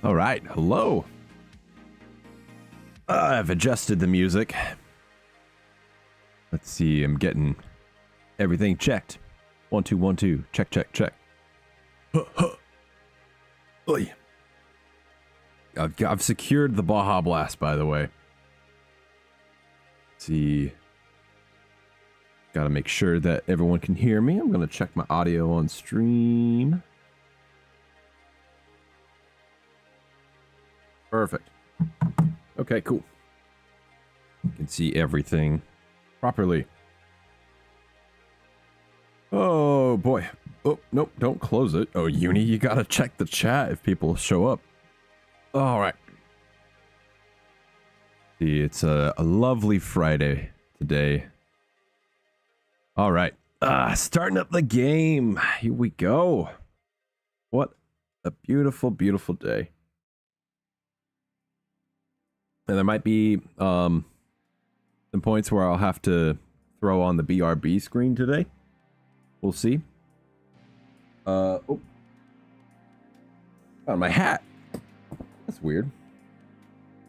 All right, hello. I've adjusted the music. Let's see, I'm getting everything checked. 1 2 1 2. Check check check. Oy. I've secured the Baja Blast, by the way. Let's see. Got to make sure that everyone can hear me. I'm going to check my audio on stream. Perfect. Okay, cool. You can see everything properly. Oh, boy. Oh, nope, don't close it. Oh, Uni, you gotta check the chat if people show up. Alright. See, it's a lovely Friday today. Alright. Starting up the game. Here we go. What a beautiful, beautiful day. And there might be some points where I'll have to throw on the BRB screen today. We'll see. Oh. Found my hat. That's weird.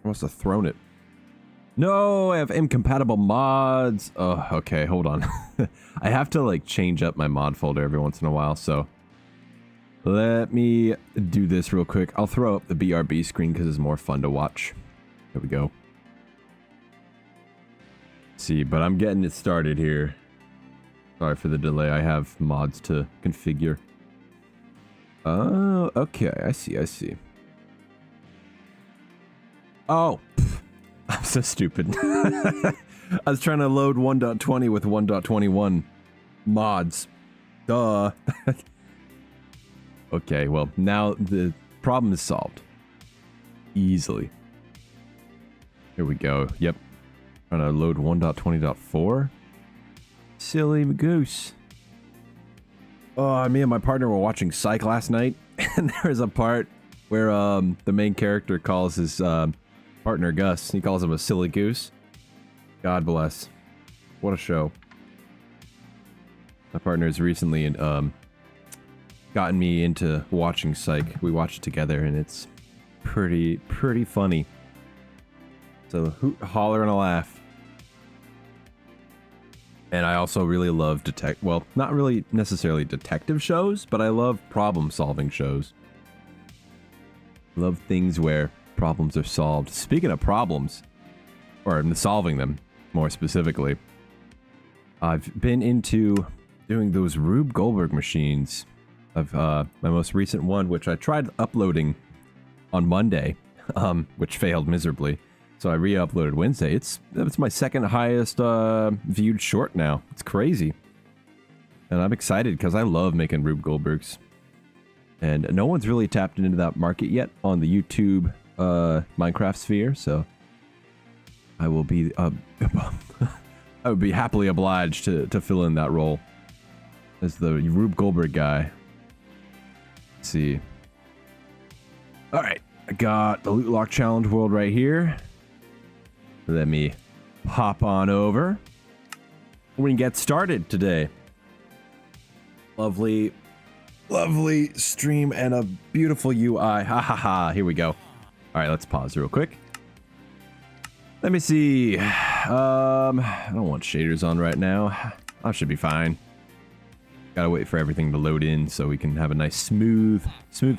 I must have thrown it. No, I have incompatible mods. Oh, okay, hold on. I have to like change up my mod folder every once in a while, so let me do this real quick. I'll throw up the BRB screen because it's more fun to watch. There we go. See, but I'm getting it started here. Sorry for the delay. I have mods to configure. Oh, okay. I see. Oh, I'm so stupid. I was trying to load 1.20 with 1.21 mods. Duh. Okay, well, now the problem is solved. Easily. Here we go. Yep. Trying to load 1.20.4. Silly goose. Oh, me and my partner were watching Psych last night, and there was a part where the main character calls his partner Gus. He calls him a silly goose. God bless. What a show. My partner's recently gotten me into watching Psych. We watch it together, and it's pretty funny. So hoot, holler, and a laugh. And I also really love well, not really necessarily detective shows, but I love problem-solving shows. Love things where problems are solved. Speaking of problems, or solving them, more specifically, I've been into doing those Rube Goldberg machines. Of my most recent one, which I tried uploading on Monday, which failed miserably. So I re-uploaded Wednesday. It's my second highest viewed short now. It's crazy. And I'm excited because I love making Rube Goldbergs. And no one's really tapped into that market yet on the YouTube Minecraft sphere, so I will be I would be happily obliged to fill in that role as the Rube Goldberg guy. Let's see. Alright, I got the Lootlocke Challenge World right here. Let me hop on over. We can get started today. Lovely stream and a beautiful UI. Ha ha ha. Here we go. All right, let's pause real quick. Let me see. I don't want shaders on right now. I should be fine. Gotta wait for everything to load in so we can have a nice smooth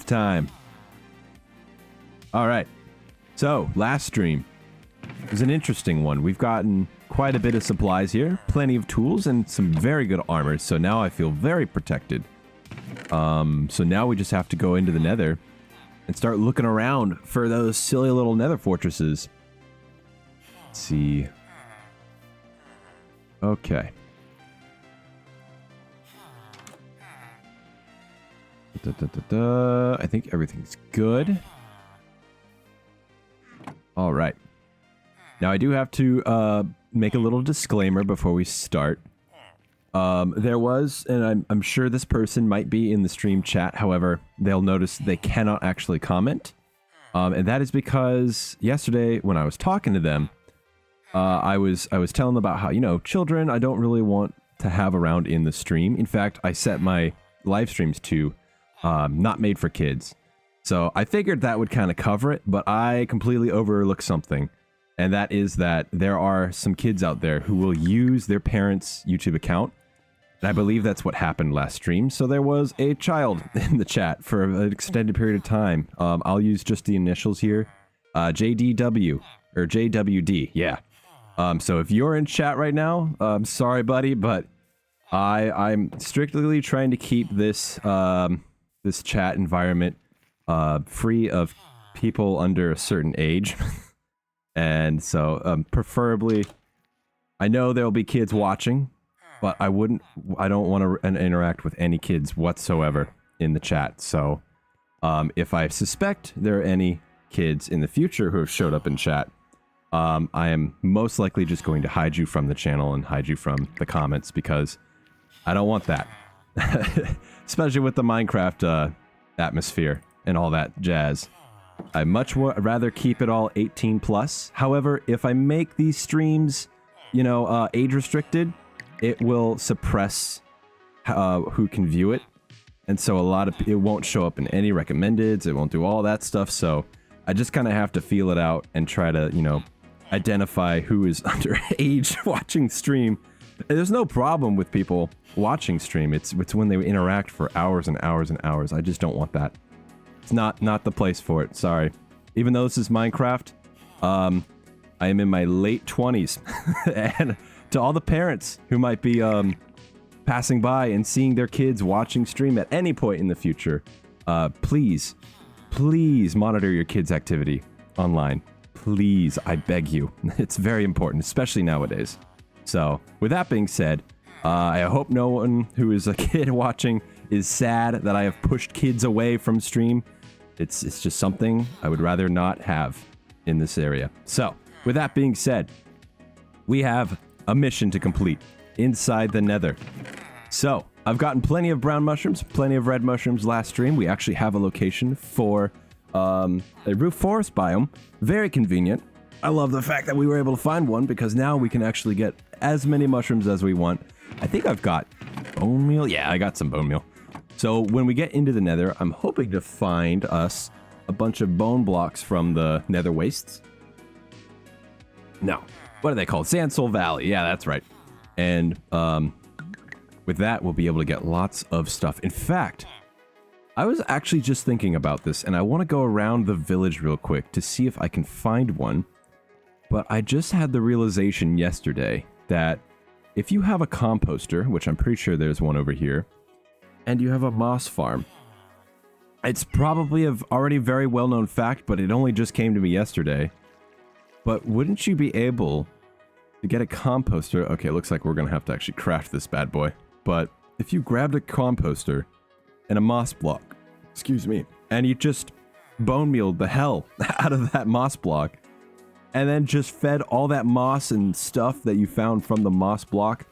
time. All right. So last stream was an interesting one. We've gotten quite a bit of supplies here, plenty of tools, and some very good armor. So now I feel very protected. So now we just have to go into the Nether and start looking around for those silly little Nether fortresses. Let's see. Okay. I think everything's good. All right. Now I do have to make a little disclaimer before we start. There was, and I'm sure this person might be in the stream chat. However, they'll notice they cannot actually comment. And that is because yesterday when I was talking to them, I was telling them about how, you know, children I don't really want to have around in the stream. In fact, I set my live streams to not made for kids. So I figured that would kind of cover it, but I completely overlooked something. And that is that there are some kids out there who will use their parents' YouTube account. And I believe that's what happened last stream. So there was a child in the chat for an extended period of time. I'll use just the initials here. JDW, or JWD, yeah. So if you're in chat right now, I'm sorry, buddy, but I'm strictly trying to keep this this chat environment free of people under a certain age. And so, preferably, I know there'll be kids watching, but I don't want to interact with any kids whatsoever in the chat. So, if I suspect there are any kids in the future who have showed up in chat, I am most likely just going to hide you from the channel and hide you from the comments because I don't want that. Especially with the Minecraft atmosphere and all that jazz. I much rather keep it all 18 plus. However, if I make these streams, you know, age restricted, it will suppress who can view it. And so it won't show up in any recommendeds. It won't do all that stuff. So I just kind of have to feel it out and try to, you know, identify who is underage watching stream. There's no problem with people watching stream. It's when they interact for hours and hours and hours. I just don't want that. It's not the place for it. Sorry. Even though this is Minecraft, I am in my late 20s. And to all the parents who might be passing by and seeing their kids watching stream at any point in the future, please monitor your kids' activity online. Please, I beg you. It's very important, especially nowadays. So, with that being said, I hope no one who is a kid watching is sad that I have pushed kids away from stream. It's just something I would rather not have in this area. So, with that being said, we have a mission to complete inside the Nether. So, I've gotten plenty of brown mushrooms, plenty of red mushrooms last stream. We actually have a location for a roof forest biome. Very convenient. I love the fact that we were able to find one because now we can actually get as many mushrooms as we want. I think I've got bone meal. Yeah, I got some bone meal. So when we get into the Nether, I'm hoping to find us a bunch of bone blocks from the Nether wastes. No, what are they called? Sandsoul Valley. Yeah, that's right. And with that, we'll be able to get lots of stuff. In fact, I was actually just thinking about this, and I want to go around the village real quick to see if I can find one. But I just had the realization yesterday that if you have a composter, which I'm pretty sure there's one over here, and you have a moss farm, it's probably a already very well-known fact, but it only just came to me yesterday. But wouldn't you be able to get a composter? Okay, it looks like we're going to have to actually craft this bad boy. But if you grabbed a composter and a moss block, excuse me, and you just bone mealed the hell out of that moss block, and then just fed all that moss and stuff that you found from the moss block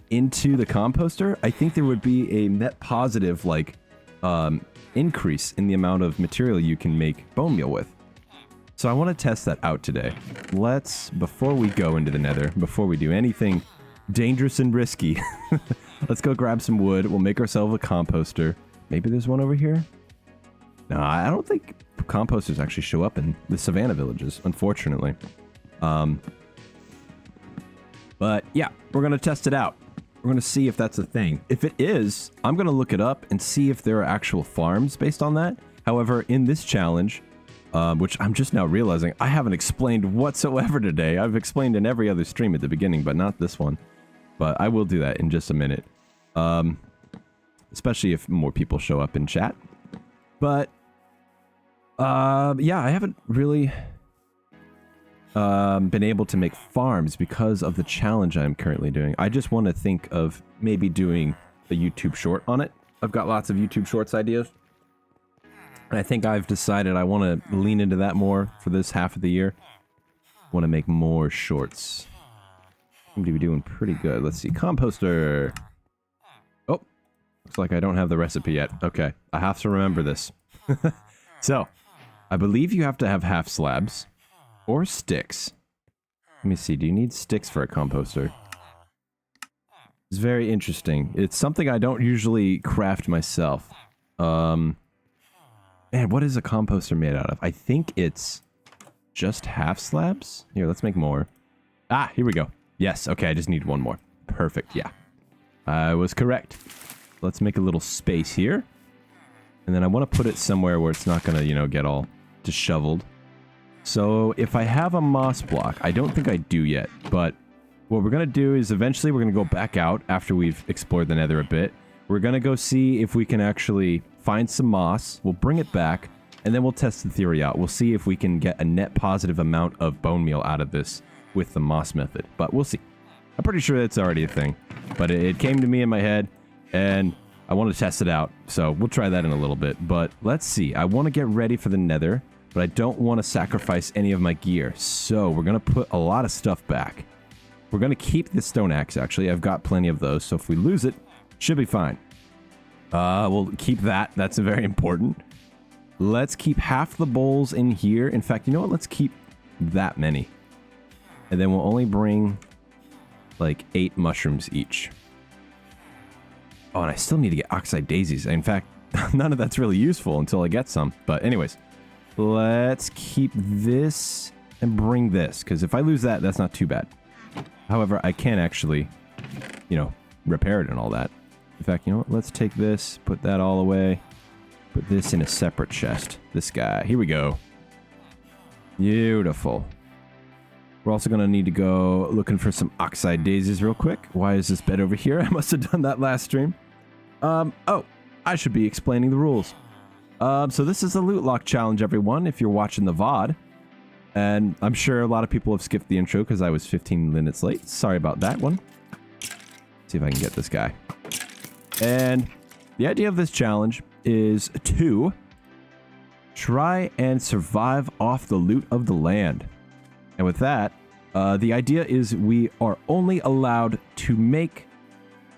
into the composter, I think there would be a net positive, like, increase in the amount of material you can make bone meal with. So I want to test that out today. Before we go into the Nether, before we do anything dangerous and risky, let's go grab some wood. We'll make ourselves a composter. Maybe there's one over here? No, I don't think composters actually show up in the savannah villages, unfortunately. But yeah, we're going to test it out. We're going to see if that's a thing. If it is, I'm going to look it up and see if there are actual farms based on that. However, in this challenge, which I'm just now realizing I haven't explained whatsoever today. I've explained in every other stream at the beginning, but not this one. But I will do that in just a minute. Especially if more people show up in chat. But, yeah, I haven't really been able to make farms because of the challenge I'm currently doing. I just want to think of maybe doing a YouTube short on it. I've got lots of YouTube shorts ideas. And I think I've decided I want to lean into that more for this half of the year. Want to make more shorts. Seem to be doing pretty good. Let's see. Composter. Oh, looks like I don't have the recipe yet. Okay, I have to remember this. So, I believe you have to have half slabs or sticks. Let me see. Do you need sticks for a composter? It's very interesting. It's something I don't usually craft myself. Man, what is a composter made out of? I think it's just half slabs. Here, let's make more. Ah, here we go. Yes, okay, I just need one more. Perfect, yeah. I was correct. Let's make a little space here. And then I want to put it somewhere where it's not going to, you know, get all disheveled. So if I have a moss block, I don't think I do yet, but what we're going to do is eventually we're going to go back out after we've explored the nether a bit. We're going to go see if we can actually find some moss. We'll bring it back, and then we'll test the theory out. We'll see if we can get a net positive amount of bone meal out of this with the moss method, but we'll see. I'm pretty sure that's already a thing, but it came to me in my head, and I want to test it out, so we'll try that in a little bit. But let's see. I want to get ready for the nether, but I don't want to sacrifice any of my gear, so we're going to put a lot of stuff back. We're going to keep the stone axe, actually. I've got plenty of those, so if we lose it, should be fine. We'll keep that. That's very important. Let's keep half the bowls in here. In fact, you know what? Let's keep that many. And then we'll only bring like 8 mushrooms each. Oh, and I still need to get oxide daisies. In fact, none of that's really useful until I get some. But anyways, let's keep this and bring this, because if I lose that, that's not too bad. However, I can actually, you know, repair it and all that. In fact, you know what? Let's take this, put that all away, put this in a separate chest. This guy. Here we go. Beautiful. We're also going to need to go looking for some oxide daisies real quick. Why is this bed over here? I must have done that last stream. Oh, I should be explaining the rules. So this is a Lootlocke challenge, everyone, if you're watching the VOD. And I'm sure a lot of people have skipped the intro because I was 15 minutes late. Sorry about that one. See if I can get this guy. And the idea of this challenge is to try and survive off the loot of the land. And with that, the idea is we are only allowed to make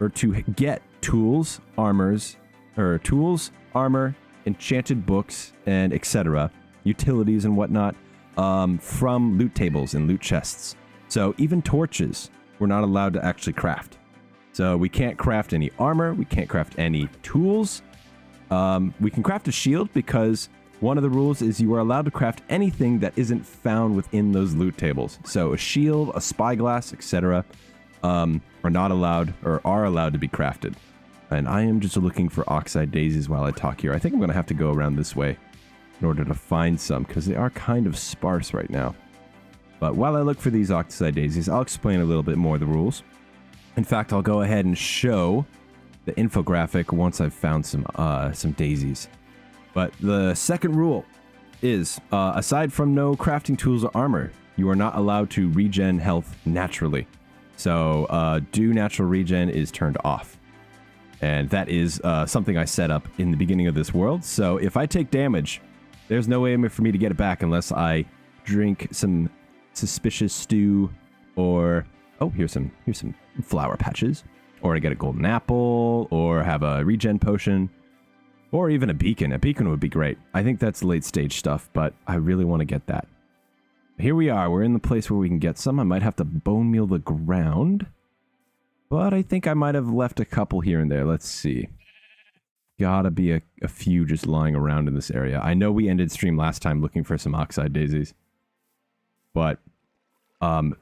or to get tools, armor, enchanted books, and etc., utilities and whatnot, from loot tables and loot chests. So even torches, we're not allowed to actually craft. So we can't craft any armor, we can't craft any tools. We can craft a shield because one of the rules is you are allowed to craft anything that isn't found within those loot tables. So a shield, a spyglass, etc. are not allowed or are allowed to be crafted. And I am just looking for oxide daisies while I talk here. I think I'm going to have to go around this way in order to find some because they are kind of sparse right now. But while I look for these oxide daisies, I'll explain a little bit more of the rules. In fact, I'll go ahead and show the infographic once I've found some daisies. But the second rule is, aside from no crafting tools or armor, you are not allowed to regen health naturally. So, do natural regen is turned off. And that is something I set up in the beginning of this world. So if I take damage, there's no way for me to get it back unless I drink some suspicious stew or... Oh, here's some flower patches. Or I get a golden apple, or have a regen potion. Or even a beacon. A beacon would be great. I think that's late stage stuff, but I really want to get that. Here we are. We're in the place where we can get some. I might have to bone meal the ground. But I think I might have left a couple here and there. Let's see. Gotta be a few just lying around in this area. I know we ended stream last time looking for some oxide daisies. But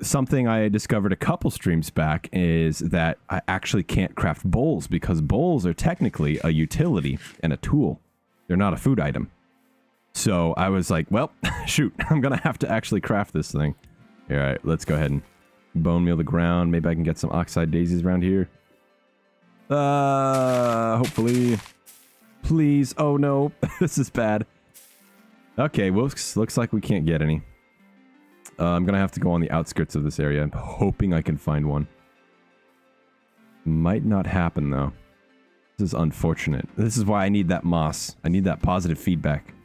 something I discovered a couple streams back is that I actually can't craft bowls because bowls are technically a utility and a tool. They're not a food item. So I was like, well, shoot, I'm going to have to actually craft this thing. All right, let's go ahead and bone meal the ground. Maybe I can get some oxide daisies around here. Hopefully. Please. Oh, no. This is bad. Okay, well, looks like we can't get any. I'm going to have to go on the outskirts of this area. I'm hoping I can find one. Might not happen, though. This is unfortunate. This is why I need that moss. I need that positive feedback.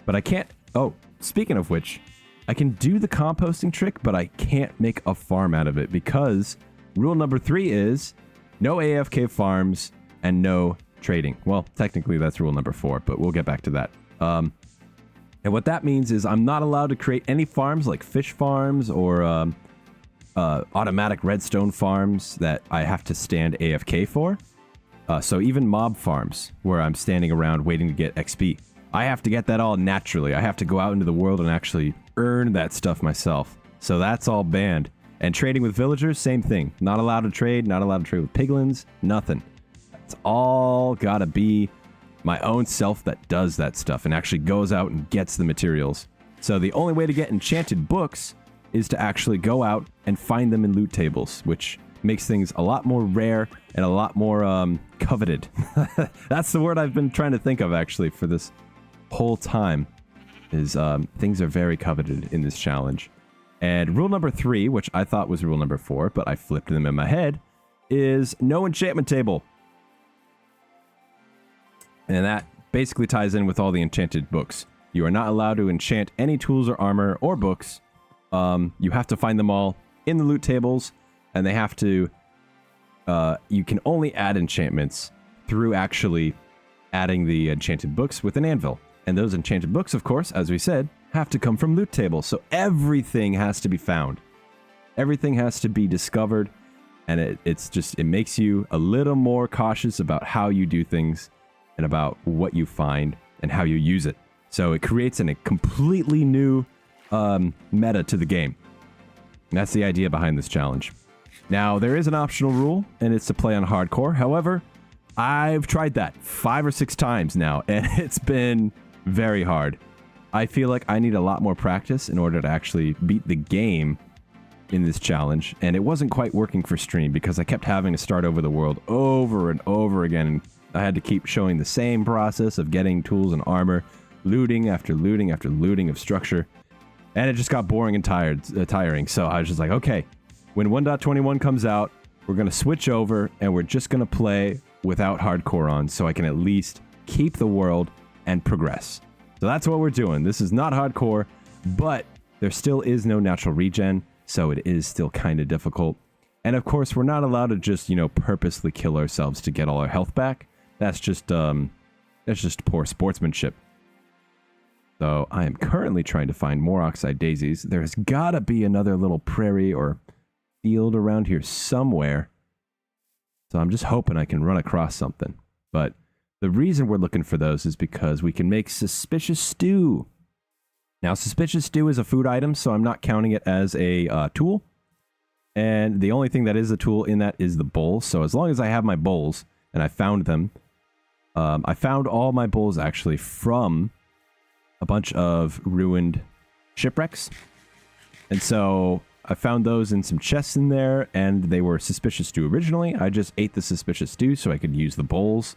But I can't... Oh, speaking of which, I can do the composting trick, but I can't make a farm out of it because rule number 3 is no AFK farms and no trading. Well, technically that's rule number 4, but we'll get back to that. And what that means is I'm not allowed to create any farms like fish farms or automatic redstone farms that I have to stand AFK for. So even mob farms where I'm standing around waiting to get XP, I have to get that all naturally. I have to go out into the world and actually earn that stuff myself. So that's all banned. And trading with villagers, same thing. Not allowed to trade, not allowed to trade with piglins, nothing. It's all gotta be my own self that does that stuff and actually goes out and gets the materials. So the only way to get enchanted books is to actually go out and find them in loot tables, which makes things a lot more rare and a lot more coveted. That's the word I've been trying to think of actually for this whole time, is things are very coveted in this challenge. And rule number 3, which I thought was rule number 4, but I flipped them in my head, is no enchantment table. And that basically ties in with all the enchanted books. You are not allowed to enchant any tools or armor or books. You have to find them all in the loot tables, and they have to... you can only add enchantments through actually adding the enchanted books with an anvil. And those enchanted books, of course, as we said, have to come from loot tables. So everything has to be found. Everything has to be discovered. And it makes you a little more cautious about how you do things and about what you find and how you use it. So it creates a completely new meta to the game. And that's the idea behind this challenge. Now, there is an optional rule, and it's to play on hardcore. However, I've tried that 5 or 6 times now, and it's been very hard. I feel like I need a lot more practice in order to actually beat the game in this challenge, and it wasn't quite working for stream because I kept having to start over the world over and over again, and I had to keep showing the same process of getting tools and armor, looting after looting after looting of structure, and it just got boring and tiring. So I was just like, okay, when 1.21 comes out, we're going to switch over, and we're just going to play without hardcore on, so I can at least keep the world and progress. So that's what we're doing. This is not hardcore, but there still is no natural regen, so it is still kind of difficult. And of course, we're not allowed to just, purposely kill ourselves to get all our health back. That's just poor sportsmanship. So I am currently trying to find more oxide daisies. There's gotta be another little prairie or field around here somewhere. So I'm just hoping I can run across something. But the reason we're looking for those is because we can make suspicious stew. Now, suspicious stew is a food item, so I'm not counting it as a tool. And the only thing that is a tool in that is the bowls. So as long as I have my bowls, and I found them, I found all my bowls actually from a bunch of ruined shipwrecks. And so I found those in some chests in there, and they were suspicious stew originally. I just ate the suspicious stew so I could use the bowls.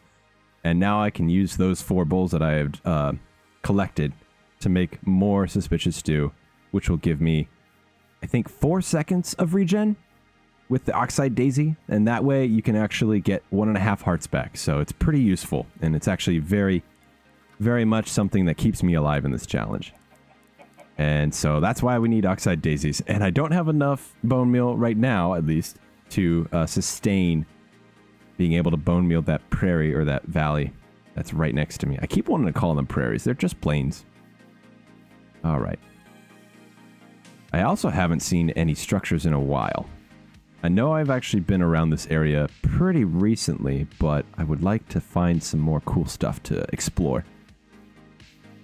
And now I can use those 4 bowls that I have collected to make more suspicious stew, which will give me, I think, 4 seconds of regen with the oxide daisy. And that way you can actually get 1.5 hearts back. So it's pretty useful. And it's actually very, very much something that keeps me alive in this challenge. And so that's why we need oxide daisies. And I don't have enough bone meal right now, at least, to sustain being able to bone meal that prairie or that valley that's right next to me. I keep wanting to call them prairies. They're just plains. All right. I also haven't seen any structures in a while. I know I've actually been around this area pretty recently, but I would like to find some more cool stuff to explore.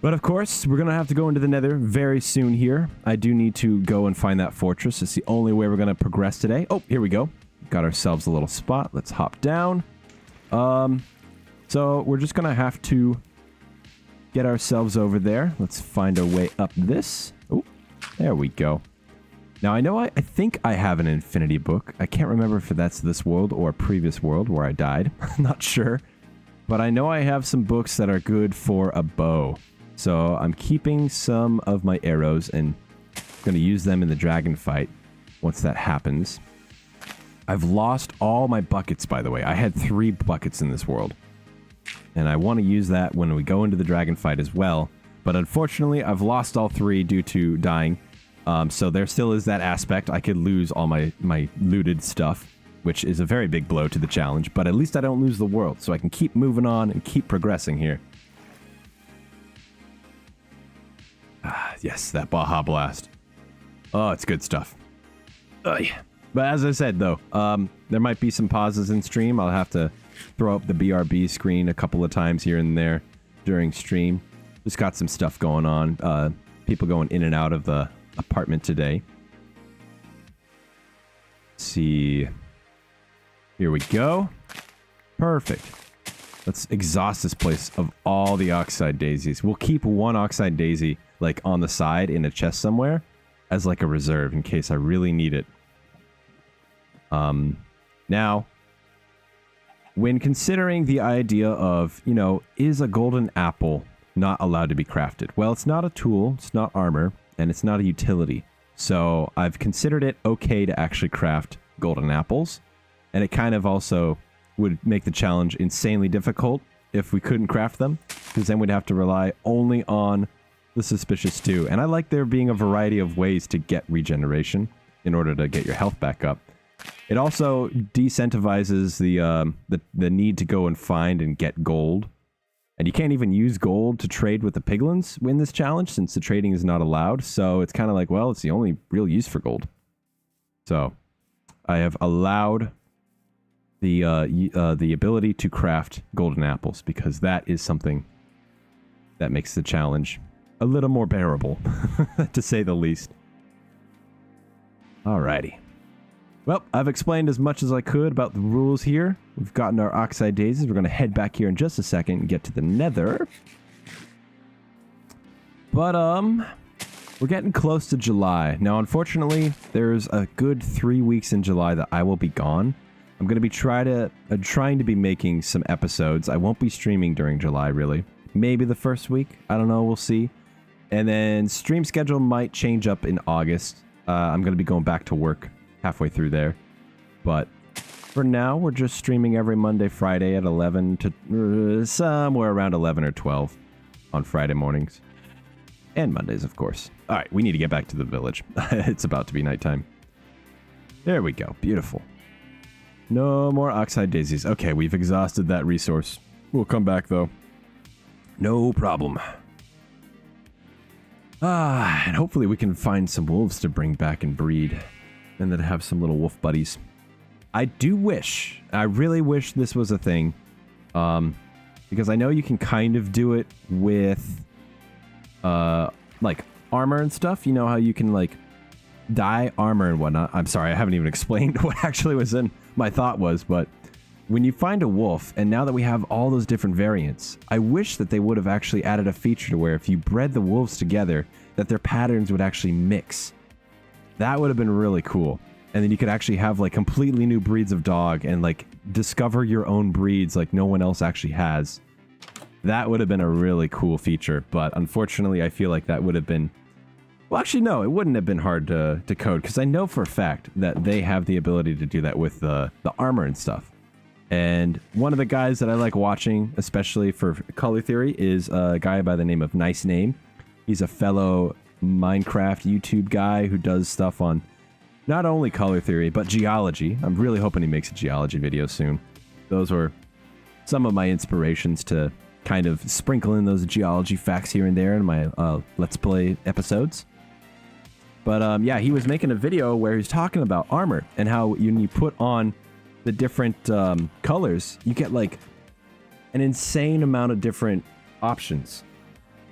But of course, we're going to have to go into the Nether very soon here. I do need to go and find that fortress. It's the only way we're going to progress today. Oh, here we go. Got ourselves a little spot. Let's hop down. So we're just going to have to get ourselves over there. Let's find our way up this. Oh, there we go. Now, I know I think I have an infinity book. I can't remember if that's this world or a previous world where I died. I'm not sure. But I know I have some books that are good for a bow. So I'm keeping some of my arrows and going to use them in the dragon fight once that happens. I've lost all my buckets, by the way. I had 3 buckets in this world. And I want to use that when we go into the dragon fight as well. But unfortunately, I've lost all 3 due to dying. So there still is that aspect. I could lose all my looted stuff, which is a very big blow to the challenge. But at least I don't lose the world, so I can keep moving on and keep progressing here. Ah, yes, that Baja Blast. Oh, it's good stuff. Yeah. But as I said, though, there might be some pauses in stream. I'll have to throw up the BRB screen a couple of times here and there during stream. Just got some stuff going on. People going in and out of the apartment today. Let's see. Here we go. Perfect. Let's exhaust this place of all the oxide daisies. We'll keep one oxide daisy like on the side in a chest somewhere as like a reserve in case I really need it. Now, when considering the idea of, you know, is a golden apple not allowed to be crafted? Well, it's not a tool, it's not armor, and it's not a utility. So I've considered it okay to actually craft golden apples. And it kind of also would make the challenge insanely difficult if we couldn't craft them, because then we'd have to rely only on the suspicious stew. And I like there being a variety of ways to get regeneration in order to get your health back up. It also decentivizes the need to go and find and get gold. And you can't even use gold to trade with the piglins in this challenge since the trading is not allowed. So it's kind of like, well, it's the only real use for gold. So I have allowed the ability to craft golden apples because that is something that makes the challenge a little more bearable, to say the least. Alrighty. Well, I've explained as much as I could about the rules here. We've gotten our oxide daisies. We're going to head back here in just a second and get to the nether. But, we're getting close to July. Now, unfortunately, there's a good 3 weeks in July that I will be gone. I'm going to be trying to be making some episodes. I won't be streaming during July, really. Maybe the first week. I don't know. We'll see. And then stream schedule might change up in August. I'm going to be going back to work halfway through there. But for now, we're just streaming every Monday, Friday at 11 to somewhere around 11 or 12 on Friday mornings. And Mondays, of course. All right, we need to get back to the village. It's about to be nighttime. There we go. Beautiful. No more oxide daisies. Okay, we've exhausted that resource. We'll come back, though. No problem. And hopefully we can find some wolves to bring back and breed. And then have some little wolf buddies. I really wish this was a thing. Because I know you can kind of do it with, like, armor and stuff. You know how you can, like, dye armor and whatnot. I'm sorry, I haven't even explained what actually was in my thought was, but when you find a wolf, and now that we have all those different variants, I wish that they would have actually added a feature to where if you bred the wolves together, that their patterns would actually mix. That would have been really cool. And then you could actually have like completely new breeds of dog and like discover your own breeds like no one else actually has. That would have been a really cool feature, but unfortunately I feel like that would have been... Well, actually no, it wouldn't have been hard to code because I know for a fact that they have the ability to do that with the armor and stuff. And one of the guys that I like watching, especially for color theory, is a guy by the name of Nice Name. He's a fellow Minecraft YouTube guy who does stuff on not only color theory, but geology. I'm really hoping he makes a geology video soon. Those were some of my inspirations to kind of sprinkle in those geology facts here and there in my Let's Play episodes. But yeah, he was making a video where he's talking about armor and how when you put on the different colors, you get like an insane amount of different options.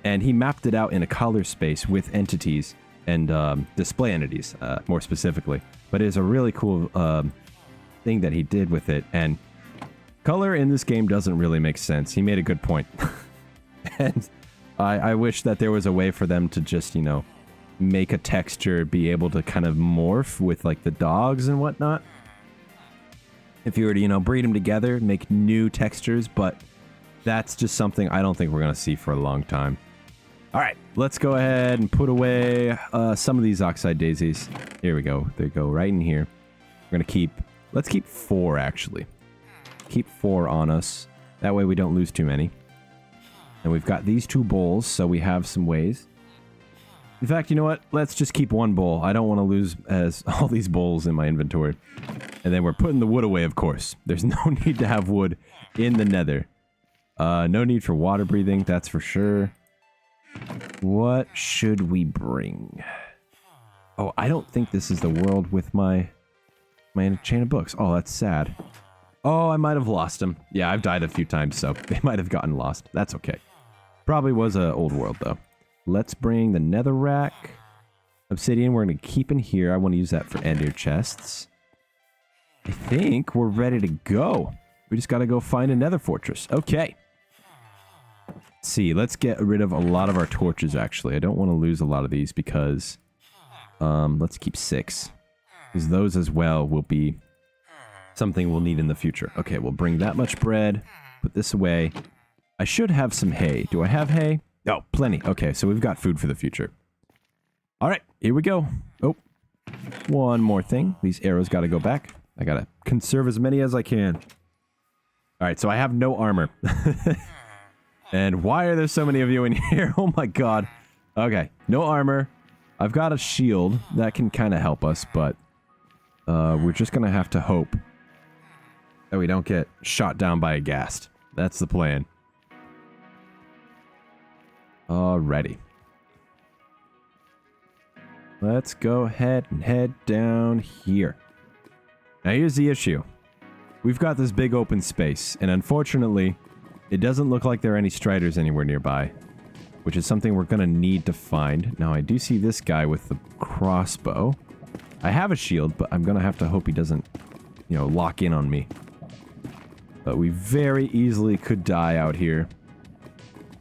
And he mapped it out in a color space with entities and display entities, more specifically. But it is a really cool thing that he did with it. And color in this game doesn't really make sense. He made a good point. And I wish that there was a way for them to just, you know, make a texture be able to kind of morph with like the dogs and whatnot. If you were to, you know, breed them together, make new textures, but that's just something I don't think we're going to see for a long time. All right, let's go ahead and put away some of these oxide daisies. Here we go. They go right in here. We're going to keep, let's keep 4 actually. Keep 4 on us. That way we don't lose too many. And we've got these 2 bowls, so we have some ways. In fact, you know what? Let's just keep 1 bowl. I don't want to lose as all these bowls in my inventory. And then we're putting the wood away, of course. There's no need to have wood in the nether. No need for water breathing, that's for sure. What should we bring? Oh, I don't think this is the world with my enchanted books. Oh, that's sad. Oh, I might have lost them. Yeah, I've died a few times, so they might have gotten lost. That's okay. Probably was a old world, though. Let's bring the netherrack. Obsidian, we're going to keep in here. I want to use that for ender chests. I think we're ready to go. We just got to go find a nether fortress. Okay. Let's see, let's get rid of a lot of our torches, actually. I don't want to lose a lot of these because... let's keep 6. Because those as well will be something we'll need in the future. Okay, we'll bring that much bread. Put this away. I should have some hay. Do I have hay? Oh, plenty. Okay, so we've got food for the future. All right, here we go. Oh, one more thing. These arrows got to go back. I got to conserve as many as I can. All right, so I have no armor. And why are there so many of you in here? Oh my god. Okay, no armor. I've got a shield. That can kind of help us, but we're just going to have to hope that we don't get shot down by a ghast. That's the plan. Alrighty. Let's go ahead and head down here. Now here's the issue. We've got this big open space, and unfortunately, it doesn't look like there are any striders anywhere nearby, which is something we're going to need to find. Now, I do see this guy with the crossbow. I have a shield, but I'm going to have to hope he doesn't, you know, lock in on me. But we very easily could die out here.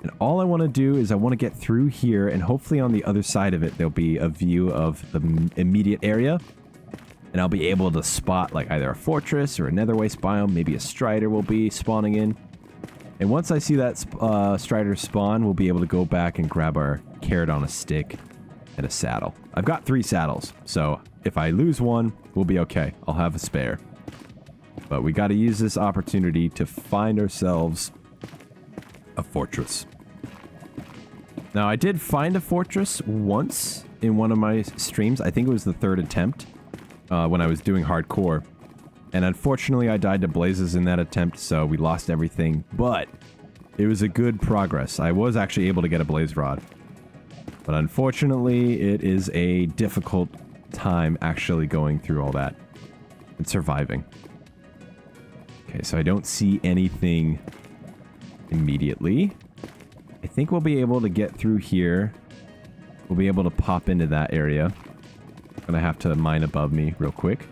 And all I want to do is I want to get through here, and hopefully on the other side of it, there'll be a view of the immediate area. And I'll be able to spot, like, either a fortress or a nether waste biome. Maybe a strider will be spawning in. And once I see that strider spawn, we'll be able to go back and grab our carrot on a stick and a saddle. I've got 3 saddles, so if I lose one, we'll be okay. I'll have a spare. But we got to use this opportunity to find ourselves a fortress. Now, I did find a fortress once in one of my streams. I think it was the 3rd attempt when I was doing hardcore. And unfortunately, I died to blazes in that attempt, so we lost everything. But it was a good progress. I was actually able to get a blaze rod. But unfortunately, it is a difficult time actually going through all that and surviving. Okay, so I don't see anything immediately. I think we'll be able to get through here. We'll be able to pop into that area. I'm gonna have to mine above me real quick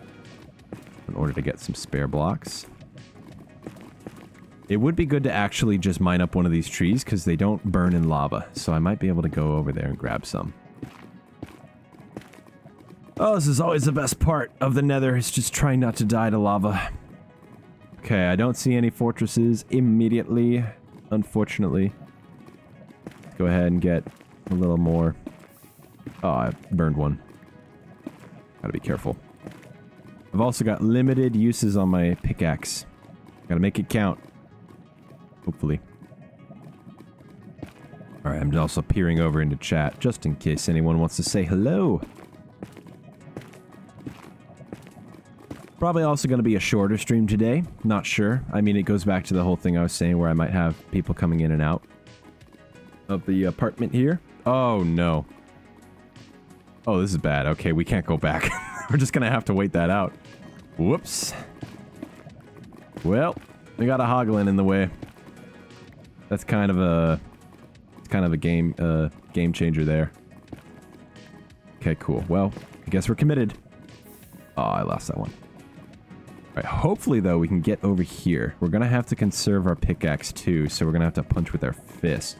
in order to get some spare blocks. It would be good to actually just mine up one of these trees because they don't burn in lava, so I might be able to go over there and grab some. Oh, this is always the best part of the nether, is just trying not to die to lava. Okay, I don't see any fortresses immediately, unfortunately. Let's go ahead and get a little more. Oh, I burned one. Gotta be careful. I've also got limited uses on my pickaxe. Gotta make it count. Hopefully. Alright, I'm also peering over into chat, just in case anyone wants to say hello. Probably also going to be a shorter stream today. Not sure. I mean, it goes back to the whole thing I was saying where I might have people coming in and out of the apartment here. Oh, no. Oh, this is bad. Okay, we can't go back. We're just going to have to wait that out. Whoops. Well, we got a hoglin in the way. That's kind of a... It's kind of a game changer there. Okay, cool. Well, I guess we're committed. Oh, I lost that one. Alright, hopefully, though, we can get over here. We're gonna have to conserve our pickaxe, too, so we're gonna have to punch with our fist.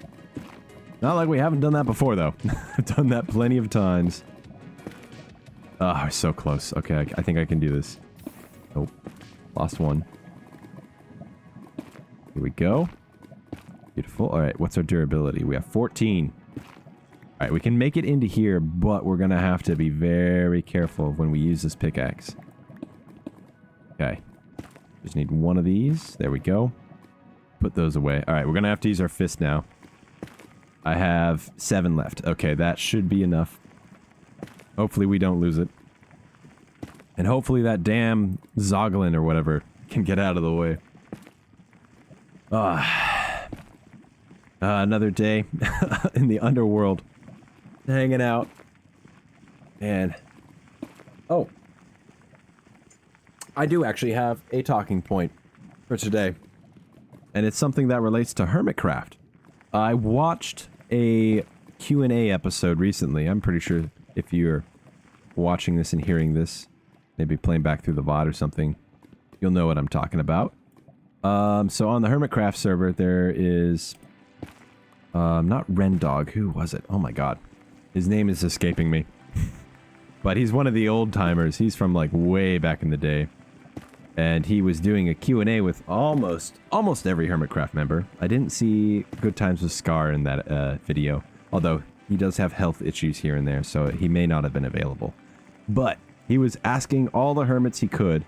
Not like we haven't done that before, though. I've done that plenty of times. Ah, we're so close. Okay, I think I can do this. Nope. Lost one. Here we go. Beautiful. Alright, what's our durability? We have 14. Alright, we can make it into here, but we're gonna have to be very careful when we use this pickaxe. Okay. Just need one of these. There we go. Put those away. Alright, we're gonna have to use our fist now. I have 7 left. Okay, that should be enough. Hopefully we don't lose it. And hopefully that damn Zoglin or whatever can get out of the way. Another day in the underworld. Hanging out. And... oh. I do actually have a talking point for today. And it's something that relates to Hermitcraft. I watched a Q&A episode recently. I'm pretty sure if you're watching this and hearing this, maybe playing back through the VOD or something, you'll know what I'm talking about. So on the Hermitcraft server, there is... not Rendog. Who was it? Oh my god. His name is escaping me. But he's one of the old timers. He's from like way back in the day. And he was doing a Q&A with almost every Hermitcraft member. I didn't see Good Times with Scar in that video. Although he does have health issues here and there, so he may not have been available. But he was asking all the hermits he could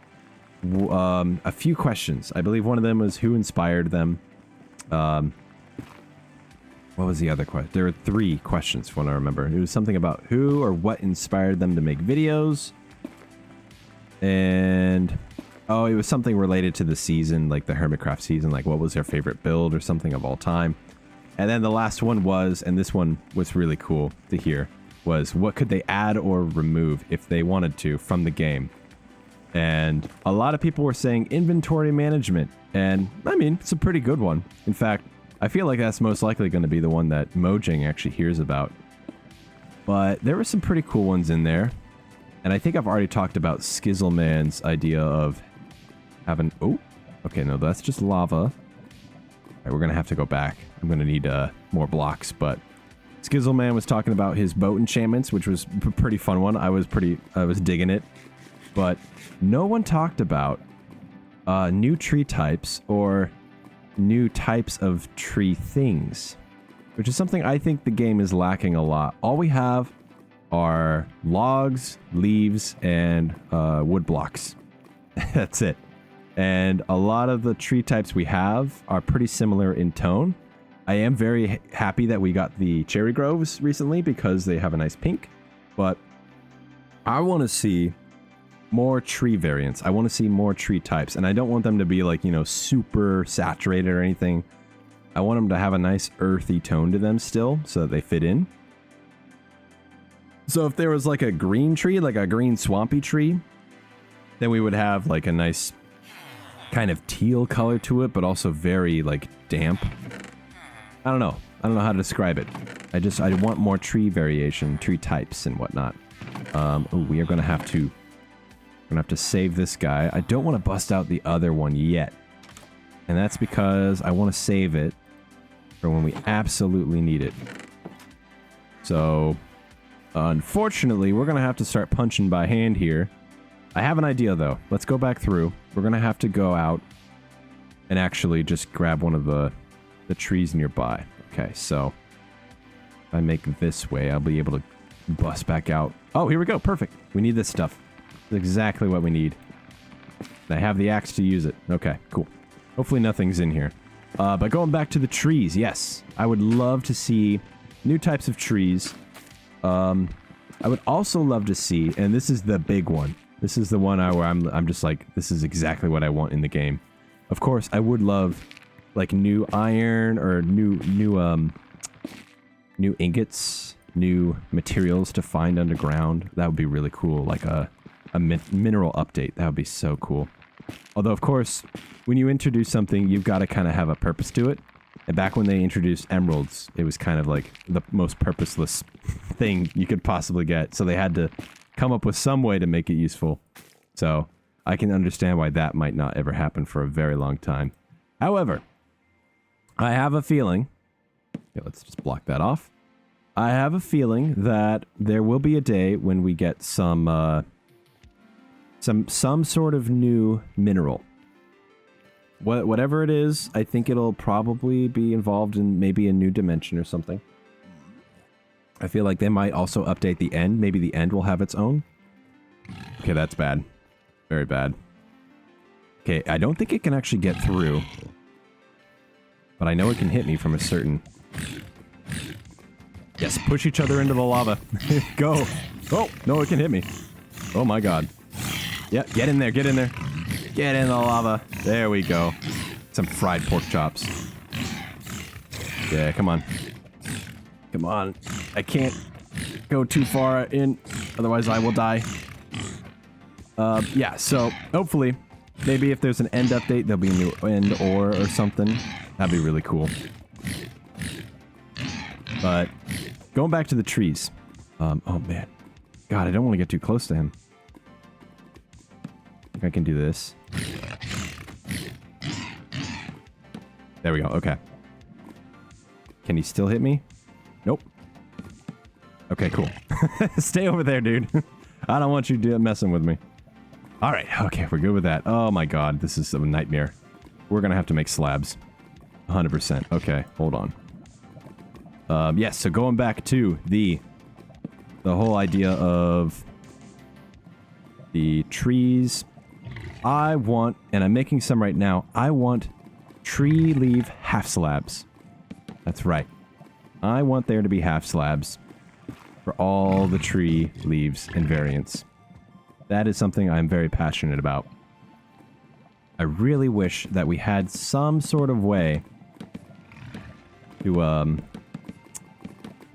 a few questions. I believe one of them was who inspired them. What was the other question? There were 3 questions from what I remember. It was something about who or what inspired them to make videos. And... oh, it was something related to the season, like the Hermitcraft season, like what was their favorite build or something of all time. And then the last one was, and this one was really cool to hear, was what could they add or remove if they wanted to from the game. And a lot of people were saying inventory management, and I mean, it's a pretty good one. In fact, I feel like that's most likely going to be the one that Mojang actually hears about. But there were some pretty cool ones in there. And I think I've already talked about Skizzleman's idea of having... oh, okay, no, that's just lava. All right, we're going to have to go back. I'm going to need more blocks, but... Skizzleman was talking about his boat enchantments, which was a pretty fun one. I was digging it. But no one talked about new tree types or new types of tree things, which is something I think the game is lacking a lot. All we have are logs, leaves, and wood blocks. That's it. And a lot of the tree types we have are pretty similar in tone. I am very happy that we got the cherry groves recently because they have a nice pink, but I want to see more tree variants. I want to see more tree types, and I don't want them to be like, you know, super saturated or anything. I want them to have a nice earthy tone to them still so that they fit in. So if there was like a green tree, like a green swampy tree, then we would have like a nice kind of teal color to it, but also very like damp. I don't know how to describe it. I want more tree variation, tree types and whatnot. We are gonna have to save this guy. I don't want to bust out the other one yet, and that's because I want to save it for when we absolutely need it. So, unfortunately, we're gonna have to start punching by hand here. I have an idea though. Let's go back through. We're gonna have to go out and actually just grab one of the trees nearby. Okay, so if I make this way, I'll be able to bust back out. Oh, here we go. Perfect. We need this stuff. That's exactly what we need. I have the axe to use it. Okay, cool. Hopefully nothing's in here. But going back to the trees, yes. I would love to see new types of trees. I would also love to see, and this is the big one. This is the one where I'm just like, this is exactly what I want in the game. Of course, I would love like new iron or new ingots, new materials to find underground. That would be really cool. Like a mineral update. That would be so cool. Although, of course, when you introduce something, you've got to kind of have a purpose to it. And back when they introduced emeralds, it was kind of like the most purposeless thing you could possibly get. So they had to come up with some way to make it useful. So I can understand why that might not ever happen for a very long time. However, I have a feeling... okay, let's just block that off. I have a feeling that there will be a day when we get some sort of new mineral. Whatever it is, I think it'll probably be involved in maybe a new dimension or something. I feel like they might also update the end. Maybe the end will have its own. Okay, that's bad. Very bad. Okay, I don't think it can actually get through. But I know it can hit me from a certain... yes, push each other into the lava. Go. Oh, no, it can hit me. Oh my god. Yeah, get in there, get in there. Get in the lava. There we go. Some fried pork chops. Yeah, come on. Come on. I can't go too far in, otherwise I will die. Yeah, so hopefully, maybe if there's an end update, there'll be a new end or something. That'd be really cool. But going back to the trees. Oh man. God, I don't want to get too close to him. I think I can do this. There we go. Okay. Can he still hit me? Nope. Okay, cool. Stay over there, dude. I don't want you messing with me. All right. Okay, we're good with that. Oh my god, this is a nightmare. We're gonna have to make slabs. 100%. Okay, hold on. Yes, so going back to the whole idea of the trees. I want, and I'm making some right now, I want tree leaf half slabs. That's right. I want there to be half slabs for all the tree leaves and variants. That is something I'm very passionate about. I really wish that we had some sort of way to,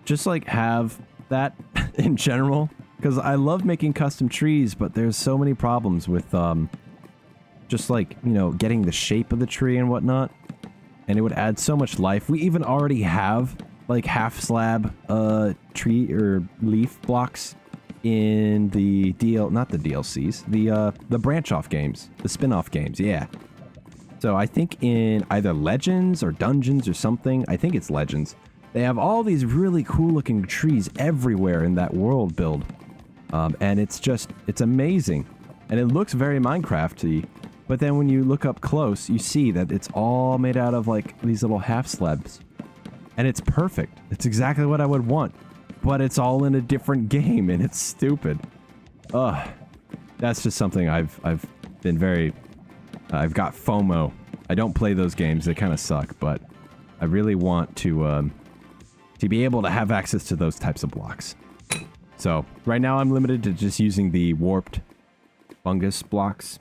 just like have that in general. Because I love making custom trees, but there's so many problems with, just like, you know, getting the shape of the tree and whatnot. And it would add so much life. We even already have, like, half slab, tree or leaf blocks in the not the DLCs, the branch off games, the spin-off games, yeah. So I think in either Legends or Dungeons or something, I think it's Legends, they have all these really cool looking trees everywhere in that world build. And it's amazing. And it looks very Minecraft-y. But then when you look up close, you see that it's all made out of like these little half slabs. And it's perfect. It's exactly what I would want. But it's all in a different game and it's stupid. Ugh. That's just something I've been very... I've got FOMO. I don't play those games. They kind of suck, but I really want to be able to have access to those types of blocks. So, right now I'm limited to just using the warped fungus blocks.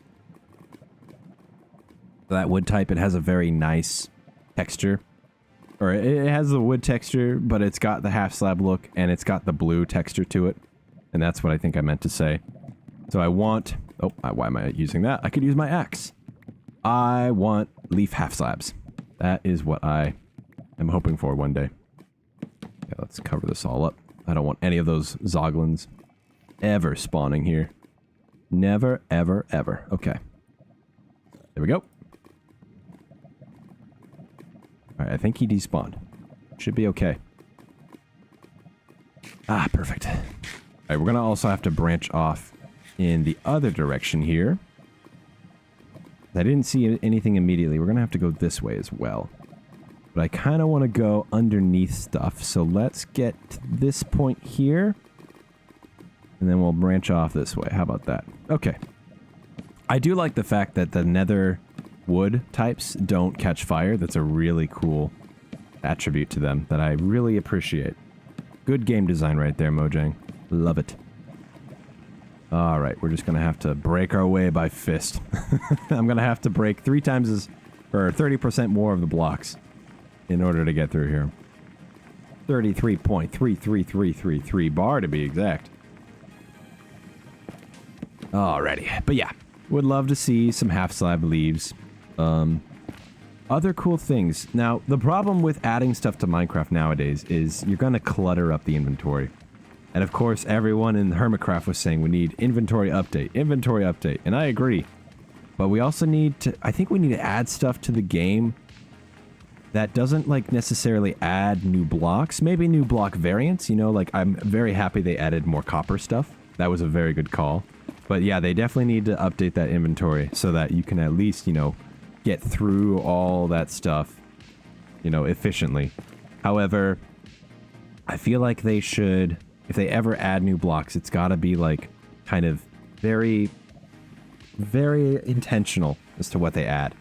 That wood type, it has a very nice texture. Or it has the wood texture, but it's got the half slab look, and it's got the blue texture to it. And that's what I think I meant to say. So I want... Oh, why am I using that? I could use my axe. I want leaf half slabs. That is what I am hoping for one day. Okay, let's cover this all up. I don't want any of those zoglins ever spawning here. Never, ever, ever. Okay. There we go. Alright, I think he despawned. Should be okay. Ah, perfect. Alright, we're gonna also have to branch off in the other direction here. I didn't see anything immediately. We're gonna have to go this way as well. But I kind of want to go underneath stuff. So let's get to this point here. And then we'll branch off this way. How about that? Okay. I do like the fact that the nether wood types don't catch fire. That's a really cool attribute to them that I really appreciate. Good game design right there, Mojang. Love it. Alright, we're just going to have to break our way by fist. I'm going to have to break 3 times as... or 30% more of the blocks in order to get through here. 33.33333 bar to be exact. Alrighty. But yeah, would love to see some half slab leaves. Other cool things. Now, the problem with adding stuff to Minecraft nowadays is you're going to clutter up the inventory. And of course, everyone in Hermitcraft was saying we need inventory update, and I agree. But we also need to, I think we need to add stuff to the game that doesn't like necessarily add new blocks, maybe new block variants, you know, like I'm very happy they added more copper stuff. That was a very good call. But yeah, they definitely need to update that inventory so that you can at least, you know, get through all that stuff, you know, efficiently. However, I feel like they should, if they ever add new blocks, it's got to be like kind of very, very intentional as to what they add.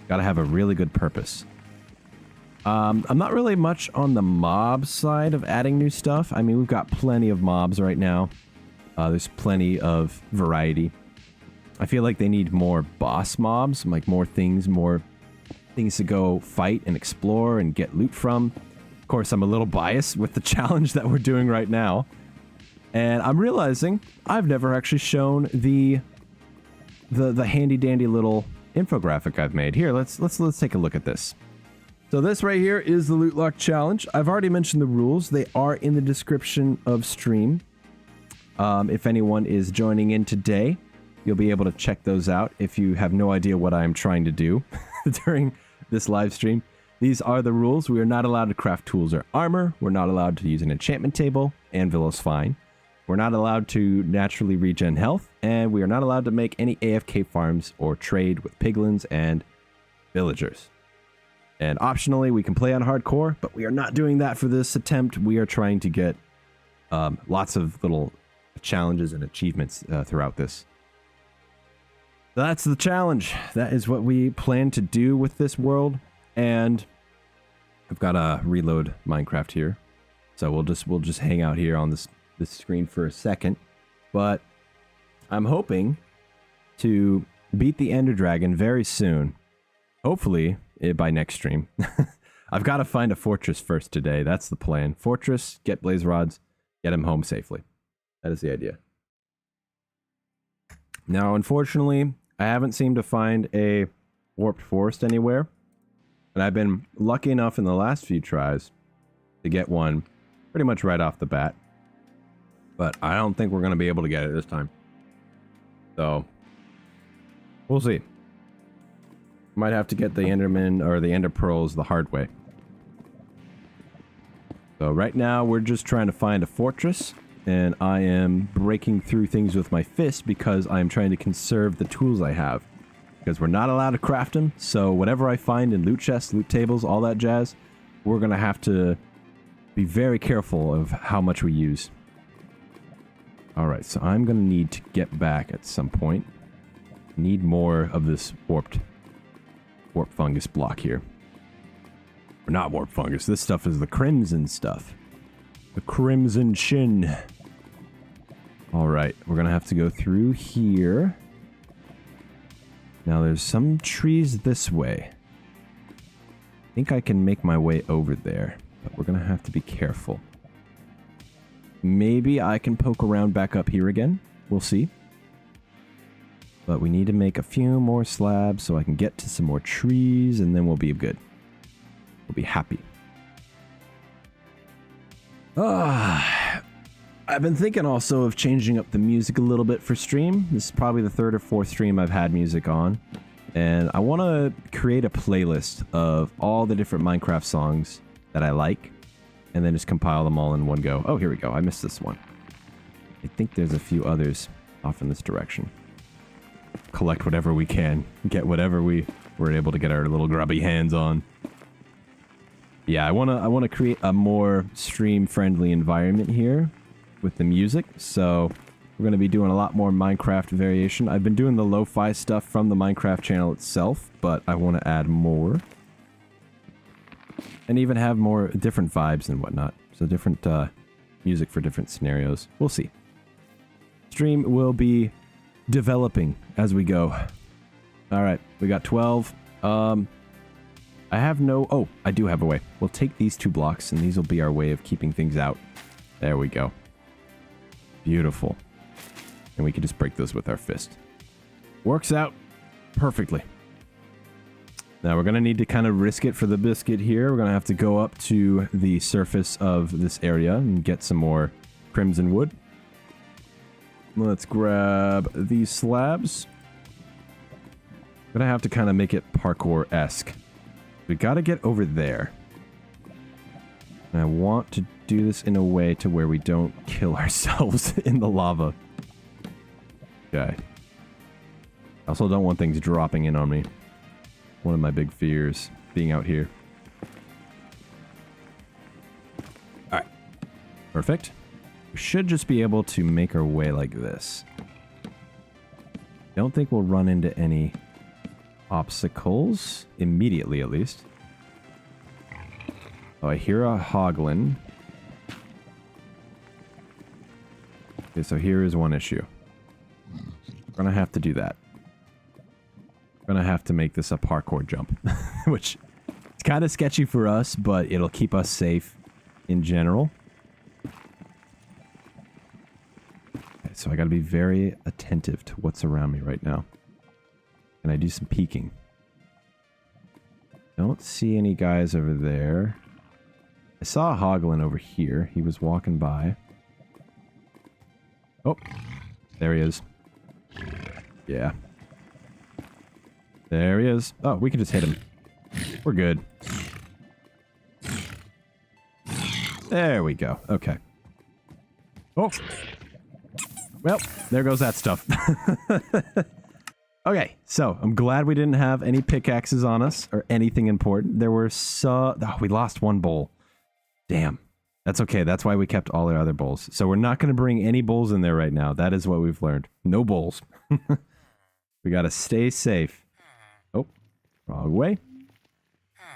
Got to have a really good purpose. I'm not really much on the mob side of adding new stuff. I mean, we've got plenty of mobs right now. There's plenty of variety. I feel like they need more boss mobs, like more things to go fight and explore and get loot from. Of course, I'm a little biased with the challenge that we're doing right now. And I'm realizing I've never actually shown the handy dandy little infographic I've made. Here, let's take a look at this. So this right here is the Lootlocke challenge. I've already mentioned the rules. They are in the description of stream. If anyone is joining in today, you'll be able to check those out if you have no idea what I'm trying to do during this live stream. These are the rules. We are not allowed to craft tools or armor. We're not allowed to use an enchantment table. Anvil is fine. We're not allowed to naturally regen health, and we are not allowed to make any AFK farms or trade with piglins and villagers. And optionally, we can play on hardcore, but we are not doing that for this attempt. We are trying to get lots of little challenges and achievements throughout this. So that's the challenge. That is what we plan to do with this world. And I've got to reload Minecraft here. So we'll just hang out here on this screen for a second. But I'm hoping to beat the Ender Dragon very soon. Hopefully by next stream. I've got to find a fortress first today. That's the plan. Fortress, get blaze rods, get him home safely. That is the idea. Now, unfortunately, I haven't seemed to find a warped forest anywhere. And I've been lucky enough in the last few tries to get one pretty much right off the bat. But I don't think we're going to be able to get it this time. So, we'll see. Might have to get the Enderman or the Ender Pearls the hard way. So right now we're just trying to find a fortress. And I am breaking through things with my fist because I'm trying to conserve the tools I have. Because we're not allowed to craft them. So whatever I find in loot chests, loot tables, all that jazz, we're going to have to be very careful of how much we use. Alright, so I'm going to need to get back at some point. Need more of this warp fungus block here. Or not warp fungus. This stuff is the crimson stuff. The crimson shin. Alright, we're going to have to go through here. Now there's some trees this way. I think I can make my way over there. But we're going to have to be careful. Maybe I can poke around back up here again. We'll see. But we need to make a few more slabs so I can get to some more trees, and then we'll be good. We'll be happy. I've been thinking also of changing up the music a little bit for stream. This is probably the third or fourth stream I've had music on. And I want to create a playlist of all the different Minecraft songs that I like. And then just compile them all in one go. Oh, here we go. I missed this one. I think there's a few others off in this direction. Collect whatever we can. Get whatever we were able to get our little grubby hands on. Yeah, I wanna create a more stream-friendly environment here with the music. So we're gonna be doing a lot more Minecraft variation. I've been doing the lo-fi stuff from the Minecraft channel itself, but I want to add more. And even have more different vibes and whatnot. So different music for different scenarios. We'll see. Stream will be developing as we go. Alright, we got 12. I have no... Oh, I do have a way. We'll take these 2 blocks, and these will be our way of keeping things out. There we go. Beautiful. And we can just break those with our fist. Works out perfectly. Now we're going to need to kind of risk it for the biscuit here. We're going to have to go up to the surface of this area and get some more crimson wood. Let's grab these slabs. I'm going to have to kind of make it parkour-esque. We got to get over there. And I want to do this in a way to where we don't kill ourselves in the lava. Okay. I also don't want things dropping in on me. One of my big fears, being out here. Alright. Perfect. We should just be able to make our way like this. Don't think we'll run into any obstacles. Immediately, at least. Oh, I hear a hoglin. Okay, so here is one issue. We're gonna have to do that. We're gonna have to make this a parkour jump, which is kind of sketchy for us, but it'll keep us safe in general. Okay, so I gotta be very attentive to what's around me right now. Can I do some peeking? Don't see any guys over there. I saw a hoglin over here. He was walking by. Oh, there he is. Yeah. There he is. Oh, we can just hit him. We're good. There we go. Okay. Oh. Well, there goes that stuff. Okay, so I'm glad we didn't have any pickaxes on us or anything important. There were oh, we lost one bowl. Damn. That's okay. That's why we kept all our other bowls. So we're not going to bring any bowls in there right now. That is what we've learned. No bowls. We got to stay safe. Oh, wrong way.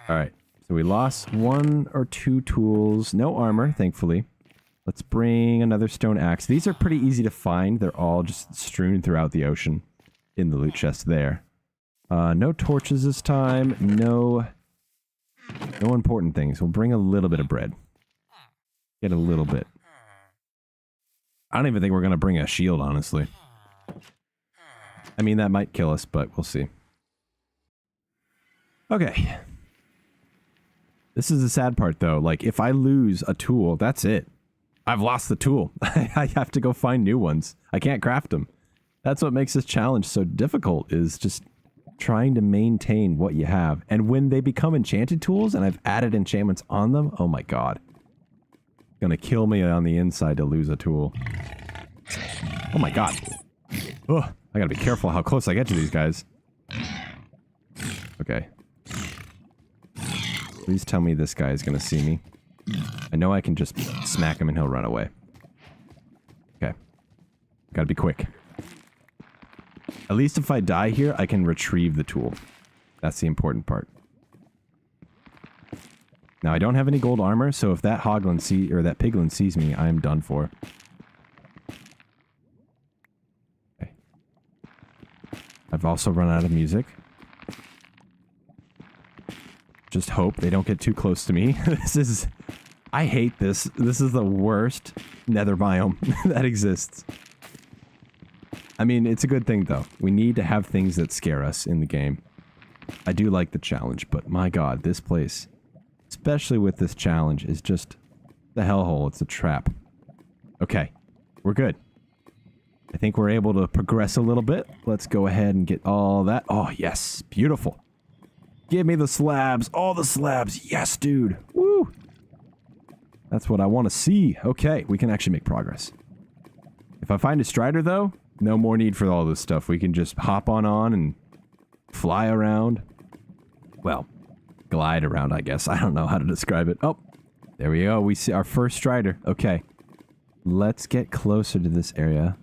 All right. So we lost 1 or 2 tools. No armor, thankfully. Let's bring another stone axe. These are pretty easy to find. They're all just strewn throughout the ocean in the loot chest there. No torches this time. No important things. We'll bring a little bit of bread. Get a little bit. I don't even think we're going to bring a shield, honestly. I mean, that might kill us, but we'll see. Okay. This is the sad part, though. Like, if I lose a tool, that's it. I've lost the tool. I have to go find new ones. I can't craft them. That's what makes this challenge so difficult, is just trying to maintain what you have. And when they become enchanted tools, and I've added enchantments on them, oh my god. It's gonna kill me on the inside to lose a tool. Oh my god. Ugh, I gotta be careful how close I get to these guys. Okay. Please tell me this guy is gonna see me. I know I can just smack him and he'll run away. Okay. Gotta be quick. At least if I die here, I can retrieve the tool. That's the important part. Now, I don't have any gold armor, so if that hoglin or that piglin sees me, I am done for. Okay. I've also run out of music. Just hope they don't get too close to me. I hate this. This is the worst nether biome that exists. I mean, it's a good thing, though. We need to have things that scare us in the game. I do like the challenge, but my god, this place, especially with this challenge, is just the hellhole. It's a trap. Okay, we're good. I think we're able to progress a little bit. Let's go ahead and get all that. Oh, yes. Beautiful. Give me the slabs. All the slabs. Yes, dude. Woo! That's what I want to see. Okay, we can actually make progress. If I find a strider, though, no more need for all this stuff. We can just hop on and fly around. Well, glide around, I guess. I don't know how to describe it. Oh, there we go. We see our first strider. Okay. Let's get closer to this area.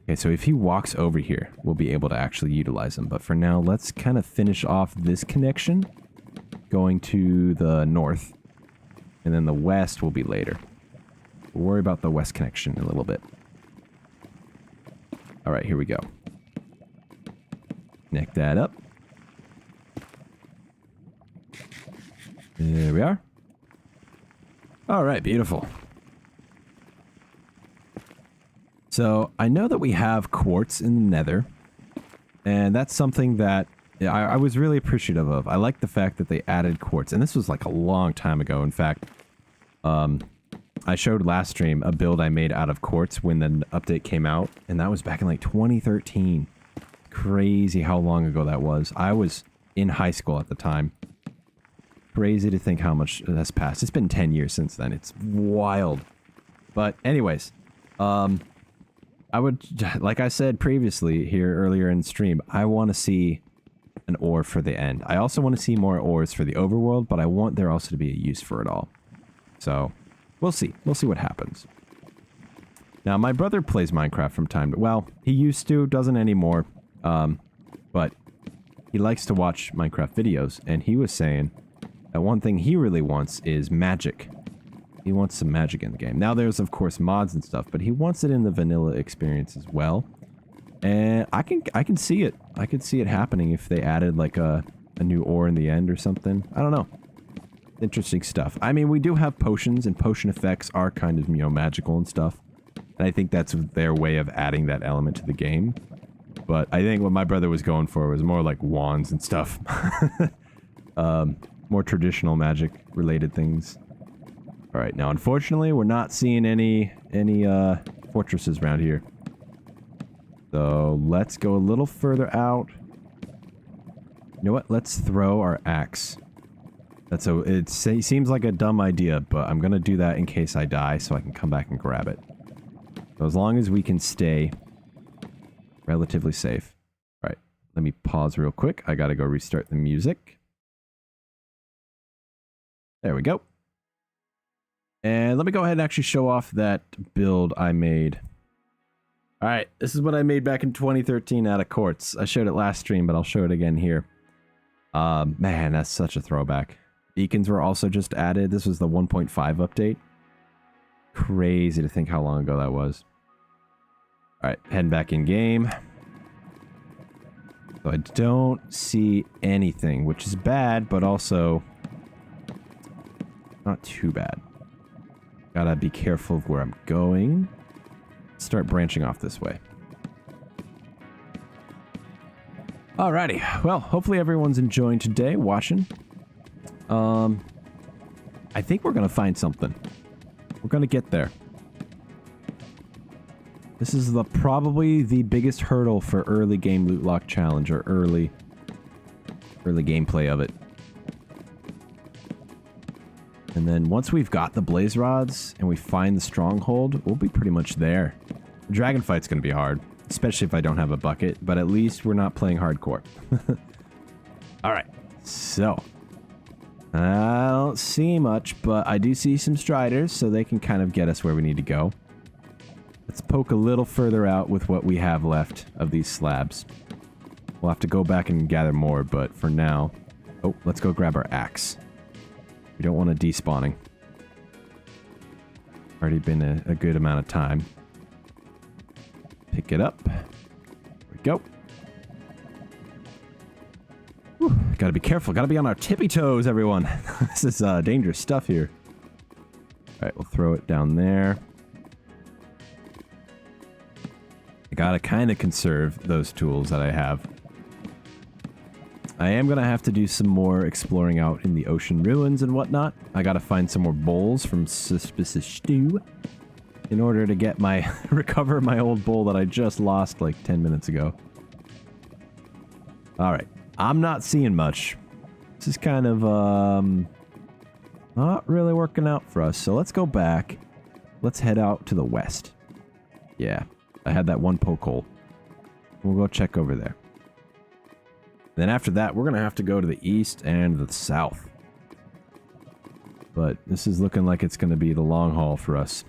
Okay, so if he walks over here, we'll be able to actually utilize him. But for now, let's kind of finish off this connection, going to the north. And then the west will be later. We'll worry about the west connection in a little bit. Alright, here we go. Connect that up. There we are. Alright, beautiful. So, I know that we have quartz in the nether. And that's something that I was really appreciative of. I like the fact that they added quartz. And this was like a long time ago. In fact, I showed last stream a build I made out of quartz when the update came out. And that was back in like 2013. Crazy how long ago that was. I was in high school at the time. Crazy to think how much has passed. It's been 10 years since then. It's wild. But anyways, I would, like I said previously here earlier in stream, I want to see an ore for the end. I also want to see more ores for the overworld, but I want there also to be a use for it all. So, we'll see. We'll see what happens. Now, my brother plays Minecraft from time to... Well, he used to, doesn't anymore. But he likes to watch Minecraft videos, and he was saying that one thing he really wants is magic. He wants some magic in the game. Now, there's, of course, mods and stuff, but he wants it in the vanilla experience as well. And I can see it. I could see it happening if they added, like, a new ore in the end or something. I don't know. Interesting stuff. I mean, we do have potions, and potion effects are kind of, you know, magical and stuff. And I think that's their way of adding that element to the game. But I think what my brother was going for was more like wands and stuff. more traditional magic related things. All right, now unfortunately we're not seeing any fortresses around here. So let's go a little further out. You know what? Let's throw our axe. It seems like a dumb idea, but I'm gonna do that in case I die so I can come back and grab it. So as long as we can stay relatively safe. All right, let me pause real quick. I gotta go restart the music. There we go. And let me go ahead and actually show off that build I made. All right, this is what I made back in 2013 out of quartz. I showed it last stream, but I'll show it again here. Man, that's such a throwback. Beacons were also just added. This was the 1.5 update. Crazy to think how long ago that was. All right, heading back in game. So I don't see anything, which is bad, but also not too bad. Gotta be careful of where I'm going. Start branching off this way. Alrighty, well, hopefully everyone's enjoying today, watching. I think we're gonna find something. We're gonna get there. This is probably the biggest hurdle for early game Lootlocke challenge, or early gameplay of it. And then once we've got the blaze rods and we find the stronghold, we'll be pretty much there. The dragon fight's gonna be hard, especially if I don't have a bucket, but at least we're not playing hardcore. Alright, so I don't see much, but I do see some striders, so they can kind of get us where we need to go. Let's poke a little further out with what we have left of these slabs. We'll have to go back and gather more, but for now... Oh, let's go grab our axe. We don't want a despawning. Already been a good amount of time. Pick it up. There we go. Whew, gotta be careful. Gotta be on our tippy toes, everyone. This is dangerous stuff here. Alright, we'll throw it down there. I gotta kind of conserve those tools that I have. I am gonna have to do some more exploring out in the ocean ruins and whatnot. I gotta find some more bowls from Suspicious Stew in order to get my recover my old bowl that I just lost like 10 minutes ago. Alright. I'm not seeing much. This is kind of not really working out for us. So let's go back. Let's head out to the west. Yeah. I had that one poke hole. We'll go check over there. Then after that, we're going to have to go to the east and the south. But this is looking like it's going to be the long haul for us.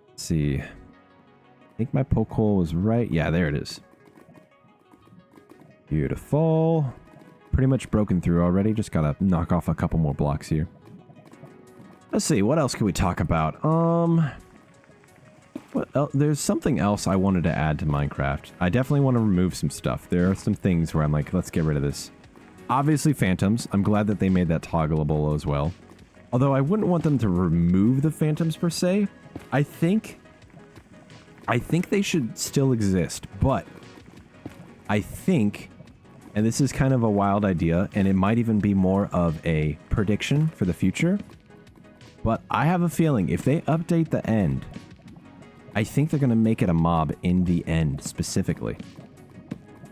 Let's see. I think my poke hole was right. Yeah, there it is. Beautiful. Pretty much broken through already. Just got to knock off a couple more blocks here. Let's see, what else can we talk about? There's something else I wanted to add to Minecraft. I definitely want to remove some stuff. There are some things where I'm like, let's get rid of this. Obviously, phantoms. I'm glad that they made that toggleable as well. Although I wouldn't want them to remove the phantoms per se. I think they should still exist, but I think, and this is kind of a wild idea, and it might even be more of a prediction for the future, but I have a feeling if they update the end, I think they're going to make it a mob in the end specifically.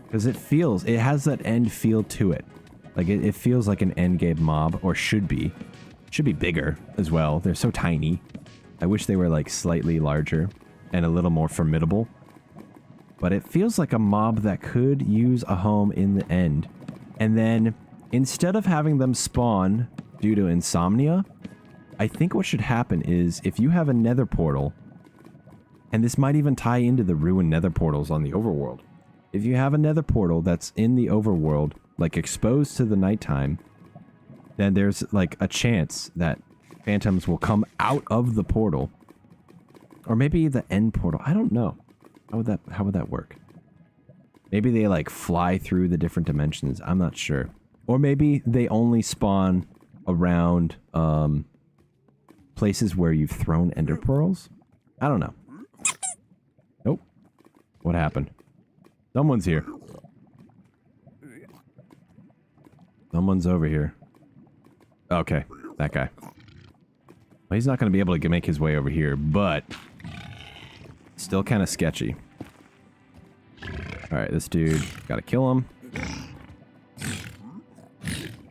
Because it has that end feel to it. Like it feels like an end game mob, or should be. Should be bigger as well. They're so tiny. I wish they were like slightly larger and a little more formidable. But it feels like a mob that could use a home in the end. And then instead of having them spawn due to insomnia, I think what should happen is if you have a nether portal, and this might even tie into the ruined nether portals on the overworld. If you have a nether portal that's in the overworld, like exposed to the nighttime, then there's like a chance that phantoms will come out of the portal. Or maybe the end portal. I don't know. How would that work? Maybe they like fly through the different dimensions. I'm not sure. Or maybe they only spawn around places where you've thrown ender pearls. I don't know. Nope. What happened? Someone's here. Someone's over here. Okay, that guy. Well, he's not going to be able to make his way over here, but still kind of sketchy. All right, this dude, got to kill him.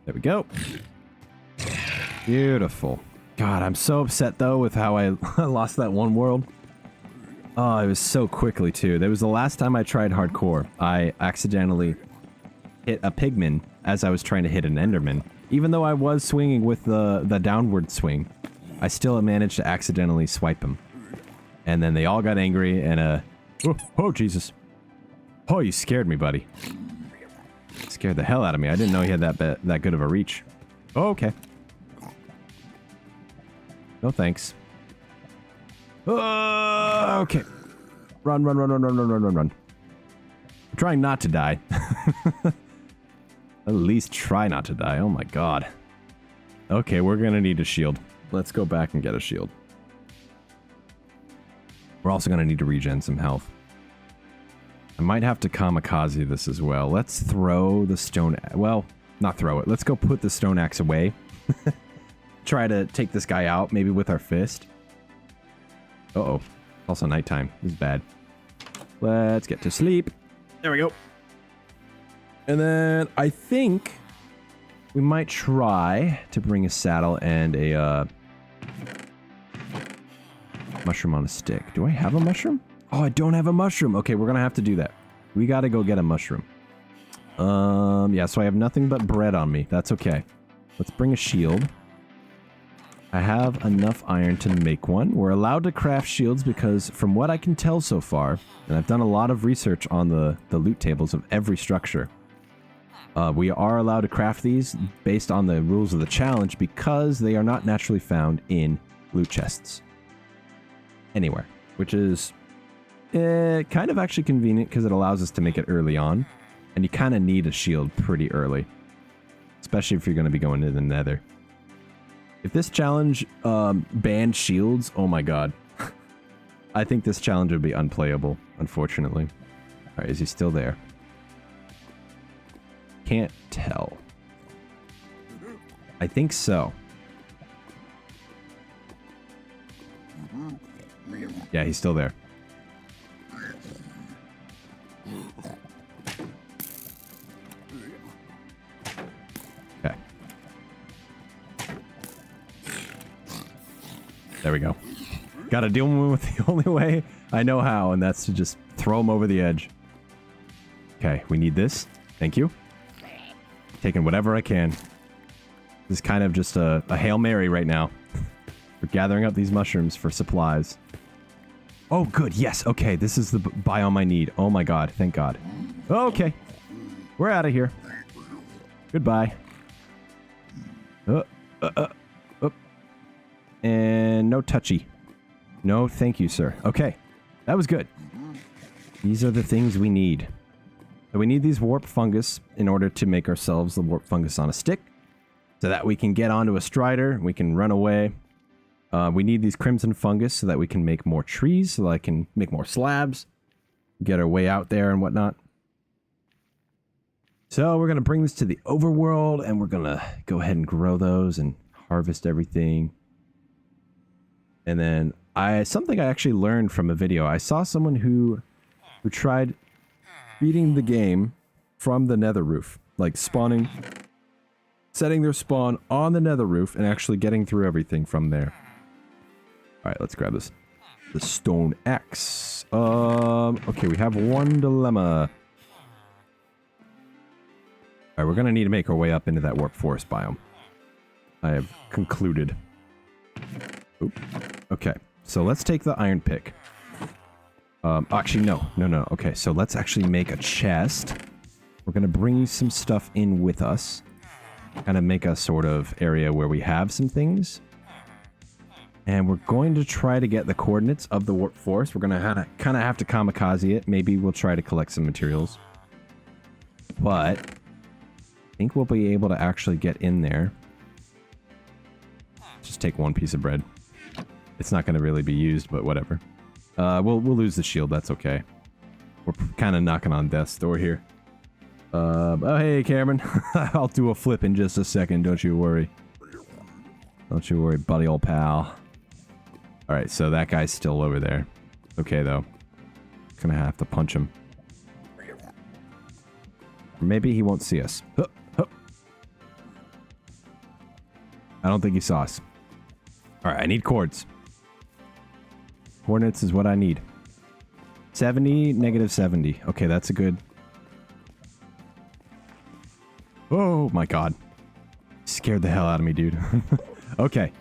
There we go. Beautiful. God, I'm so upset, though, with how I lost that one world. Oh, it was so quickly, too. That was the last time I tried hardcore. I accidentally hit a pigman as I was trying to hit an enderman. Even though I was swinging with the downward swing, I still managed to accidentally swipe him. And then they all got angry, and, oh, Jesus. Oh, you scared me, buddy. Scared the hell out of me. I didn't know he had that good of a reach. Oh, okay. No thanks. Okay. Run. I'm trying not to die. At least try not to die. Oh my god. Okay, we're gonna need a shield. Let's go back and get a shield. We're also gonna need to regen some health. I might have to kamikaze this as well. Let's throw the stone... Well, not throw it. Let's go put the stone axe away. Try to take this guy out, maybe with our fist. Uh-oh. Also nighttime. This is bad. Let's get to sleep. There we go. And then I think we might try to bring a saddle and a mushroom on a stick. Do I have a mushroom? Oh, I don't have a mushroom. Okay, we're gonna have to do that. We gotta go get a mushroom. Yeah, so I have nothing but bread on me. That's okay. Let's bring a shield. I have enough iron to make one. We're allowed to craft shields because from what I can tell so far, and I've done a lot of research on the loot tables of every structure, we are allowed to craft these based on the rules of the challenge because they are not naturally found in loot chests. Anywhere. Which is kind of actually convenient because it allows us to make it early on. And you kind of need a shield pretty early. Especially if you're going to be going to the nether. If this challenge banned shields, oh my god. I think this challenge would be unplayable, unfortunately. Alright, is he still there? Can't tell. I think so. Yeah, he's still there. Okay. There we go. Gotta deal with the only way I know how, and that's to just throw him over the edge. Okay, we need this. Thank you. Taking whatever I can. This is kind of just a Hail Mary right now. We're gathering up these mushrooms for supplies. Oh, good. Yes. Okay, this is the biome I need. Oh my god. Thank god. Okay. We're out of here. Goodbye. And no touchy. No, thank you, sir. Okay. That was good. These are the things we need. So we need these warp fungus in order to make ourselves the warp fungus on a stick. So that we can get onto a strider. We can run away. We need these crimson fungus so that we can make more trees. So that I can make more slabs. Get our way out there and whatnot. So we're going to bring this to the overworld. And we're going to go ahead and grow those and harvest everything. And then something I actually learned from a video. I saw someone who tried beating the game from the nether roof. Like spawning, setting their spawn on the nether roof and actually getting through everything from there. Alright, let's grab this. The stone axe. Okay, we have one dilemma. Alright, we're gonna need to make our way up into that warp forest biome. I have concluded. Oop. Okay, so let's take the iron pick. Actually, no. Okay, so let's actually make a chest. We're gonna bring some stuff in with us. Kind of make a sort of area where we have some things. And we're going to try to get the coordinates of the warp forest. We're gonna kind of have to kamikaze it. Maybe we'll try to collect some materials. But I think we'll be able to actually get in there. Just take one piece of bread. It's not going to really be used, but whatever. We'll lose the shield. That's okay. We're kind of knocking on death's door here. Oh, hey, Cameron. I'll do a flip in just a second. Don't you worry. Don't you worry, buddy, old pal. All right, so that guy's still over there. Okay, though. Gonna have to punch him. Or maybe he won't see us. Huh, huh. I don't think he saw us. All right, I need cords. Coordinates is what I need. 70, negative 70. Okay, that's a good... Oh my god. Scared the hell out of me, dude. Okay.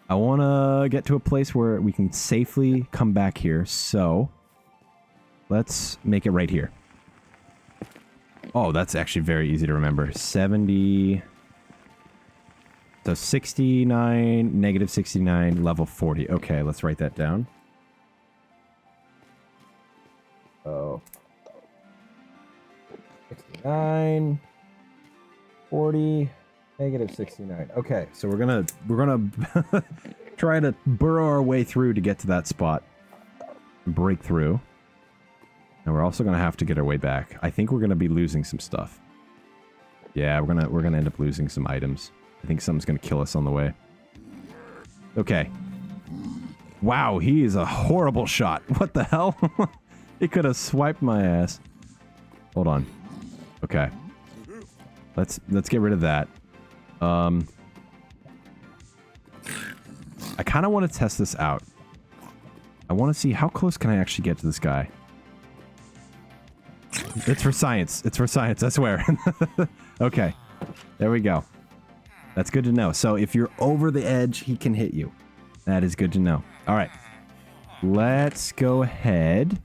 I want to get to a place where we can safely come back here, so... Let's make it right here. Oh, that's actually very easy to remember. 70... So 69, negative 69, level 40. Okay, let's write that down. Oh. 69, 40, negative 69. Okay, so we're gonna try to burrow our way through to get to that spot. Break through. And we're also gonna have to get our way back. I think we're gonna be losing some stuff. Yeah, we're gonna end up losing some items. I think something's gonna kill us on the way. Okay. Wow, he is a horrible shot. What the hell? He could have swiped my ass. Hold on. Okay. Let's get rid of that. I kind of want to test this out. I want to see how close can I actually get to this guy. It's for science. It's for science, I swear. Okay. There we go. That's good to know. So if you're over the edge, he can hit you. That is good to know. All right. Let's go ahead.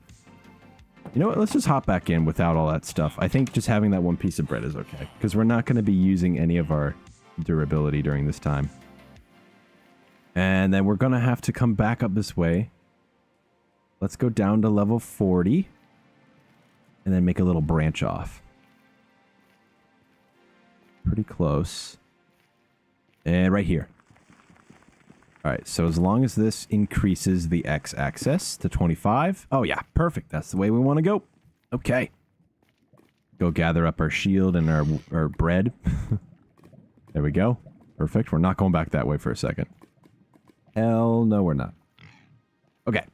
You know what? Let's just hop back in without all that stuff. I think just having that one piece of bread is okay. Because we're not going to be using any of our durability during this time. And then we're going to have to come back up this way. Let's go down to level 40. And then make a little branch off. Pretty close. And right here. Alright, so as long as this increases the x-axis to 25. Oh yeah, perfect. That's the way we want to go. Okay. Go gather up our shield and our bread. There we go. Perfect. We're not going back that way for a second. Hell no, we're not. Okay.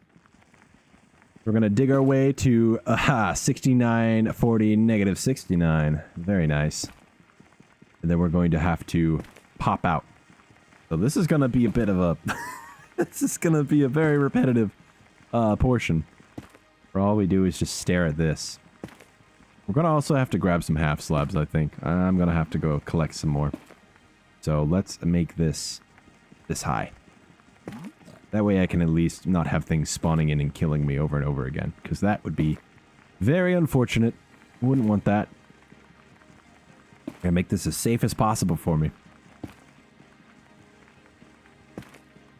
We're going to dig our way to 69, 40, negative 69. Very nice. And then we're going to have to pop out. So this is going to be a bit of a... This is going to be a very repetitive portion. Where all we do is just stare at this. We're going to also have to grab some half slabs, I think. I'm going to have to go collect some more. So let's make this high. That way I can at least not have things spawning in and killing me over and over again. Because that would be very unfortunate. Wouldn't want that. Gotta make this as safe as possible for me.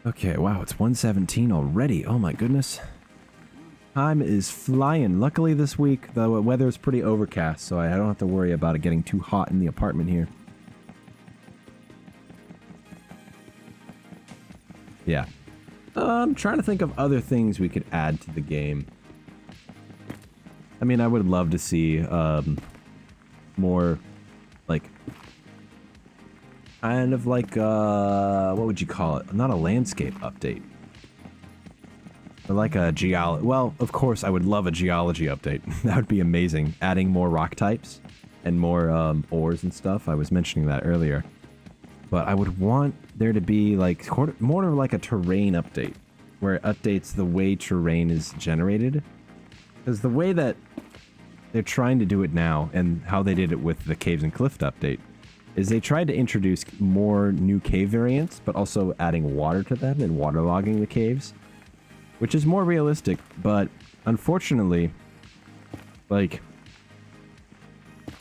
Okay, wow, it's 1:17 already. Oh my goodness. Time is flying. Luckily this week, the weather is pretty overcast, so I don't have to worry about it getting too hot in the apartment here. Yeah. I'm trying to think of other things we could add to the game. I mean, I would love to see more, like, kind of like, what would you call it? Not a landscape update. But like a geology. Well, of course, I would love a geology update. That would be amazing. Adding more rock types and more ores and stuff. I was mentioning that earlier. But I would want there to be like more of like a terrain update, where it updates the way terrain is generated. Because the way that they're trying to do it now, and how they did it with the Caves and Cliff update, is they tried to introduce more new cave variants, but also adding water to them and waterlogging the caves, which is more realistic. But unfortunately, like,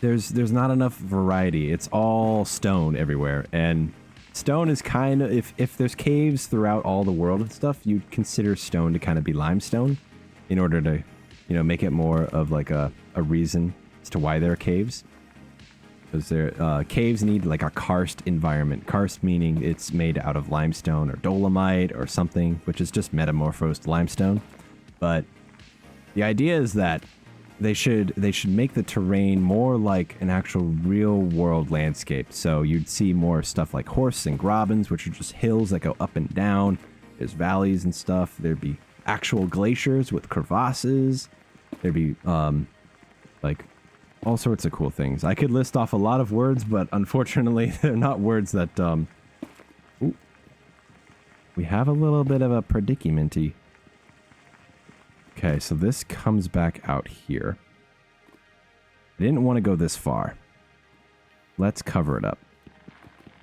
there's not enough variety. It's all stone everywhere, and stone is kind of, if there's caves throughout all the world and stuff, you'd consider stone to kind of be limestone in order to, you know, make it more of like a reason as to why there are caves. Because caves need like a karst environment. Karst meaning it's made out of limestone or dolomite or something, which is just metamorphosed limestone. But the idea is that they should make the terrain more like an actual real world landscape. So you'd see more stuff like horse and grobens, which are just hills that go up and down. There's valleys and stuff. There'd be actual glaciers with crevasses. There'd be like all sorts of cool things. I could list off a lot of words, but unfortunately they're not words that ooh, we have a little bit of a predicamenty. Okay, so this comes back out here. I didn't want to go this far. Let's cover it up.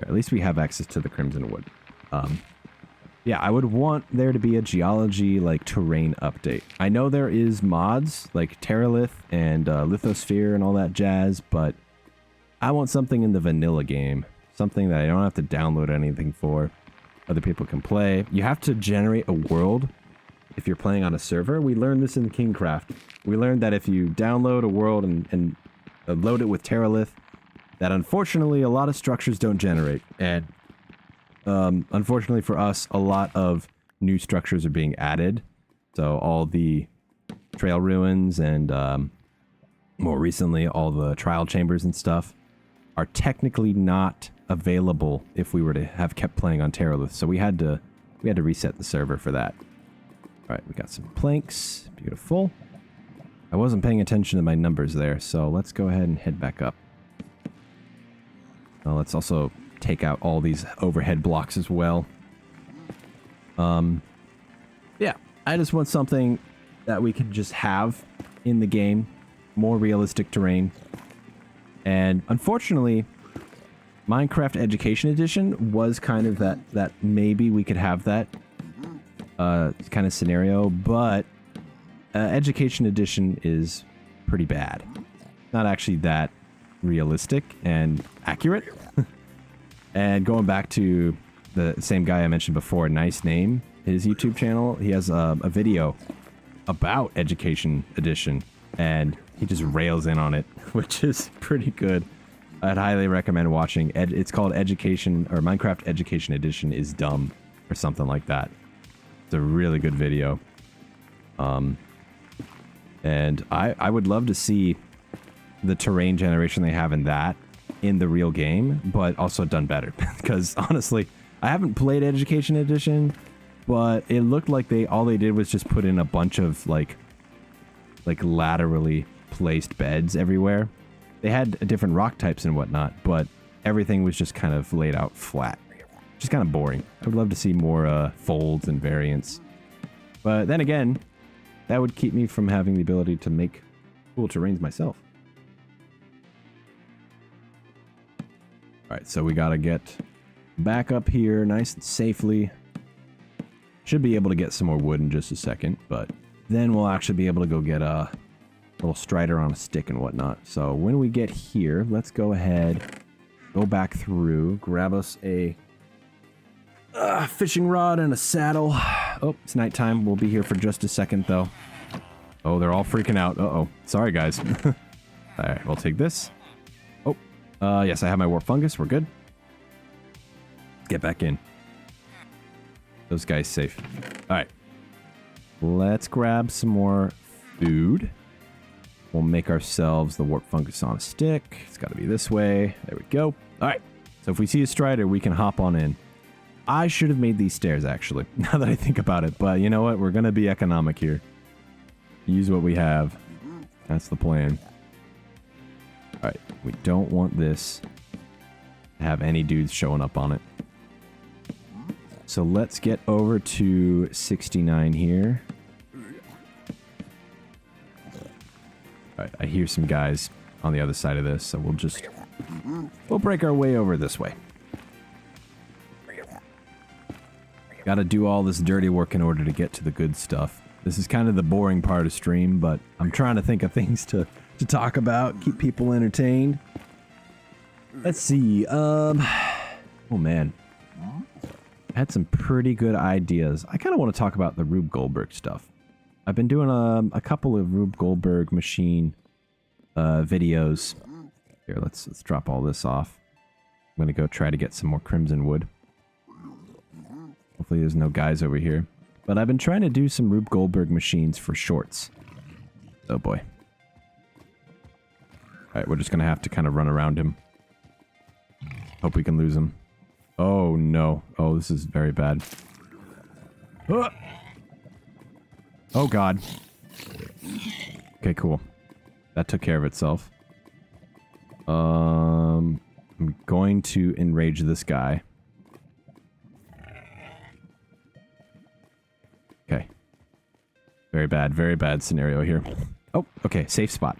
At least we have access to the Crimson Wood. Yeah, I would want there to be a geology, like, terrain update. I know there is mods, like Terralith and Lithosphere and all that jazz, but I want something in the vanilla game. Something that I don't have to download anything for. Other people can play. You have to generate a world if you're playing on a server. We learned this in Kingcraft. We learned that if you download a world and load it with Terralith, that unfortunately a lot of structures don't generate. And unfortunately for us, a lot of new structures are being added. So all the trail ruins and more recently all the trial chambers and stuff are technically not available if we were to have kept playing on Terralith. So we had to reset the server for that. All right, we got some planks. Beautiful. I wasn't paying attention to my numbers there, so let's go ahead and head back up. Let's also take out all these overhead blocks as well. Yeah, I just want something that we can just have in the game. More realistic terrain. And unfortunately, Minecraft Education Edition was kind of that maybe we could have that kind of scenario, but Education Edition is pretty bad. Not actually that realistic and accurate. And going back to the same guy I mentioned before, Nice Name, his YouTube channel, he has a video about Education Edition, and he just rails in on it, which is pretty good. I'd highly recommend watching. It's called Education, or Minecraft Education Edition is dumb, or something like that. It's a really good video. And I would love to see the terrain generation they have in that in the real game, but also done better. Because honestly, I haven't played Education Edition, but it looked like all they did was just put in a bunch of like laterally placed beds everywhere. They had different rock types and whatnot, but everything was just kind of laid out flat. Just kind of boring. I would love to see more folds and variants. But then again, that would keep me from having the ability to make cool terrains myself. Alright, so we gotta get back up here nice and safely. Should be able to get some more wood in just a second, but then we'll actually be able to go get a little strider on a stick and whatnot. So when we get here, let's go ahead, go back through, grab us a fishing rod and a saddle. Oh, it's nighttime. We'll be here for just a second, though. Oh, they're all freaking out. Uh-oh. Sorry, guys. All right, we'll take this. Oh, yes, I have my warp fungus. We're good. Get back in. Those guys safe. All right. Let's grab some more food. We'll make ourselves the warp fungus on a stick. It's got to be this way. There we go. All right. So if we see a strider, we can hop on in. I should have made these stairs, actually, now that I think about it. But you know what? We're going to be economic here. Use what we have. That's the plan. All right. We don't want this to have any dudes showing up on it. So let's get over to 69 here. All right. I hear some guys on the other side of this, so we'll break our way over this way. Gotta do all this dirty work in order to get to the good stuff. This is kind of the boring part of stream, but I'm trying to think of things to talk about, keep people entertained. Let's see, oh man. I had some pretty good ideas. I kind of want to talk about the Rube Goldberg stuff. I've been doing a couple of Rube Goldberg machine videos. Here, let's drop all this off. I'm gonna go try to get some more crimson wood. Hopefully there's no guys over here. But I've been trying to do some Rube Goldberg machines for shorts. Oh boy. Alright, we're just gonna have to kind of run around him. Hope we can lose him. Oh, no. Oh, this is very bad. Ah! Oh, God. Okay, cool. That took care of itself. I'm going to enrage this guy. Okay. Very bad scenario here. Oh, okay, safe spot.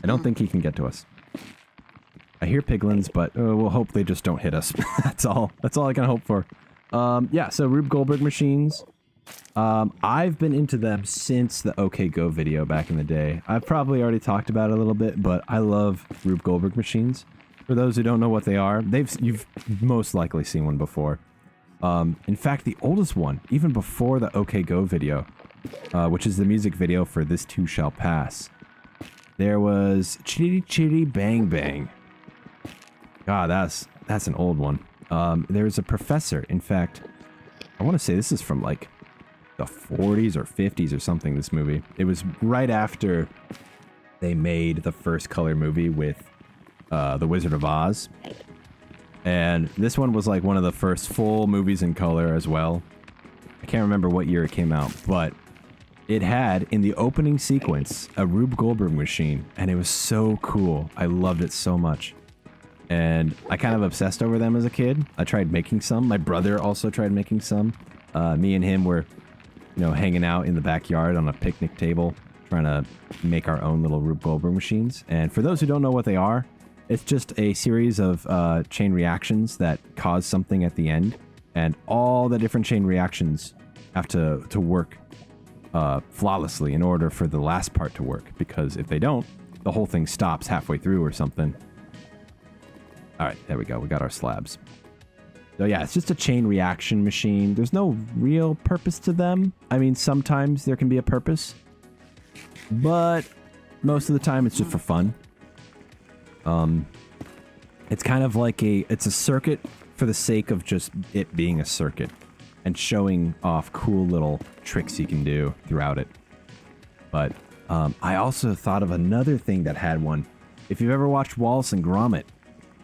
I don't think he can get to us. I hear piglins, but we'll hope they just don't hit us. That's all I can hope for. Yeah, so Rube Goldberg machines. I've been into them since the OK Go video back in the day. I've probably already talked about it a little bit, but I love Rube Goldberg machines. For those who don't know what they are, you've most likely seen one before. In fact, the oldest one, even before the OK Go video, which is the music video for This Too Shall Pass, there was Chitty Chitty Bang Bang. God, that's an old one. There's a professor. In fact, I want to say this is from like the 40s or 50s or something, this movie. It was right after they made the first color movie with The Wizard of Oz. And this one was like one of the first full movies in color as well. I can't remember what year it came out, but it had, in the opening sequence, a Rube Goldberg machine, and it was so cool. I loved it so much. And I kind of obsessed over them as a kid. I tried making some. My brother also tried making some. Me and him were, you know, hanging out in the backyard on a picnic table, trying to make our own little Rube Goldberg machines. And for those who don't know what they are, it's just a series of chain reactions that cause something at the end. And all the different chain reactions have to work flawlessly in order for the last part to work. Because if they don't, the whole thing stops halfway through or something. Alright, there we go. We got our slabs. So yeah, it's just a chain reaction machine. There's no real purpose to them. I mean, sometimes there can be a purpose. But most of the time, it's just for fun. It's kind of like it's a circuit for the sake of just it being a circuit. And showing off cool little tricks you can do throughout it. But I also thought of another thing that had one. If you've ever watched Wallace and Gromit,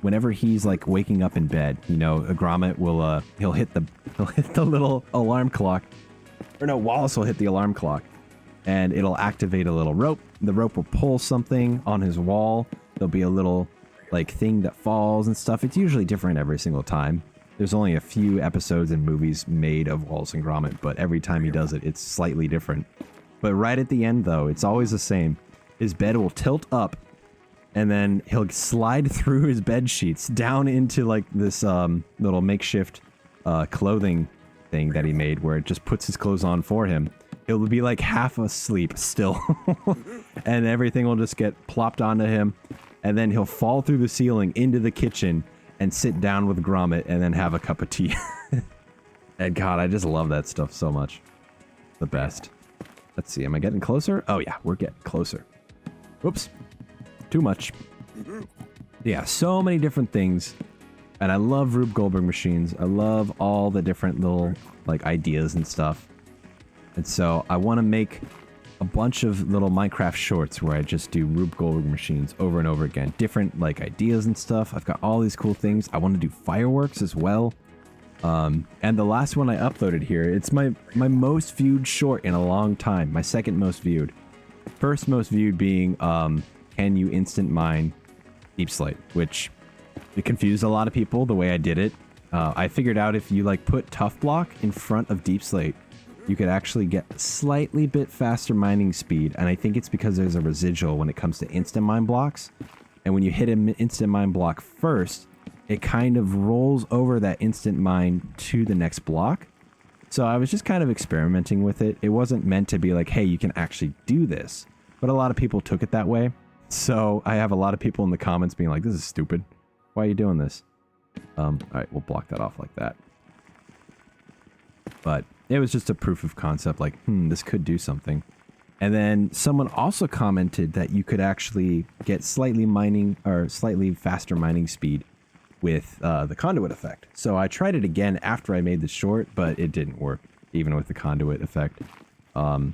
whenever he's like waking up in bed, you know, a Gromit will he'll hit the little alarm clock. Or no, Wallace will hit the alarm clock and it'll activate a little rope. The rope will pull something on his wall. There'll be a little like thing that falls and stuff. It's usually different every single time. There's only a few episodes and movies made of Wallace and Gromit, but every time he does it, it's slightly different. But right at the end though, it's always the same. His bed will tilt up and then he'll slide through his bed sheets down into like this little makeshift clothing thing that he made where it just puts his clothes on for him. He'll be like half asleep still. And everything will just get plopped onto him. And then he'll fall through the ceiling into the kitchen and sit down with Gromit and then have a cup of tea. And God, I just love that stuff so much. The best. Let's see, am I getting closer? Oh yeah, we're getting closer. Whoops. Too much. Yeah, so many different things. And I love Rube Goldberg machines. I love all the different little like ideas and stuff. And so I want to make a bunch of little Minecraft shorts where I just do Rube Goldberg machines over and over again. Different like ideas and stuff. I've got all these cool things. I want to do fireworks as well. And the last one I uploaded here, it's my most viewed short in a long time. My second most viewed. First most viewed being can you instant mine deep slate, which it confused a lot of people the way I did it. I figured out if you like put tough block in front of deep slate, you could actually get slightly bit faster mining speed. And I think it's because there's a residual when it comes to instant mine blocks. And when you hit an instant mine block first, it kind of rolls over that instant mine to the next block. So I was just kind of experimenting with it. It wasn't meant to be like, hey, you can actually do this. But a lot of people took it that way. So I have a lot of people in the comments being like, this is stupid. Why are you doing this? All right, we'll block that off like that. But it was just a proof of concept, like, this could do something. And then someone also commented that you could actually get slightly faster mining speed with the conduit effect. So I tried it again after I made the short, but it didn't work, even with the conduit effect. So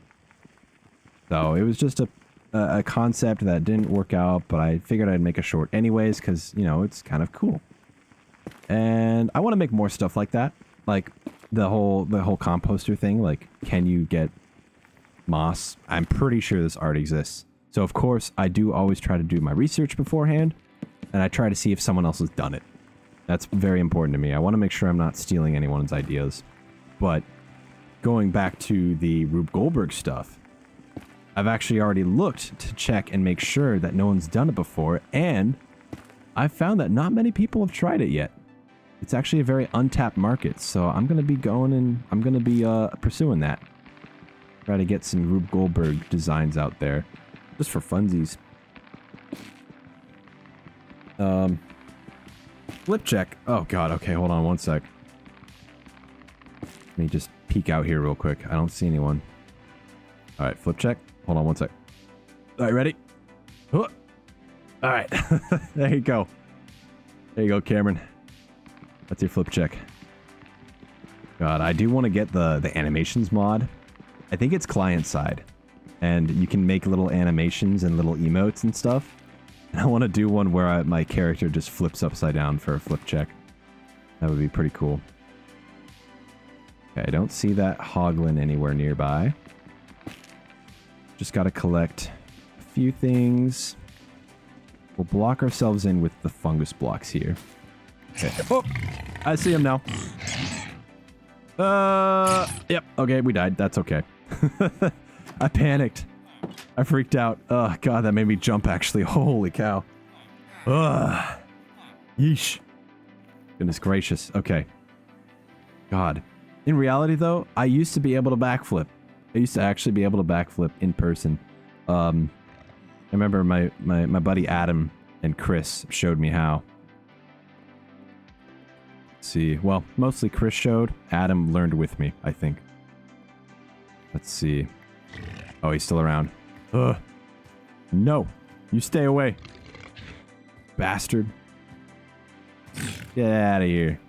it was just a a concept that didn't work out, but I figured I'd make a short anyways because, you know, it's kind of cool. And I want to make more stuff like that. Like the whole composter thing. Like, can you get moss? I'm pretty sure this art exists. So, of course, I do always try to do my research beforehand. And I try to see if someone else has done it. That's very important to me. I want to make sure I'm not stealing anyone's ideas. But going back to the Rube Goldberg stuff, I've actually already looked to check and make sure that no one's done it before, and I've found that not many people have tried it yet. It's actually a very untapped market, so I'm going to be going and I'm going to be pursuing that. Try to get some Rube Goldberg designs out there, just for funsies. Flip check. Oh god, okay, hold on one sec. Let me just peek out here real quick. I don't see anyone. Alright, flip check. Hold on one sec. Alright, ready? Alright. There you go. There you go, Cameron. That's your flip check. God, I do want to get the animations mod. I think it's client side. And you can make little animations and little emotes and stuff. And I want to do one where my character just flips upside down for a flip check. That would be pretty cool. Okay, I don't see that hoglin anywhere nearby. Just got to collect a few things. We'll block ourselves in with the fungus blocks here. Okay. Oh! I see him now. Yep. Okay, we died. That's okay. I panicked. I freaked out. Oh, God, that made me jump, actually. Holy cow. Ugh. Yeesh. Goodness gracious. Okay. God. In reality, though, I used to be able to backflip. I used to actually be able to backflip in person. I remember my buddy Adam and Chris showed me how. Let's see. Well, mostly Chris showed. Adam learned with me, I think. Let's see. Oh, he's still around. Ugh. No. You stay away. Bastard. Get out of here.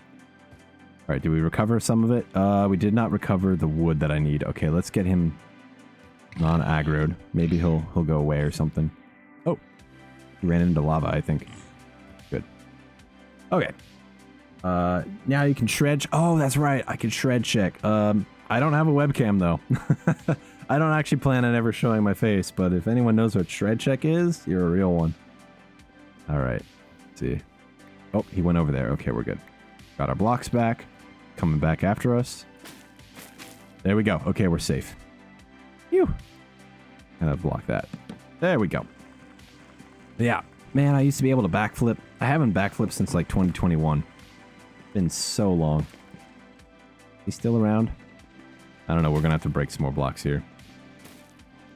Alright, did we recover some of it? We did not recover the wood that I need. Okay, let's get him non-aggroed. Maybe he'll go away or something. Oh. He ran into lava, I think. Good. Okay. Now you can shred... Oh, that's right. I can shred check. I don't have a webcam, though. I don't actually plan on ever showing my face, but if anyone knows what shred check is, you're a real one. Alright. Let's see. Oh, he went over there. Okay, we're good. Got our blocks back. Coming back after us. There we go. Okay, we're safe. Phew. Gonna block that. There we go. Yeah. Man, I used to be able to backflip. I haven't backflipped since like 2021. Been so long. He's still around? I don't know. We're gonna have to break some more blocks here.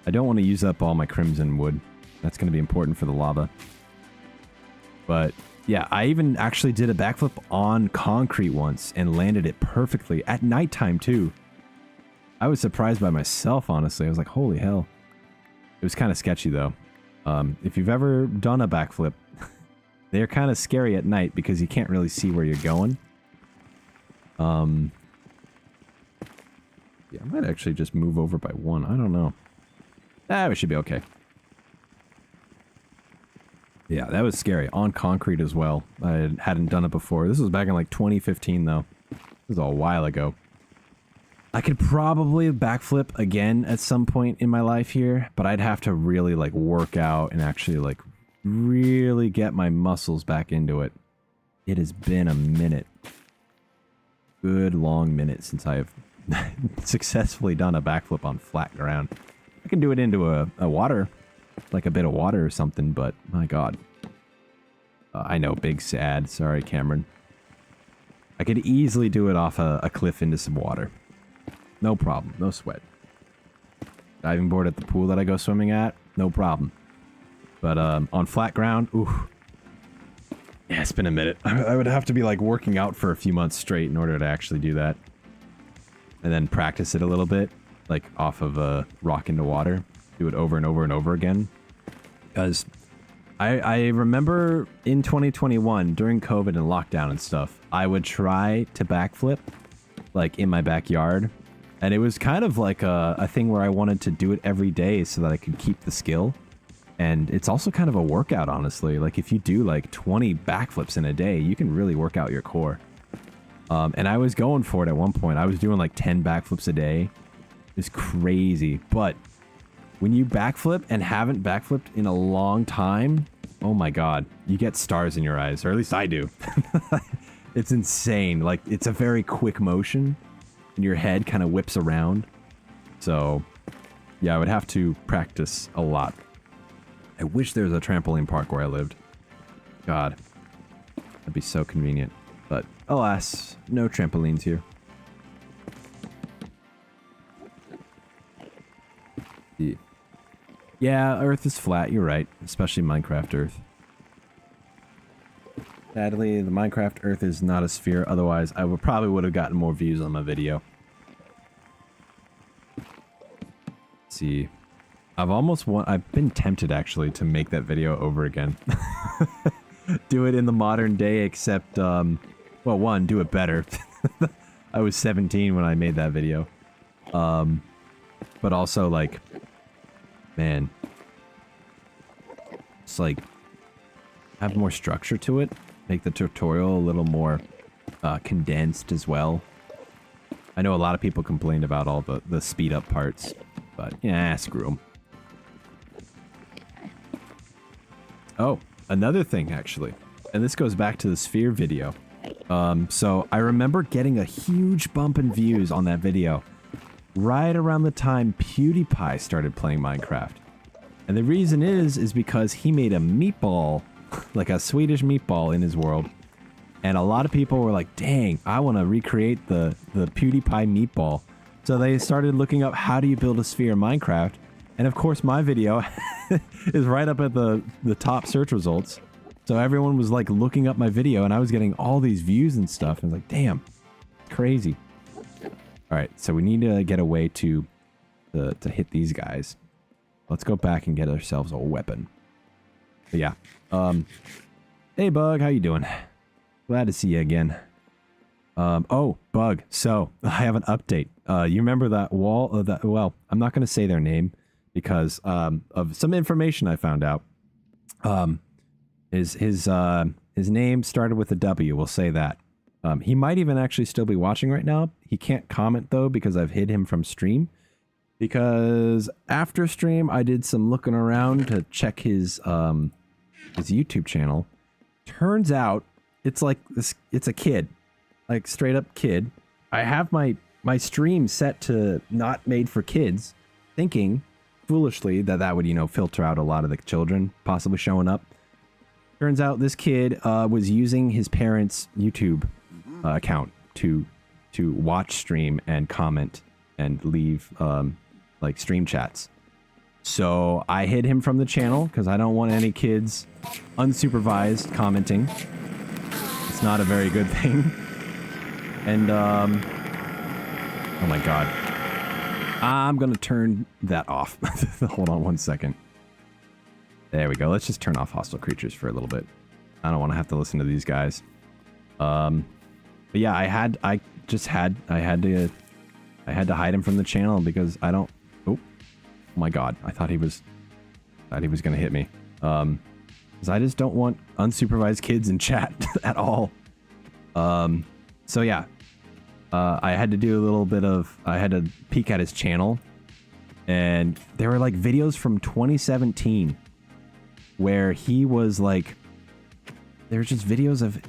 I don't want to use up all my crimson wood. That's gonna be important for the lava. But yeah, I even actually did a backflip on concrete once and landed it perfectly at nighttime too. I was surprised by myself, honestly. I was like, holy hell. It was kind of sketchy though. If you've ever done a backflip, they're kind of scary at night because you can't really see where you're going. Yeah, I might actually just move over by one. I don't know. We should be okay. Yeah, that was scary. On concrete as well. I hadn't done it before. This was back in like 2015 though. This was a while ago. I could probably backflip again at some point in my life here, but I'd have to really like work out and actually like really get my muscles back into it. It has been a minute. Good long minute since I have successfully done a backflip on flat ground. I can do it into a water, like a bit of water or something, but my god. I know, big sad. Sorry, Cameron. I could easily do it off a cliff into some water. No problem. No sweat. Diving board at the pool that I go swimming at? No problem. But on flat ground? Ooh. Yeah, it's been a minute. I would have to be like working out for a few months straight in order to actually do that. And then practice it a little bit. Like off of a rock into water. Do it over and over and over again. Because I remember in 2021, during COVID and lockdown and stuff, I would try to backflip, like in my backyard. And it was kind of like a thing where I wanted to do it every day so that I could keep the skill. And it's also kind of a workout, honestly. Like if you do like 20 backflips in a day, you can really work out your core. And I was going for it at one point. I was doing like 10 backflips a day. It's crazy. But when you backflip and haven't backflipped in a long time, oh my God, you get stars in your eyes, or at least I do. It's insane. Like it's a very quick motion and your head kind of whips around. So yeah, I would have to practice a lot. I wish there was a trampoline park where I lived. God, that'd be so convenient. But alas, no trampolines here. Yeah, Earth is flat, you're right. Especially Minecraft Earth. Sadly, the Minecraft Earth is not a sphere. Otherwise, I probably would have gotten more views on my video. Let's see. I've been tempted actually to make that video over again. Do it in the modern day, except, well, one, do it better. I was 17 when I made that video. But also, like, man, it's like, have more structure to it. Make the tutorial a little more condensed as well. I know a lot of people complained about all the speed up parts, but yeah, screw them. Oh, another thing actually, and this goes back to the sphere video. So I remember getting a huge bump in views on that video right around the time PewDiePie started playing Minecraft. And the reason is because he made a meatball, like a Swedish meatball in his world. And a lot of people were like, dang, I want to recreate the PewDiePie meatball. So they started looking up how do you build a sphere in Minecraft. And of course my video is right up at the top search results. So everyone was like looking up my video and I was getting all these views and stuff. And I was like, damn, crazy. All right, so we need to get a way to hit these guys. Let's go back and get ourselves a weapon. But yeah. Hey, Bug, how you doing? Glad to see you again. Oh, Bug. So I have an update. You remember that wall? Well, I'm not going to say their name because of some information I found out. His name started with a W. We'll say that. He might even actually still be watching right now. He can't comment though because I've hid him from stream. Because after stream, I did some looking around to check his YouTube channel. Turns out it's like this. It's a kid, like straight up kid. I have my stream set to not made for kids, thinking foolishly that would filter out a lot of the children possibly showing up. Turns out this kid was using his parents' YouTube account to watch stream and comment and leave like stream chats. So I hid him from the channel because I don't want any kids unsupervised commenting. It's not a very good thing. And oh my god, I'm gonna turn that off. Hold on one second. There we go. Let's just turn off hostile creatures for a little bit. I don't want to have to listen to these guys. But yeah, I had to hide him from the channel because I don't. Oh my god! I thought he was gonna hit me. Because I just don't want unsupervised kids in chat at all. So yeah, I had to do a little bit of. I had to peek at his channel, and there were like videos from 2017 where he was like. There were just videos of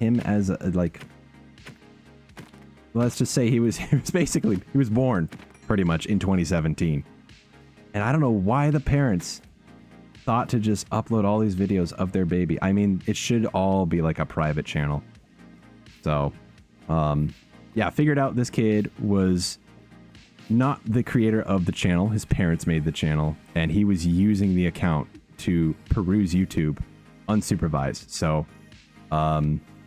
him as a, like. Let's just say he was born pretty much in 2017. And I don't know why the parents thought to just upload all these videos of their baby. I mean, it should all be like a private channel. So, yeah, figured out this kid was not the creator of the channel. His parents made the channel and he was using the account to peruse YouTube unsupervised. So,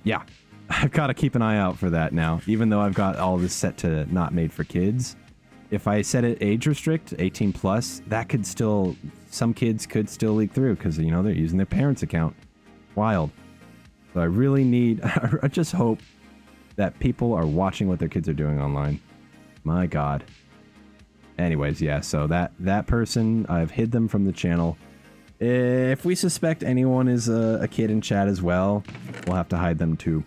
yeah. I've got to keep an eye out for that now, even though I've got all this set to not made for kids. If I set it age restrict, 18 plus, that could still, some kids could still leak through because, you know, they're using their parents' account. Wild. So I really need, I just hope that people are watching what their kids are doing online. My God. Anyways, yeah, so that person, I've hid them from the channel. If we suspect anyone is a kid in chat as well, we'll have to hide them too.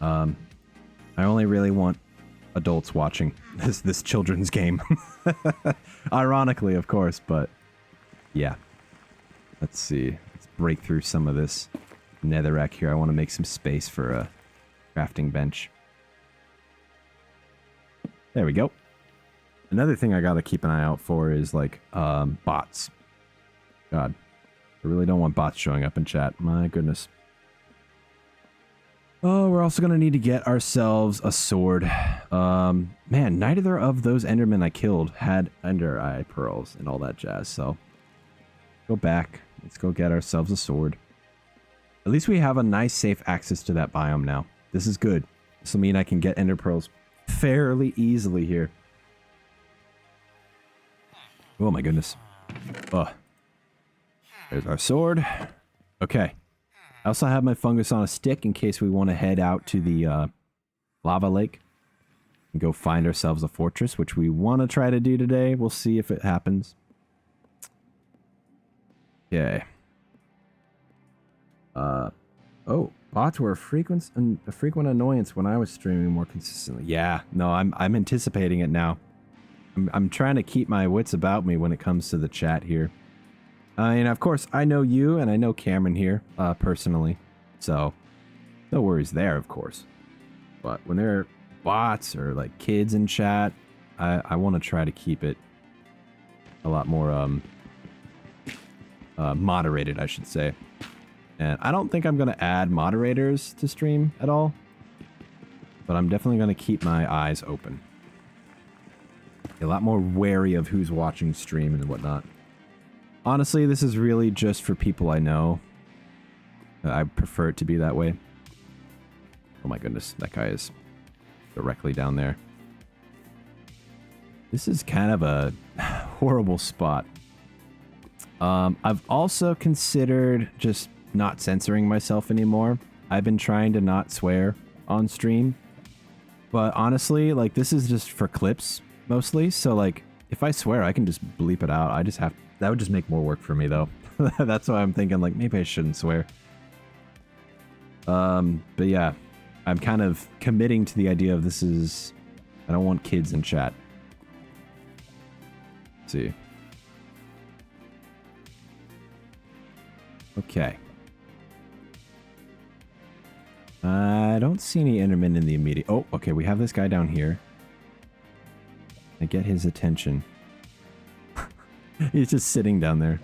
I only really want adults watching this children's game. Ironically, of course, but yeah. Let's see. Let's break through some of this netherrack here. I want to make some space for a crafting bench. There we go. Another thing I gotta keep an eye out for is like bots. God, I really don't want bots showing up in chat. My goodness. Oh, we're also gonna need to get ourselves a sword. Man, neither of those endermen I killed had ender eye pearls and all that jazz, so go back. Let's go get ourselves a sword. At least we have a nice safe access to that biome now. This is good. This will mean I can get ender pearls fairly easily here. Oh my goodness. Oh. There's our sword. Okay. I also have my fungus on a stick in case we want to head out to the lava lake and go find ourselves a fortress, which we want to try to do today. We'll see if it happens. Okay. Oh, bots were a frequent annoyance when I was streaming more consistently. Yeah, no, I'm anticipating it now. I'm trying to keep my wits about me when it comes to the chat here. And of course, I know you and I know Cameron here, personally. So, no worries there, of course. But when there are bots or like kids in chat, I want to try to keep it a lot more moderated, I should say. And I don't think I'm going to add moderators to stream at all. But I'm definitely going to keep my eyes open. A lot more wary of who's watching stream and whatnot. Honestly, this is really just for people I know. I prefer it to be that way. Oh my goodness, that guy is directly down there. This is kind of a horrible spot. I've also considered just not censoring myself anymore. I've been trying to not swear on stream. But honestly, like, this is just for clips, mostly. So, like, if I swear, I can just bleep it out. I just have... That would just make more work for me, though. That's why I'm thinking, like, maybe I shouldn't swear. But yeah, I'm kind of committing to the idea of this is... I don't want kids in chat. Let's see. Okay. I don't see any endermen in the immediate... Oh, okay, we have this guy down here. I get his attention. He's just sitting down there.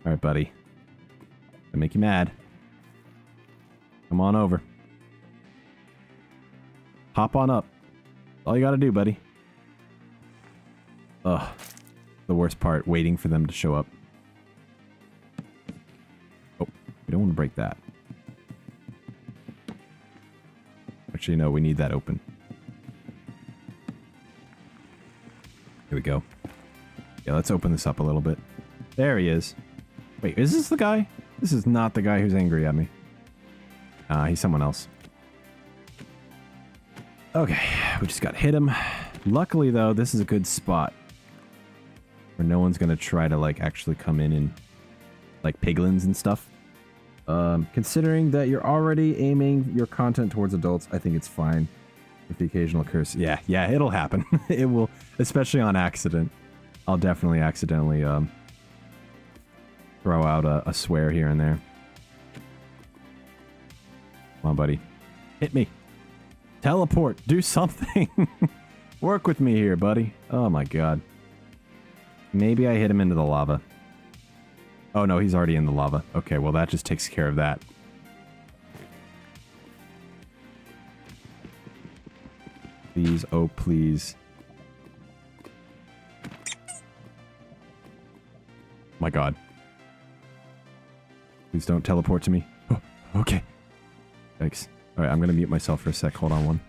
Alright, buddy. I make you mad. Come on over. Hop on up. That's all you gotta do, buddy. Ugh. The worst part, waiting for them to show up. Oh, we don't want to break that. Actually, no, we need that open. Here we go. Yeah, let's open this up a little bit. There he is. Wait, is this the guy? This is not the guy who's angry at me. He's someone else. Okay, we just got to hit him. Luckily, though, this is a good spot. Where no one's going to try to, like, actually come in and, like, piglins and stuff. Considering that you're already aiming your content towards adults, I think it's fine. With the occasional curse. Yeah, it'll happen. It will, especially on accident. I'll definitely accidentally throw out a swear here and there. Come on, buddy. Hit me. Teleport. Do something. Work with me here, buddy. Oh my god. Maybe I hit him into the lava. Oh no, he's already in the lava. Okay, well that just takes care of that. Please, oh please. My god. Please don't teleport to me. Oh, okay. Thanks. Alright, I'm gonna mute myself for a sec. Hold on one.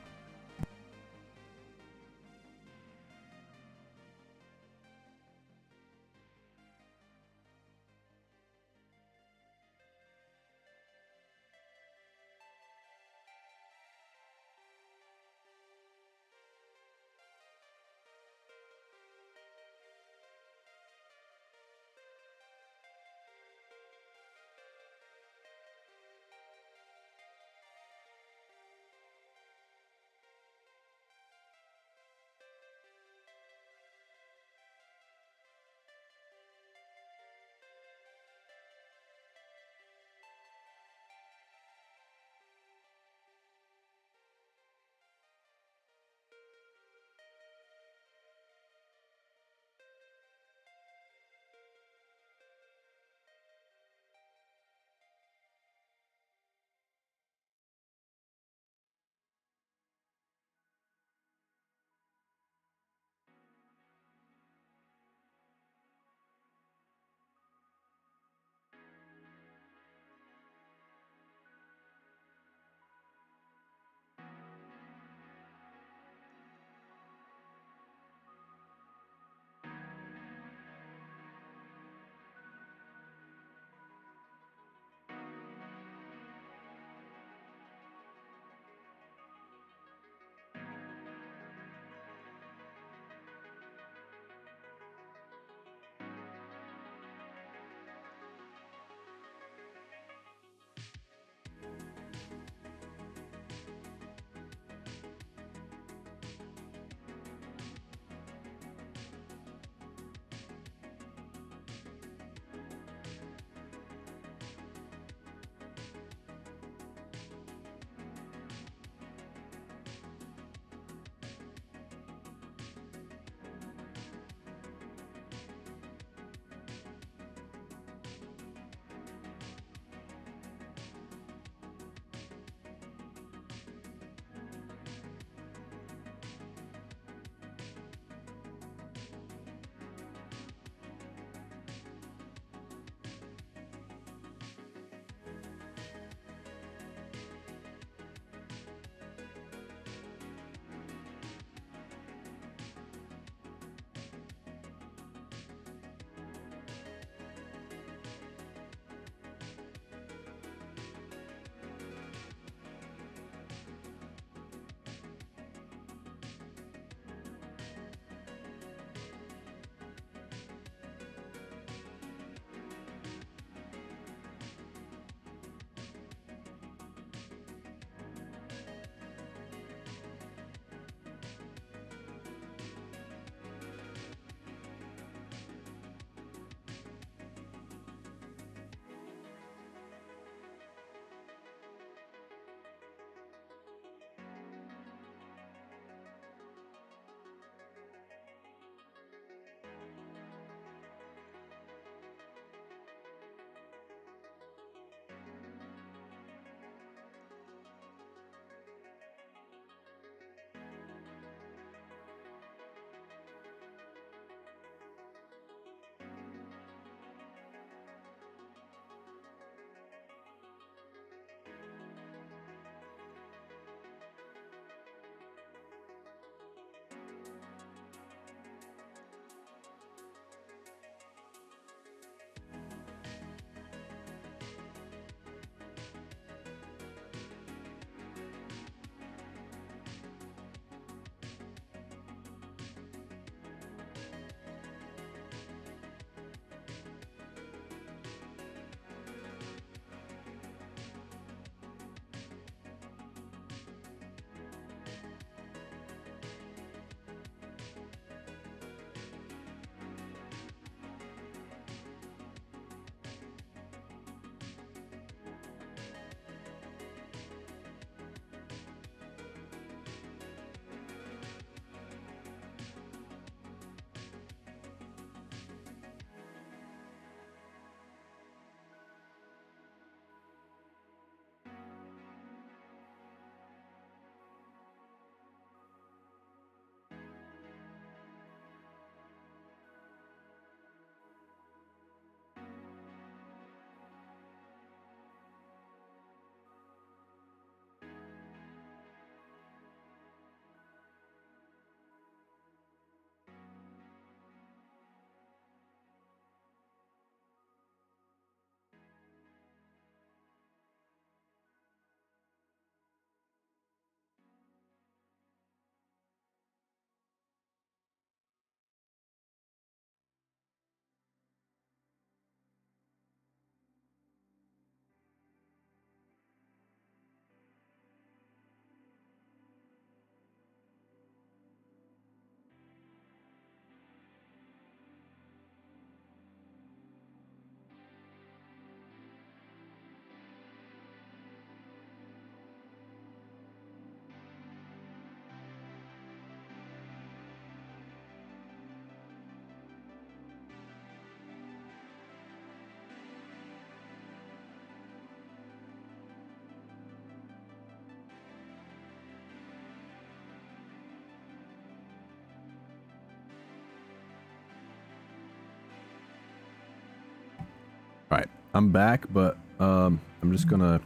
I'm back, but I'm just gonna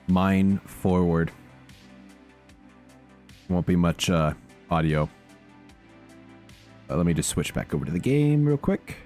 mine forward. Won't be much audio. Let me just switch back over to the game real quick.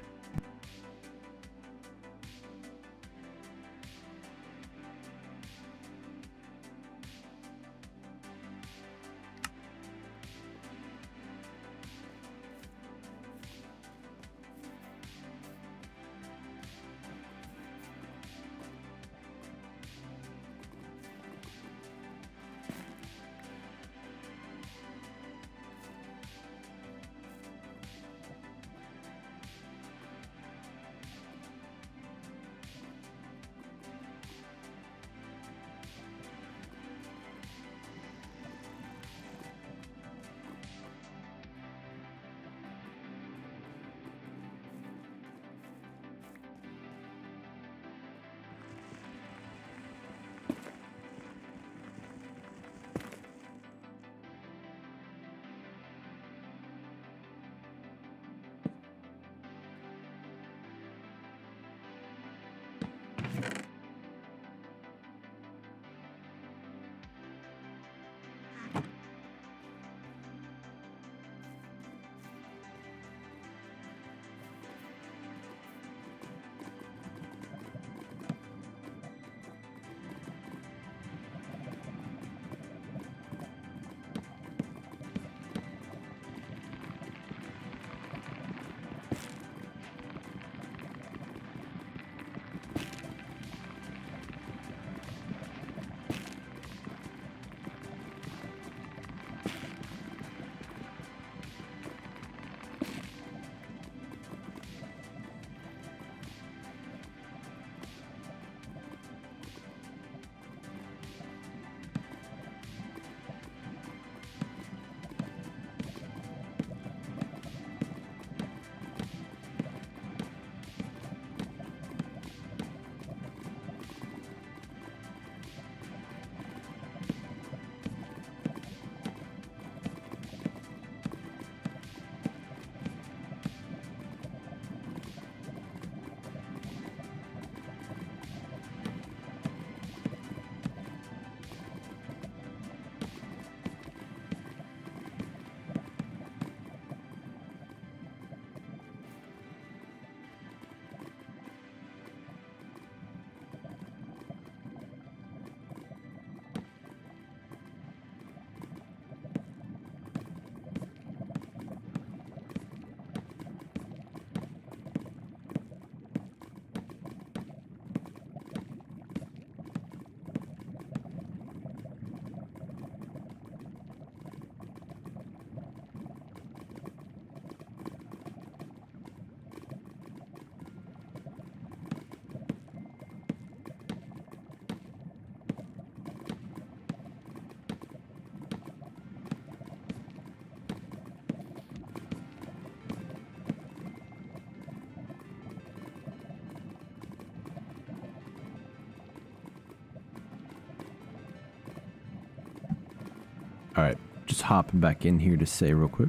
Alright, just hopping back in here to say real quick.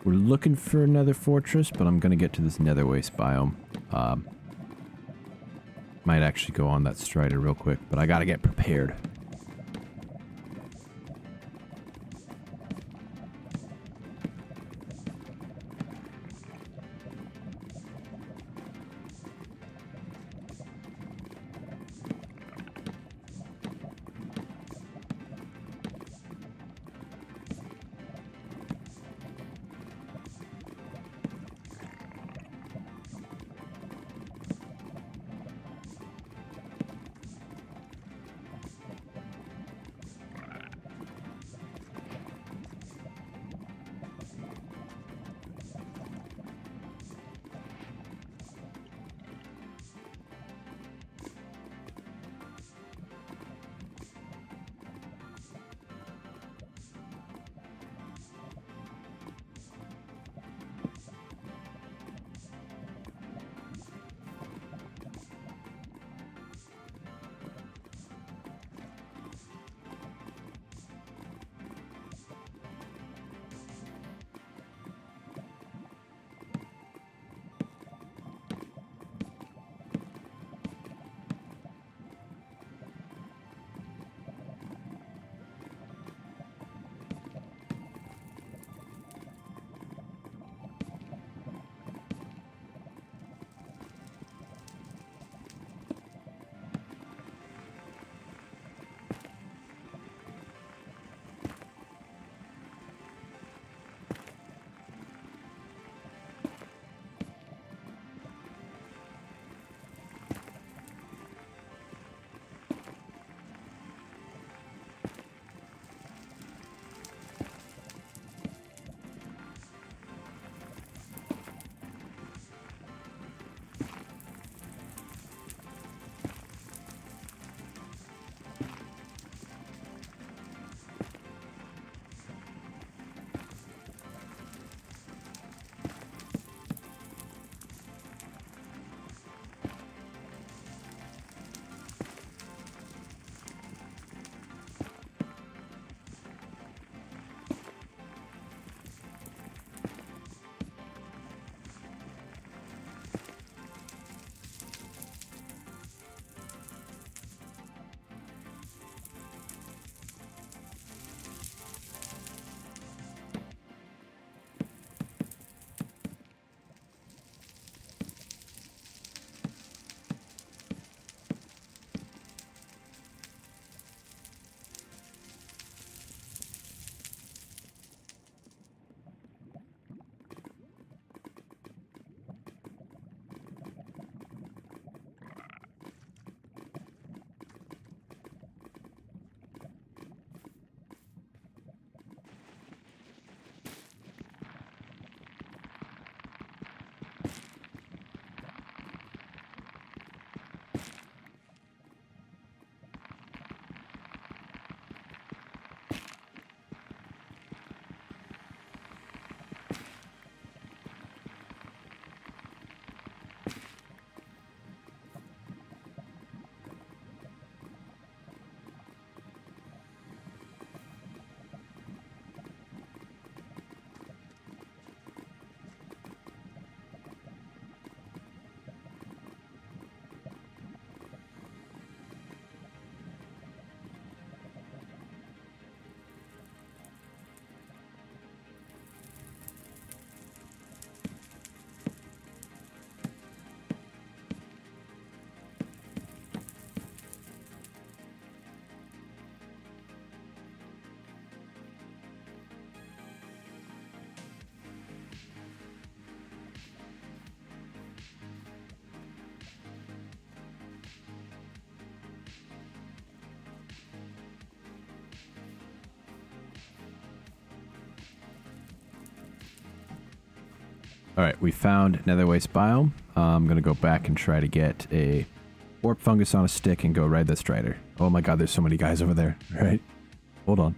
We're looking for another fortress, but I'm going to get to this nether waste biome. Might actually go on that strider real quick, but I got to get prepared. All right, we found nether waste biome. I'm gonna go back and try to get a warp fungus on a stick and go ride that strider. Oh my god, there's so many guys over there. All right, hold on.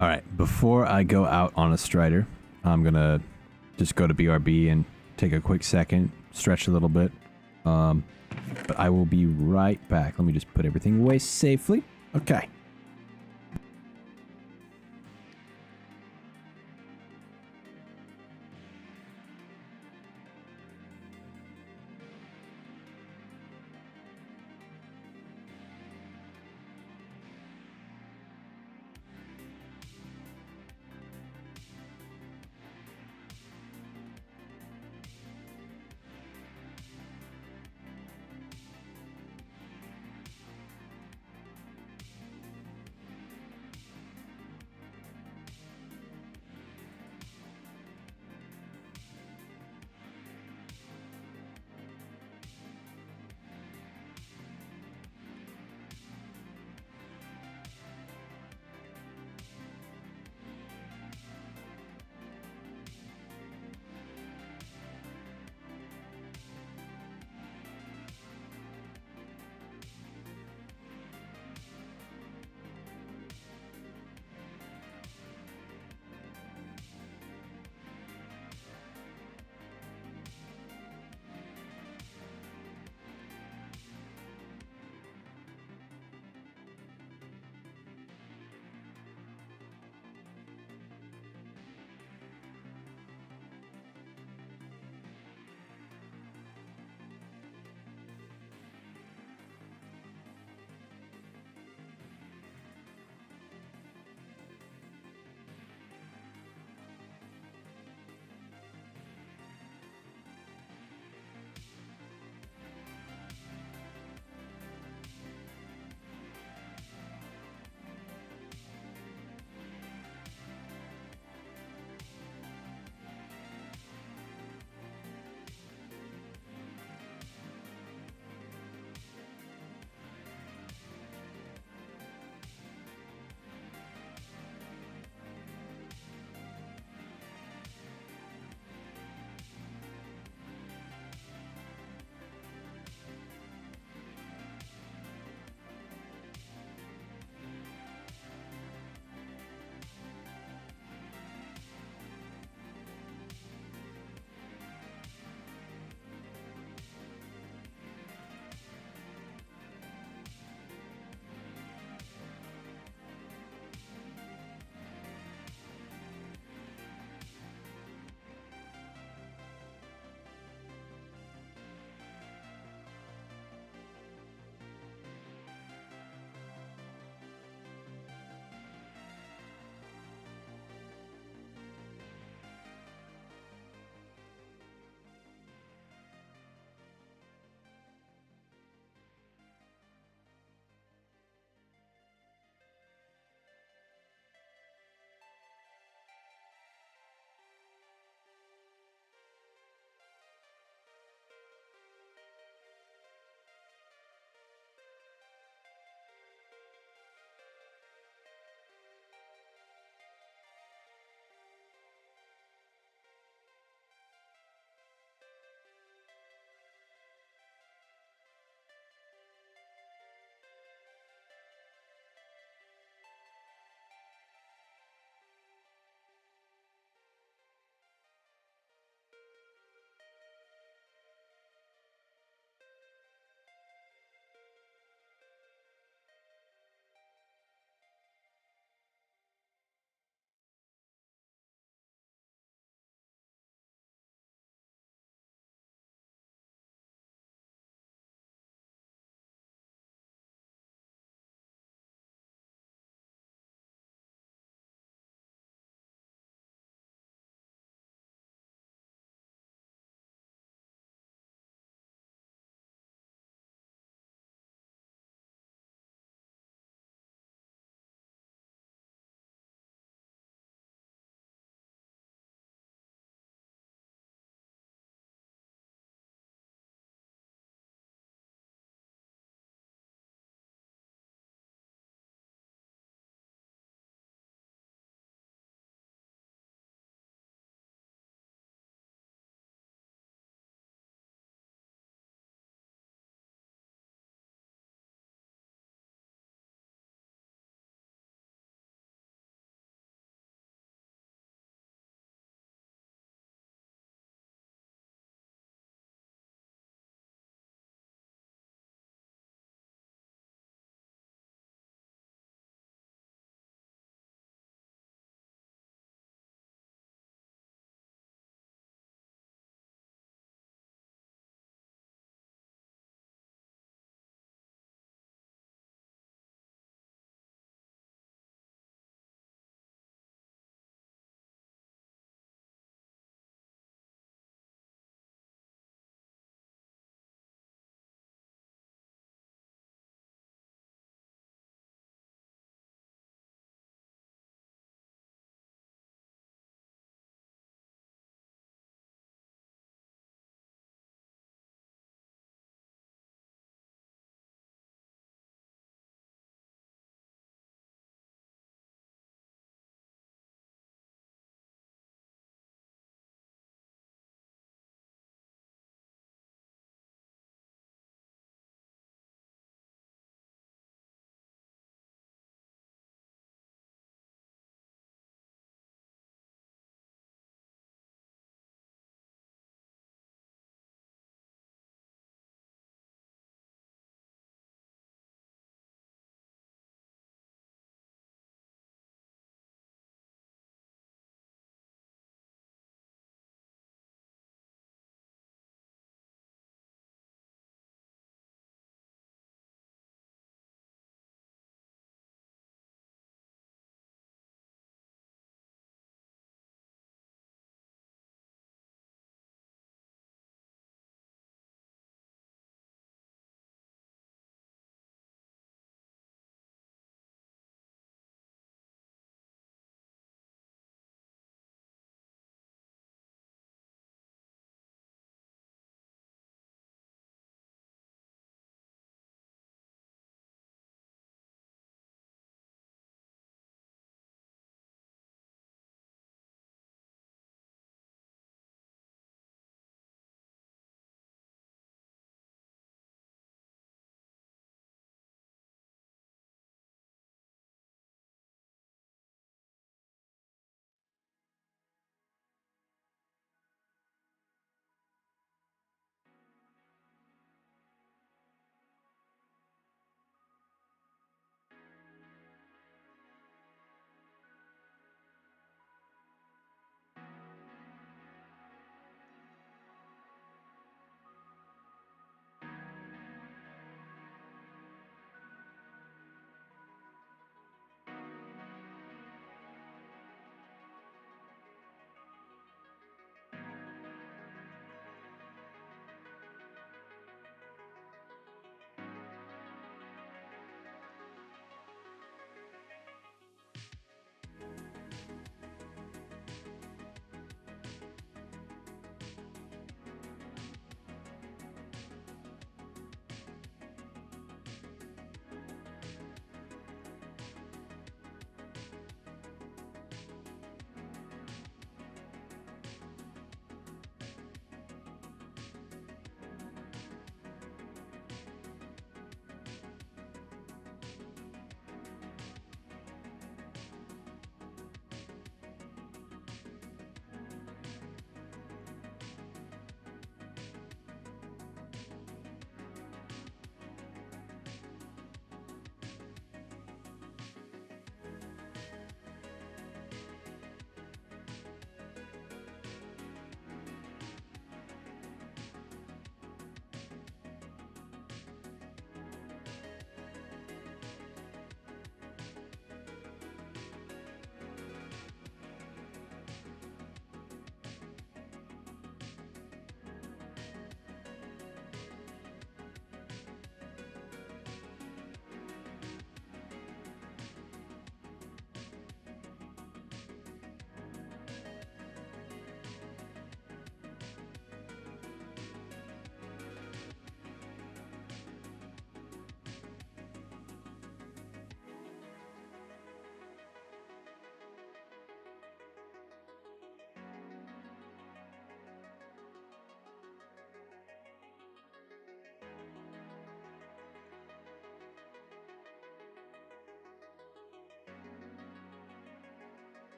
All right, before I go out on a strider, I'm gonna just go to BRB and take a quick second, stretch a little bit. But I will be right back. Let me just put everything away safely. Okay.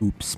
Oops.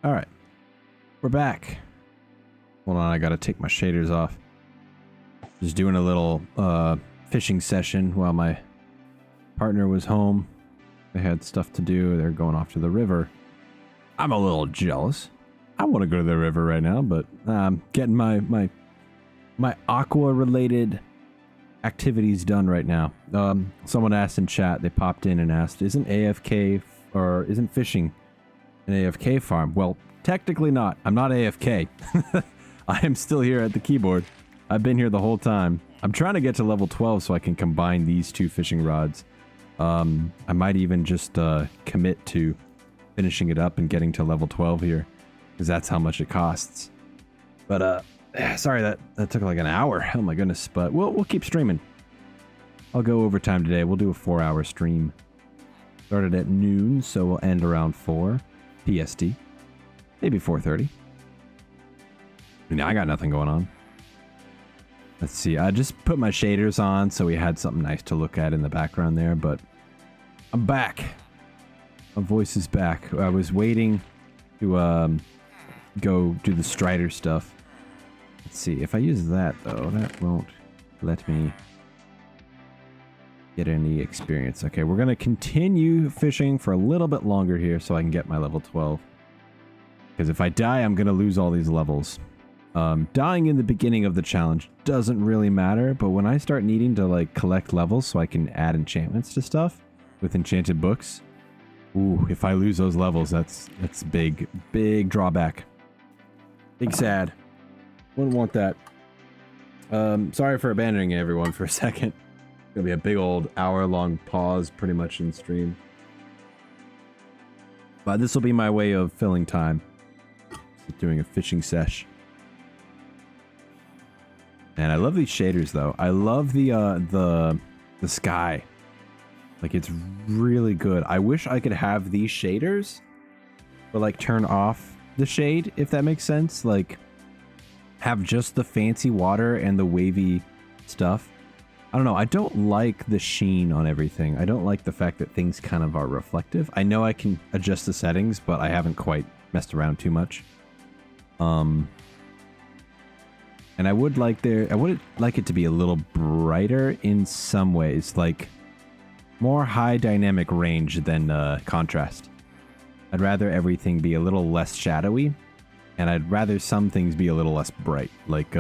All right. We're back. Hold on, I gotta take my shaders off. Just doing a little fishing session while my partner was home. They had stuff to do. They're going off to the river. I'm a little jealous. I want to go to the river right now, but getting my aqua-related activities done right now. Someone asked in chat, they popped in and asked, isn't AFK or isn't fishing an AFK farm? Well, technically not. I'm not AFK. I am still here at the keyboard. I've been here the whole time. I'm trying to get to level 12 so I can combine these two fishing rods. I might even just commit to finishing it up and getting to level 12 here, because that's how much it costs. But sorry that took like an hour. Oh my goodness. But we'll keep streaming. I'll go overtime today. We'll do a 4-hour stream. Started at noon, so we'll end around 4 PST. Maybe 4:30. I got nothing going on. Let's see. I just put my shaders on so we had something nice to look at in the background there, but I'm back. My voice is back. I was waiting to go do the Strider stuff. Let's see. If I use that, though, that won't let me get any experience. Okay, we're going to continue fishing for a little bit longer here so I can get my level 12. Because if I die, I'm going to lose all these levels. Dying in the beginning of the challenge doesn't really matter, but when I start needing to like collect levels so I can add enchantments to stuff with enchanted books, ooh, if I lose those levels, that's big drawback. Big sad. Wouldn't want that. Sorry for abandoning everyone for a second. Gonna be a big old hour-long pause pretty much in stream. But this will be my way of filling time. Just doing a fishing sesh. And I love these shaders though. I love the sky. Like it's really good. I wish I could have these shaders, but like turn off the shade, if that makes sense. Like have just the fancy water and the wavy stuff. I don't know. I don't like the sheen on everything. I don't like the fact that things kind of are reflective. I know I can adjust the settings, but I haven't quite messed around too much. And I would like it to be a little brighter in some ways, like more high dynamic range than contrast. I'd rather everything be a little less shadowy, and I'd rather some things be a little less bright, like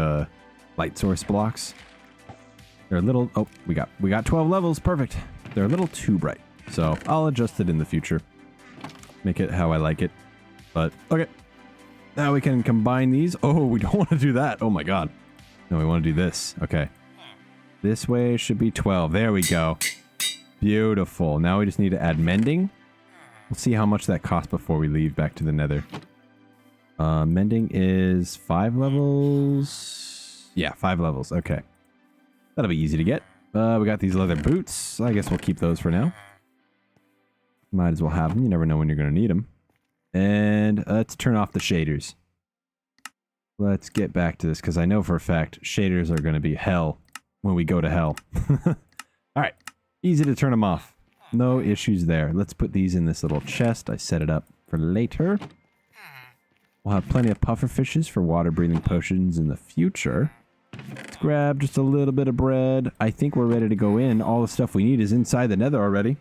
light source blocks. They're a little, oh, we got 12 levels, perfect. They're a little too bright, so I'll adjust it in the future. Make it how I like it, but okay. Now we can combine these. Oh, we don't want to do that. Oh my god. No, we want to do this. Okay. This way should be 12. There we go. Beautiful. Now we just need to add mending. We'll see how much that costs before we leave back to the nether. Mending is 5 levels. Yeah, 5 levels. Okay. That'll be easy to get. We got these leather boots. I guess we'll keep those for now. Might as well have them. You never know when you're going to need them. And let's turn off the shaders. Let's get back to this, because I know for a fact shaders are going to be hell when we go to hell. Alright, easy to turn them off. No issues there. Let's put these in this little chest. I set it up for later. We'll have plenty of puffer fishes for water-breathing potions in the future. Let's grab just a little bit of bread. I think we're ready to go in. All the stuff we need is inside the nether already.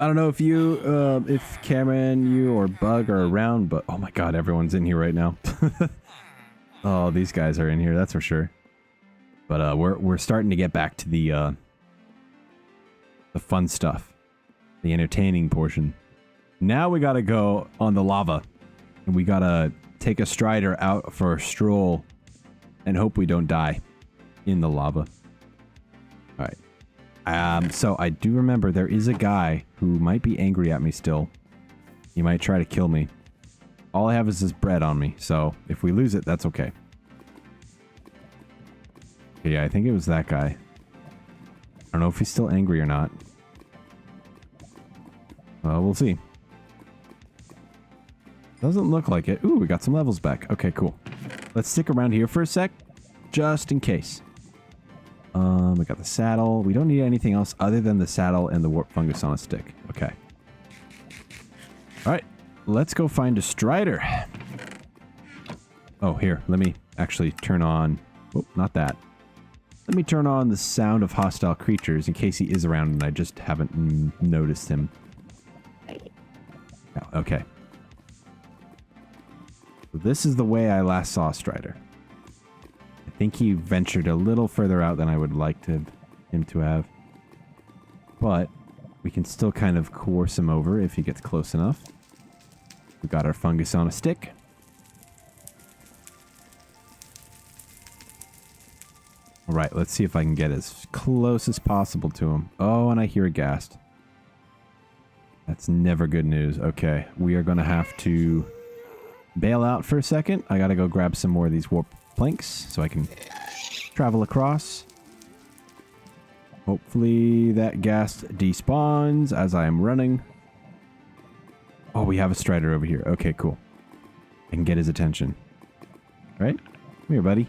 I don't know if you, if Cameron, you, or Bug are around, but oh my god, everyone's in here right now. Oh, these guys are in here, that's for sure. But we're starting to get back to the fun stuff, the entertaining portion. Now we gotta go on the lava, and we gotta take a Strider out for a stroll, and hope we don't die in the lava. All right. So I do remember there is a guy who might be angry at me still. He might try to kill me. All I have is this bread on me, so if we lose it, that's okay. Okay, yeah, I think it was that guy. I don't know if he's still angry or not. We'll see. Doesn't look like it. Ooh, we got some levels back. Okay, cool. Let's stick around here for a sec, just in case. We got the saddle. We don't need anything else other than the saddle and the warp fungus on a stick. Okay. All right. let's go find a Strider. Oh, here, let me actually turn on... Oh, not that. Let me turn on the sound of hostile creatures in case he is around and I just haven't noticed him. Oh, okay. So this is the way I last saw Strider. I think he ventured a little further out than I would like him to have. But we can still kind of coerce him over if he gets close enough. We got our fungus on a stick. Alright, let's see if I can get as close as possible to him. Oh, and I hear a ghast. That's never good news. Okay, we are going to have to bail out for a second. I got to go grab some more of these warp planks so I can travel across. Hopefully that ghast despawns as I am running. Oh, we have a Strider over here. Okay, cool. I can get his attention. Right? Come here, buddy.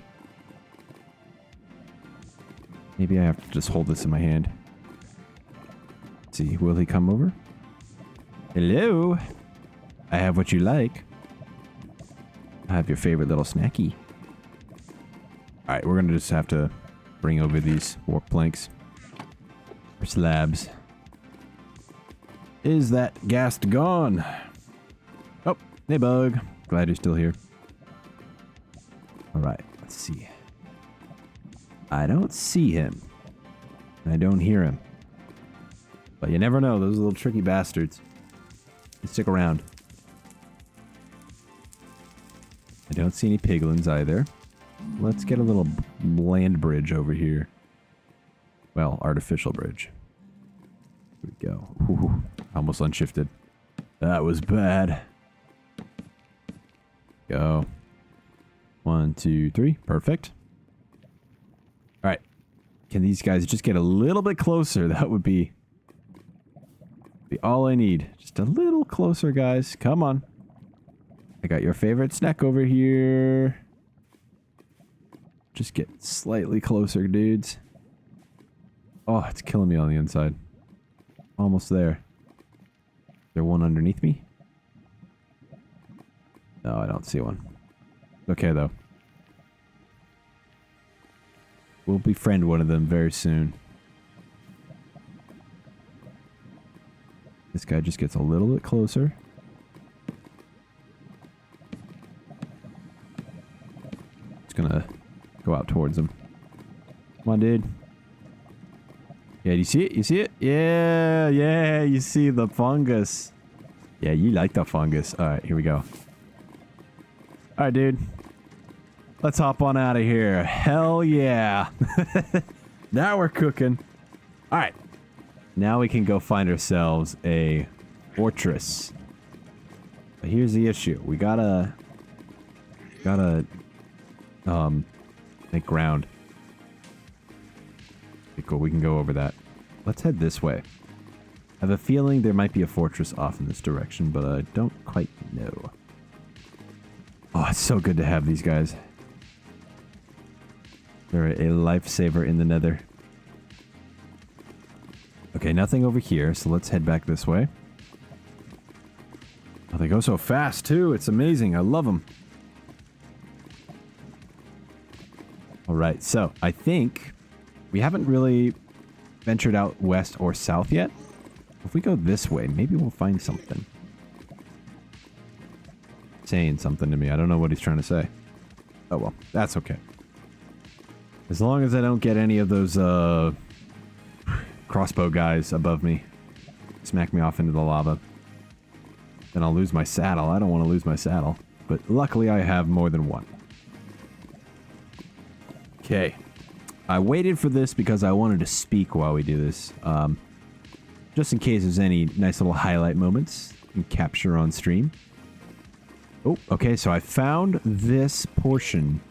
Maybe I have to just hold this in my hand. Let's see, will he come over? Hello? I have what you like. I have your favorite little snacky. Alright, we're gonna just have to bring over these warp planks. Or slabs. Is that ghast gone? Oh, hey bug. Glad you're still here. Alright, let's see. I don't see him. I don't hear him. But you never know, those little tricky bastards. Stick around. I don't see any piglins either. Let's get a little land bridge over here. Well, artificial bridge. Here we go. Ooh, almost unshifted. That was bad. Go. 1, 2, 3. Perfect. Alright. Can these guys just get a little bit closer? That would be all I need. Just a little closer, guys. Come on. I got your favorite snack over here. Just get slightly closer, dudes. Oh, it's killing me on the inside. Almost there. Is there one underneath me? No, I don't see one. Okay, though. We'll befriend one of them very soon. This guy just gets a little bit closer. Just gonna go out towards him. Come on, dude. Yeah, do you see it? You see it? Yeah, yeah, you see the fungus. Yeah, you like the fungus. Alright, here we go. Alright, dude. Let's hop on out of here. Hell yeah. Now we're cooking. Alright. Now we can go find ourselves a fortress. But here's the issue. We gotta make ground. Okay, cool. We can go over that. Let's head this way. I have a feeling there might be a fortress off in this direction, but I don't quite know. Oh, it's so good to have these guys. They're a lifesaver in the nether. Okay, nothing over here, so let's head back this way. Oh, they go so fast, too. It's amazing. I love them. Alright, so I think we haven't really ventured out west or south yet. If we go this way, maybe we'll find something. Saying something to me. I don't know what he's trying to say. Oh, well. That's okay. As long as I don't get any of those, crossbow guys above me. Smack me off into the lava. Then I'll lose my saddle. I don't want to lose my saddle. But luckily I have more than one. Okay. I waited for this because I wanted to speak while we do this. Just in case there's any nice little highlight moments you can capture on stream. Oh, okay, so I found this portion.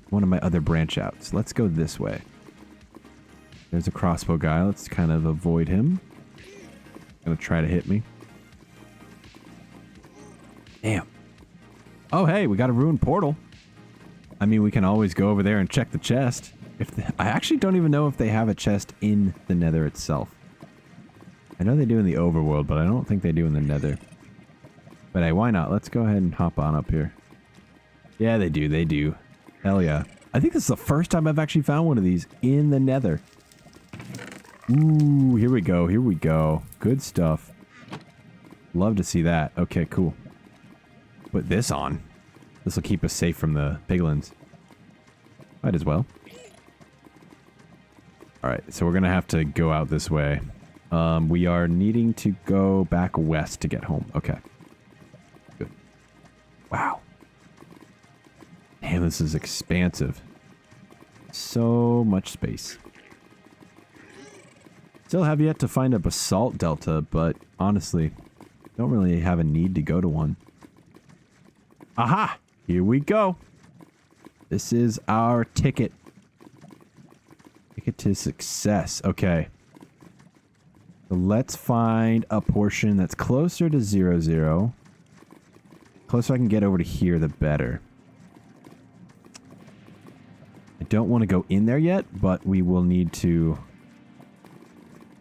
One of my other branch outs. Let's go this way. There's a crossbow guy. Let's kind of avoid him. Gonna try to hit me. Damn. Oh, hey, we got a ruined portal. I mean, we can always go over there and check the chest. I actually don't even know if they have a chest in the nether itself. I know they do in the overworld, but I don't think they do in the nether. But hey, why not? Let's go ahead and hop on up here. Yeah, they do. They do. Hell yeah. I think this is the first time I've actually found one of these in the nether. Ooh, here we go. Here we go. Good stuff. Love to see that. Okay, cool. Put this on. This will keep us safe from the piglins. Might as well. Alright, so we're going to have to go out this way. We are needing to go back west to get home. Okay. Good. Wow. Damn, this is expansive. So much space. Still have yet to find a basalt delta, but honestly, don't really have a need to go to one. Aha! Here we go. This is our ticket. Ticket to success. Okay. So let's find a portion that's closer to 0, 0. Closer I can get over to here, the better. I don't want to go in there yet, but we will need to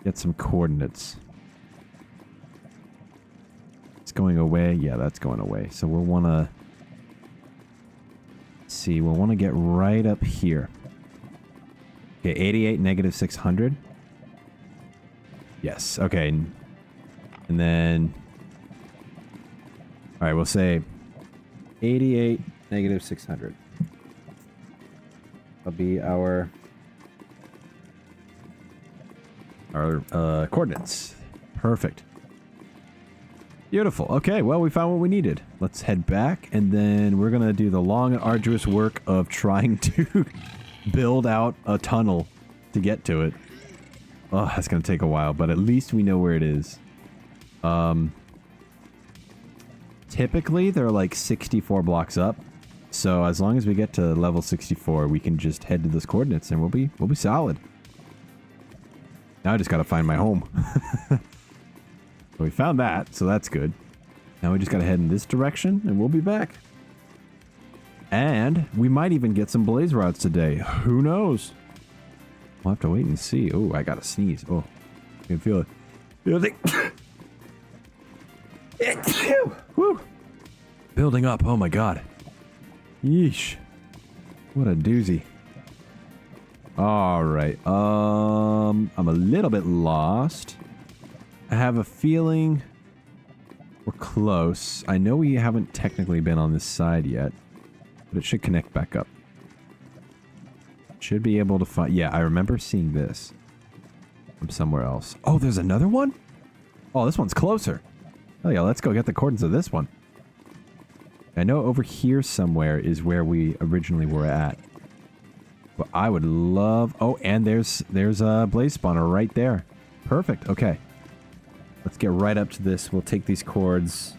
get some coordinates. It's going away. Yeah, that's going away. So we'll want to see. We'll want to get right up here. Okay, 88, negative 600. Yes. Okay. And then, all right, we'll say 88, negative 600. That'll be our coordinates. Perfect. Beautiful. Okay, well, we found what we needed. Let's head back, and then we're going to do the long and arduous work of trying to build out a tunnel to get to it. Oh, that's going to take a while, but at least we know where it is. Typically, they're like 64 blocks up. So as long as we get to level 64, we can just head to those coordinates and we'll be solid. Now I just got to find my home. So we found that, so that's good. Now we just got to head in this direction and we'll be back. And we might even get some blaze rods today. Who knows? We'll have to wait and see. Oh, I got to sneeze. Oh, I can feel it. Woo. Building up. Oh my god. Yeesh. What a doozy. Alright. I'm a little bit lost. I have a feeling we're close. I know we haven't technically been on this side yet, but it should connect back up. Should be able to find... Yeah, I remember seeing this from somewhere else. Oh, there's another one? Oh, this one's closer. Oh yeah, let's go get the coordinates of this one. I know over here somewhere is where we originally were at. But I would love... Oh, and there's a blaze spawner right there. Perfect. Okay. Let's get right up to this. We'll take these cords.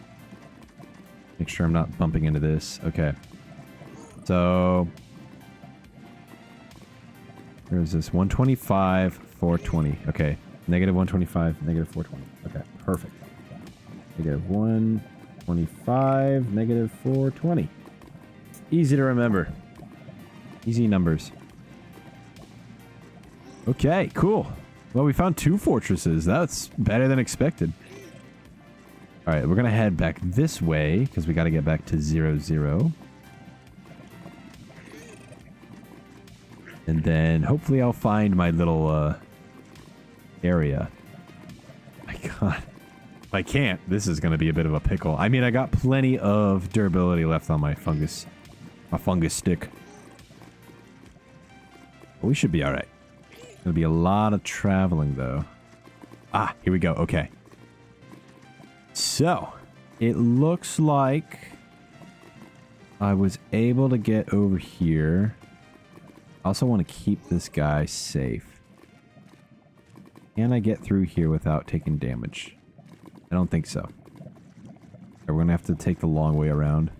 Make sure I'm not bumping into this. Okay. So... Where's this? 125, 420. Okay. Negative 125, negative 420. Okay. Perfect. Negative 125, negative 420. Easy to remember. Easy numbers. Okay, cool. Well, we found 2 fortresses. That's better than expected. Alright, we're going to head back this way, because we got to get back to 0, 0. And then, hopefully I'll find my little, area. My god. If I can't, this is going to be a bit of a pickle. I mean, I got plenty of durability left on my fungus stick. But we should be alright. Gonna be a lot of traveling, though. Ah, here we go. Okay. So, it looks like I was able to get over here. I also want to keep this guy safe. Can I get through here without taking damage? I don't think so. We're gonna have to take the long way around.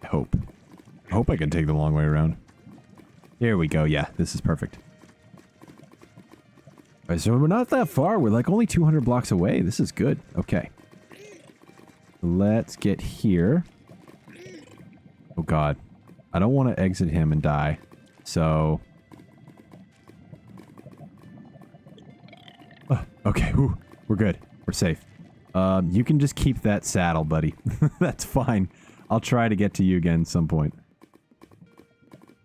I hope I can take the long way around. There we go. Yeah, this is perfect. Alright, so we're not that far. We're like only 200 blocks away. This is good. Okay. Let's get here. Oh god. I don't want to exit him and die. So... Okay, whew, we're good. We're safe. You can just keep that saddle, buddy. That's fine. I'll try to get to you again some point.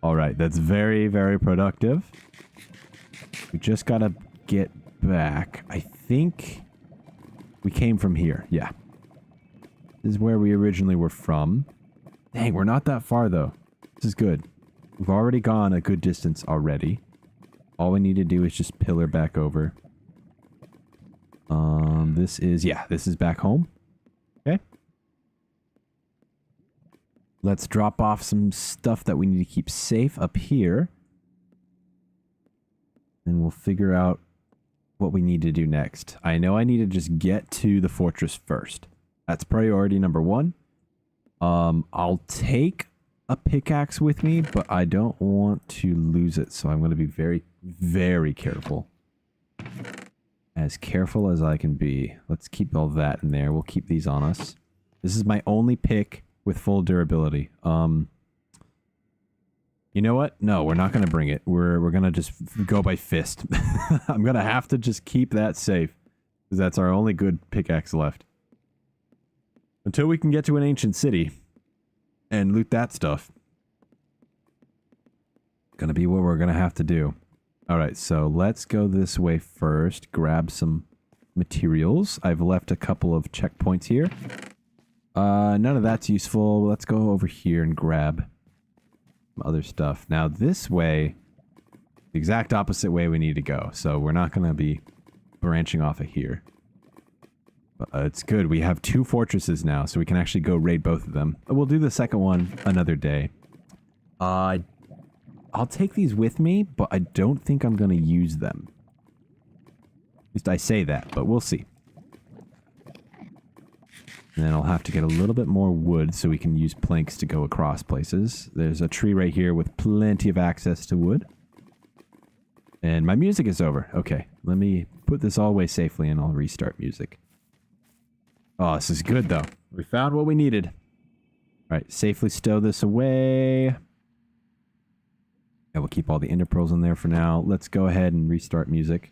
Alright, that's very, very productive. We just gotta get back. I think we came from here. Yeah. This is where we originally were from. Dang, we're not that far, though. This is good. We've already gone a good distance already. All we need to do is just pillar back over. This is back home. Okay. Let's drop off some stuff that we need to keep safe up here. And we'll figure out what we need to do next. I know I need to just get to the fortress first. That's priority number 1. I'll take a pickaxe with me, but I don't want to lose it, so I'm going to be very, very careful. As careful as I can be. Let's keep all that in there. We'll keep these on us. This is my only pick with full durability. You know what? No, we're not going to bring it. We're going to just go by fist. I'm going to have to just keep that safe, because that's our only good pickaxe left. Until we can get to an ancient city and loot that stuff. Gonna be what we're gonna have to do. Alright, so let's go this way first. Grab some materials. I've left a couple of checkpoints here. None of that's useful. Let's go over here and grab some other stuff. Now this way, the exact opposite way we need to go. So we're not gonna be branching off of here. It's good. We have 2 fortresses now, so we can actually go raid both of them. We'll do the second one another day. I'll take these with me, but I don't think I'm going to use them. At least I say that, but we'll see. And then I'll have to get a little bit more wood so we can use planks to go across places. There's a tree right here with plenty of access to wood. And my music is over. Okay, let me put this all away safely and I'll restart music. Oh, this is good, though. We found what we needed. All right, safely stow this away. Yeah, we'll keep all the ender pearls in there for now. Let's go ahead and restart music.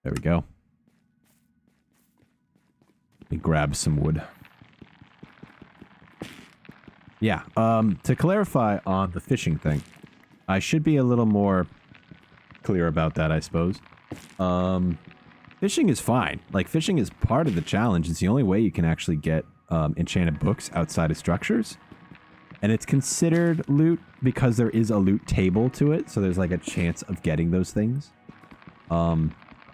There we go. Let me grab some wood. Yeah, to clarify on the fishing thing, I should be a little more clear about that, I suppose. Fishing is fine. Like, fishing is part of the challenge. It's the only way you can actually get enchanted books outside of structures. And it's considered loot because there is a loot table to it, so there's like a chance of getting those things. But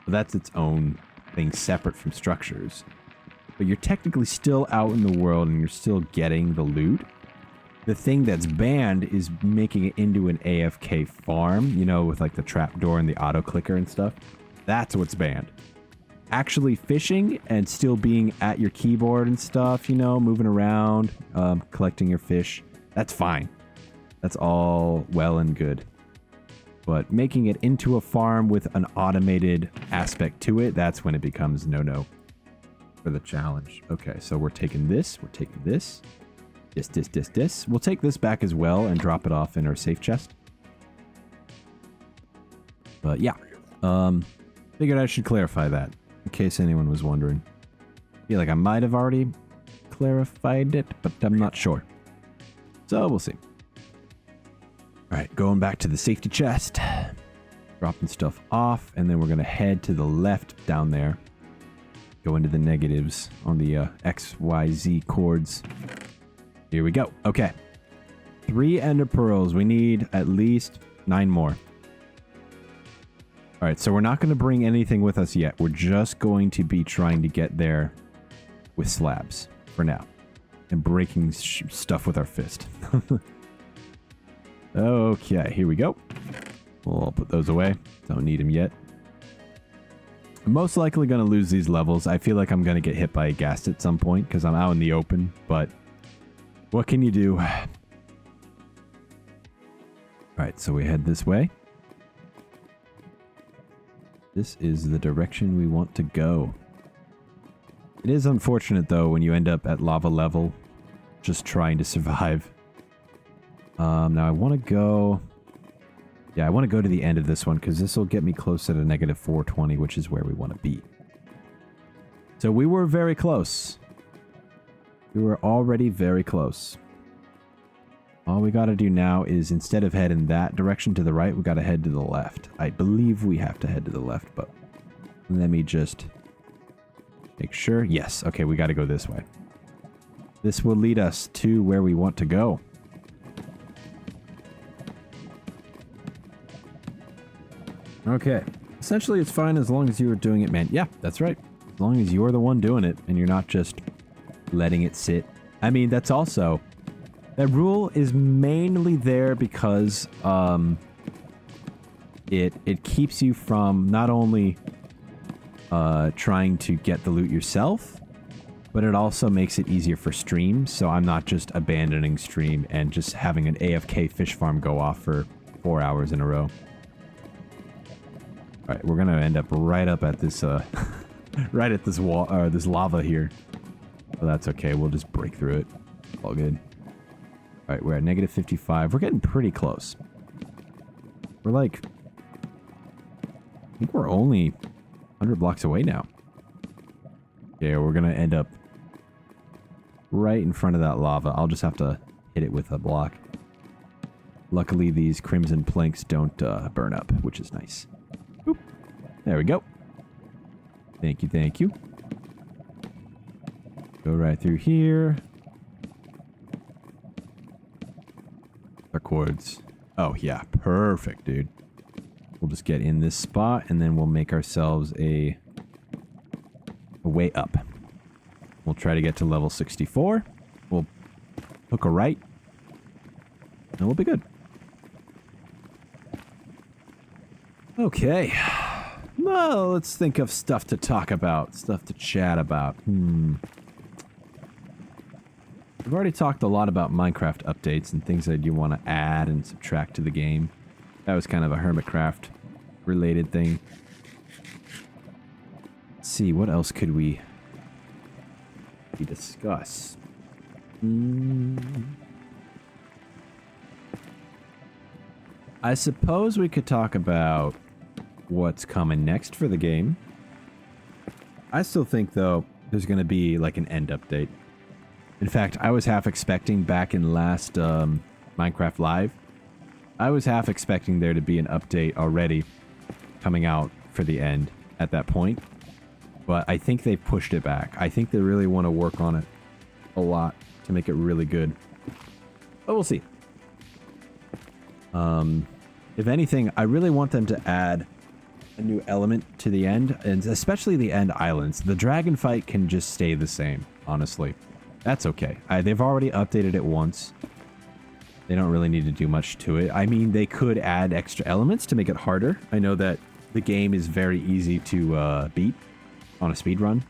that's its own thing separate from structures. But you're technically still out in the world and you're still getting the loot. The thing that's banned is making it into an AFK farm, you know, with like the trapdoor and the auto clicker and stuff. That's what's banned. Actually fishing and still being at your keyboard and stuff, you know, moving around, collecting your fish, that's fine. That's all well and good. But making it into a farm with an automated aspect to it, that's when it becomes no-no for the challenge. Okay, so we're taking this, we're taking this. This. We'll take this back as well and drop it off in our safe chest. But yeah, figured I should clarify that. In case anyone was wondering. I feel like I might have already clarified it, but I'm not sure. So we'll see. Alright, going back to the safety chest. Dropping stuff off, and then we're going to head to the left down there. Go into the negatives on the XYZ chords. Here we go. Okay. 3 ender pearls. We need at least 9 more. Alright, so we're not going to bring anything with us yet. We're just going to be trying to get there with slabs for now. And breaking stuff with our fist. Okay, here we go. We'll put those away. Don't need them yet. I'm most likely going to lose these levels. I feel like I'm going to get hit by a ghast at some point because I'm out in the open, but what can you do? Alright, so we head this way. This is the direction we want to go. It is unfortunate, though, when you end up at lava level just trying to survive. Now I want to go Yeah, I want to go to the end of this one because this will get me closer to negative 420, which is where we want to be. So we were very close. We were already very close. All we got to do now is, instead of heading that direction to the right, we got to head to the left. I believe we have to head to the left, but let me just make sure. Yes. Okay, we got to go this way. This will lead us to where we want to go. Okay. Essentially, it's fine as long as you are doing it, man. Yeah, that's right. As long as you're the one doing it and you're not just letting it sit. I mean, that's also... That rule is mainly there because it keeps you from not only trying to get the loot yourself, but it also makes it easier for stream. So I'm not just abandoning stream and just having an AFK fish farm go off for 4 hours in a row. All right, we're gonna end up right up at this right at this wall or this lava here. So that's okay. We'll just break through it. All good. All right, we're at negative 55. We're getting pretty close. We're like... I think we're only 100 blocks away now. Yeah, we're going to end up right in front of that lava. I'll just have to hit it with a block. Luckily, these crimson planks don't burn up, which is nice. Oop. There we go. Thank you, thank you. Go right through here. Our cords. Oh, yeah. Perfect, dude. We'll just get in this spot, and then we'll make ourselves a way up. We'll try to get to level 64. We'll hook a right, and we'll be good. Okay. Well, let's think of stuff to talk about, stuff to chat about. We've already talked a lot about Minecraft updates and things that you want to add and subtract to the game. That was kind of a Hermitcraft related thing. Let's see, what else could we discuss? I suppose we could talk about what's coming next for the game. I still think, though, there's going to be like an end update. In fact, I was half expecting back in last Minecraft Live, I was half expecting there to be an update already coming out for the end at that point. But I think they've pushed it back. I think they really want to work on it a lot to make it really good. But we'll see. If anything, I really want them to add a new element to the end, and especially the end islands. The dragon fight can just stay the same, honestly. That's okay. They've already updated it once. They don't really need to do much to it. I mean, they could add extra elements to make it harder. I know that the game is very easy to beat on a speedrun,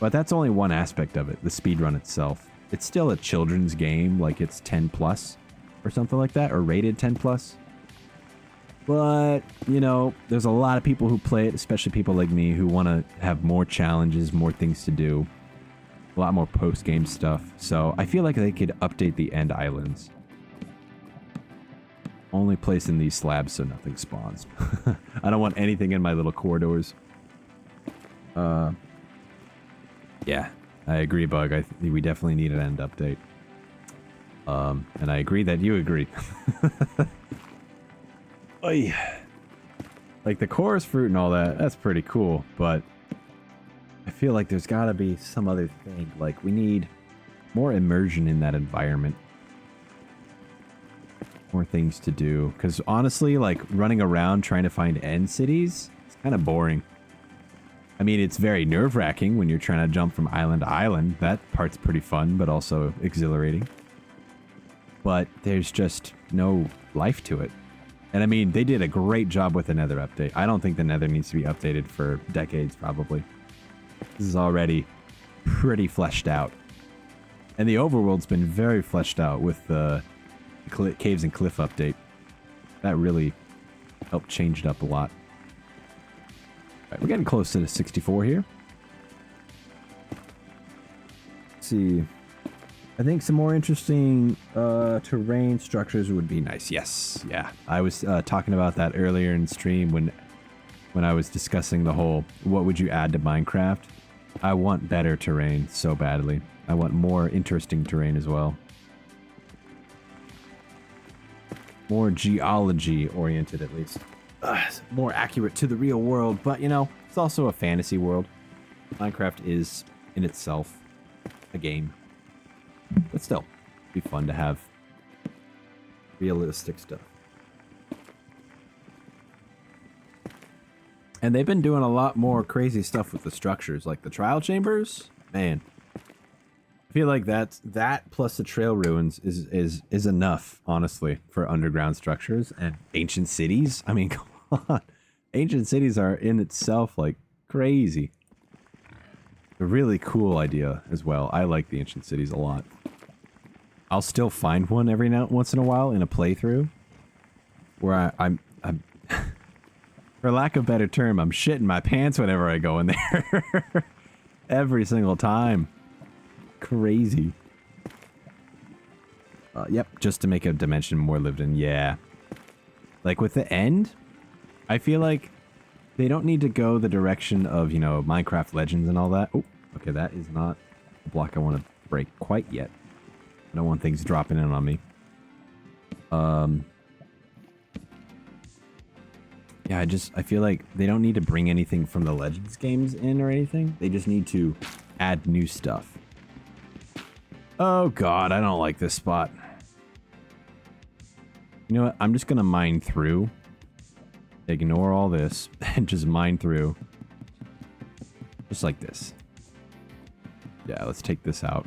but that's only one aspect of it, the speedrun itself. It's still a children's game, like it's 10 plus or something like that, or rated 10 plus. But, you know, there's a lot of people who play it, especially people like me, who want to have more challenges, more things to do. A lot more post-game stuff. So I feel like they could update the end islands. Only place in these slabs so nothing spawns. I don't want anything in my little corridors. Yeah, I agree, Bug. We definitely need an end update. And I agree that you agree. Oy. Like the chorus fruit and all that, that's pretty cool, but I feel like there's gotta be some other thing. Like, we need more immersion in that environment. More things to do. Because honestly, like, running around trying to find end cities, it's kind of boring. I mean, it's very nerve-wracking when you're trying to jump from island to island. That part's pretty fun, but also exhilarating. But there's just no life to it. And I mean, they did a great job with the Nether update. I don't think the Nether needs to be updated for decades, probably. This is already pretty fleshed out. And the overworld's been very fleshed out with the Caves and Cliff update. That really helped change it up a lot. All right, we're getting close to the 64 here. Let's see. I think some more interesting terrain structures would be nice. Yes, yeah. I was talking about that earlier in stream when I was discussing the whole what would you add to Minecraft. I want better terrain so badly. I want more interesting terrain as well. More geology oriented at least. More accurate to the real world, but you know, it's also a fantasy world. Minecraft is in itself a game. But still, it'd be fun to have realistic stuff. And they've been doing a lot more crazy stuff with the structures, like the trial chambers. Man, I feel like that plus the trail ruins is enough, honestly, for underground structures and ancient cities. I mean, come on, ancient cities are in itself like crazy. A really cool idea as well. I like the ancient cities a lot. I'll still find one every once in a while in a playthrough where I'm for lack of a better term, I'm shitting my pants whenever I go in there. Every single time. Crazy. Yep, just to make a dimension more lived in. Yeah. Like with the end, I feel like they don't need to go the direction of, you know, Minecraft Legends and all that. Oh, okay, that is not a block I want to break quite yet. I don't want things dropping in on me. Yeah, I feel like they don't need to bring anything from the Legends games in or anything. They just need to add new stuff. Oh god, I don't like this spot. You know what? I'm just gonna mine through. Ignore all this and just mine through. Just like this. Yeah, let's take this out.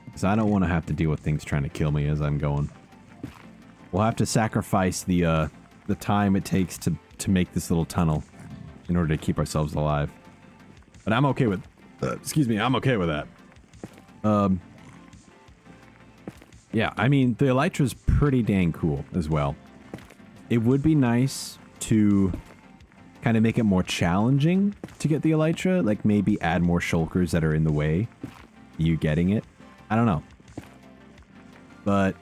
Because I don't want to have to deal with things trying to kill me as I'm going. We'll have to sacrifice the time it takes to make this little tunnel in order to keep ourselves alive. But I'm okay with... excuse me, I'm okay with that. Yeah, I mean, the Elytra's pretty dang cool as well. It would be nice to kind of make it more challenging to get the Elytra. Like, maybe add more shulkers that are in the way. You getting it? I don't know. But...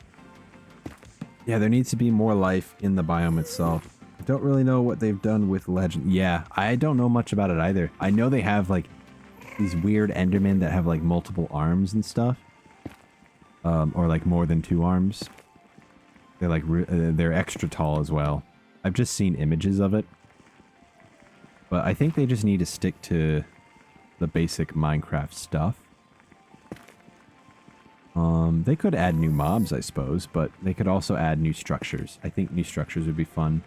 yeah, there needs to be more life in the biome itself. I don't really know what they've done with Legend. Yeah, I don't know much about it either. I know they have, like, these weird Endermen that have, like, multiple arms and stuff. Or, like, more than 2 arms. They're, like, they're extra tall as well. I've just seen images of it. But I think they just need to stick to the basic Minecraft stuff. They could add new mobs, I suppose, but they could also add new structures. I think new structures would be fun.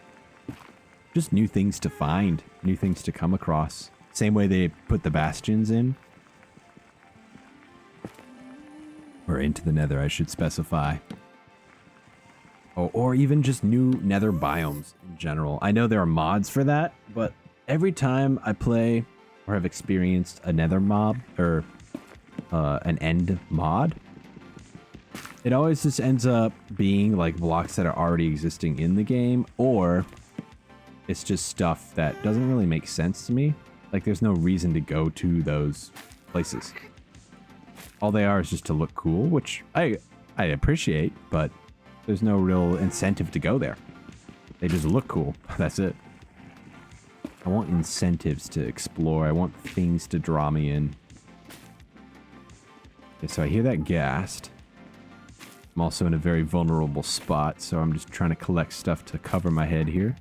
Just new things to find, new things to come across. Same way they put the bastions in. Or into the nether, I should specify. Oh, or even just new nether biomes in general. I know there are mods for that, but every time I play or have experienced a nether mob, or an end mod, it always just ends up being like blocks that are already existing in the game, or it's just stuff that doesn't really make sense to me. Like, there's no reason to go to those places. All they are is just to look cool, which I appreciate, but there's no real incentive to go there. They just look cool. That's it. I want incentives to explore. I want things to draw me in. Okay, so I hear that ghast. I'm also in a very vulnerable spot, so I'm just trying to collect stuff to cover my head here.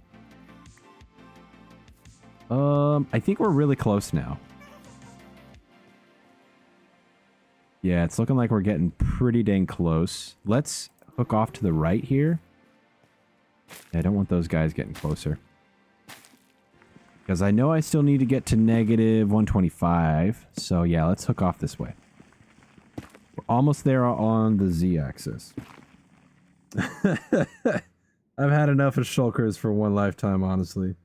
I think we're really close now. Yeah, it's looking like we're getting pretty dang close. Let's hook off to the right here. I don't want those guys getting closer. Because I know I still need to get to negative 125. So yeah, let's hook off this way. We're almost there on the Z-axis. I've had enough of shulkers for one lifetime, honestly.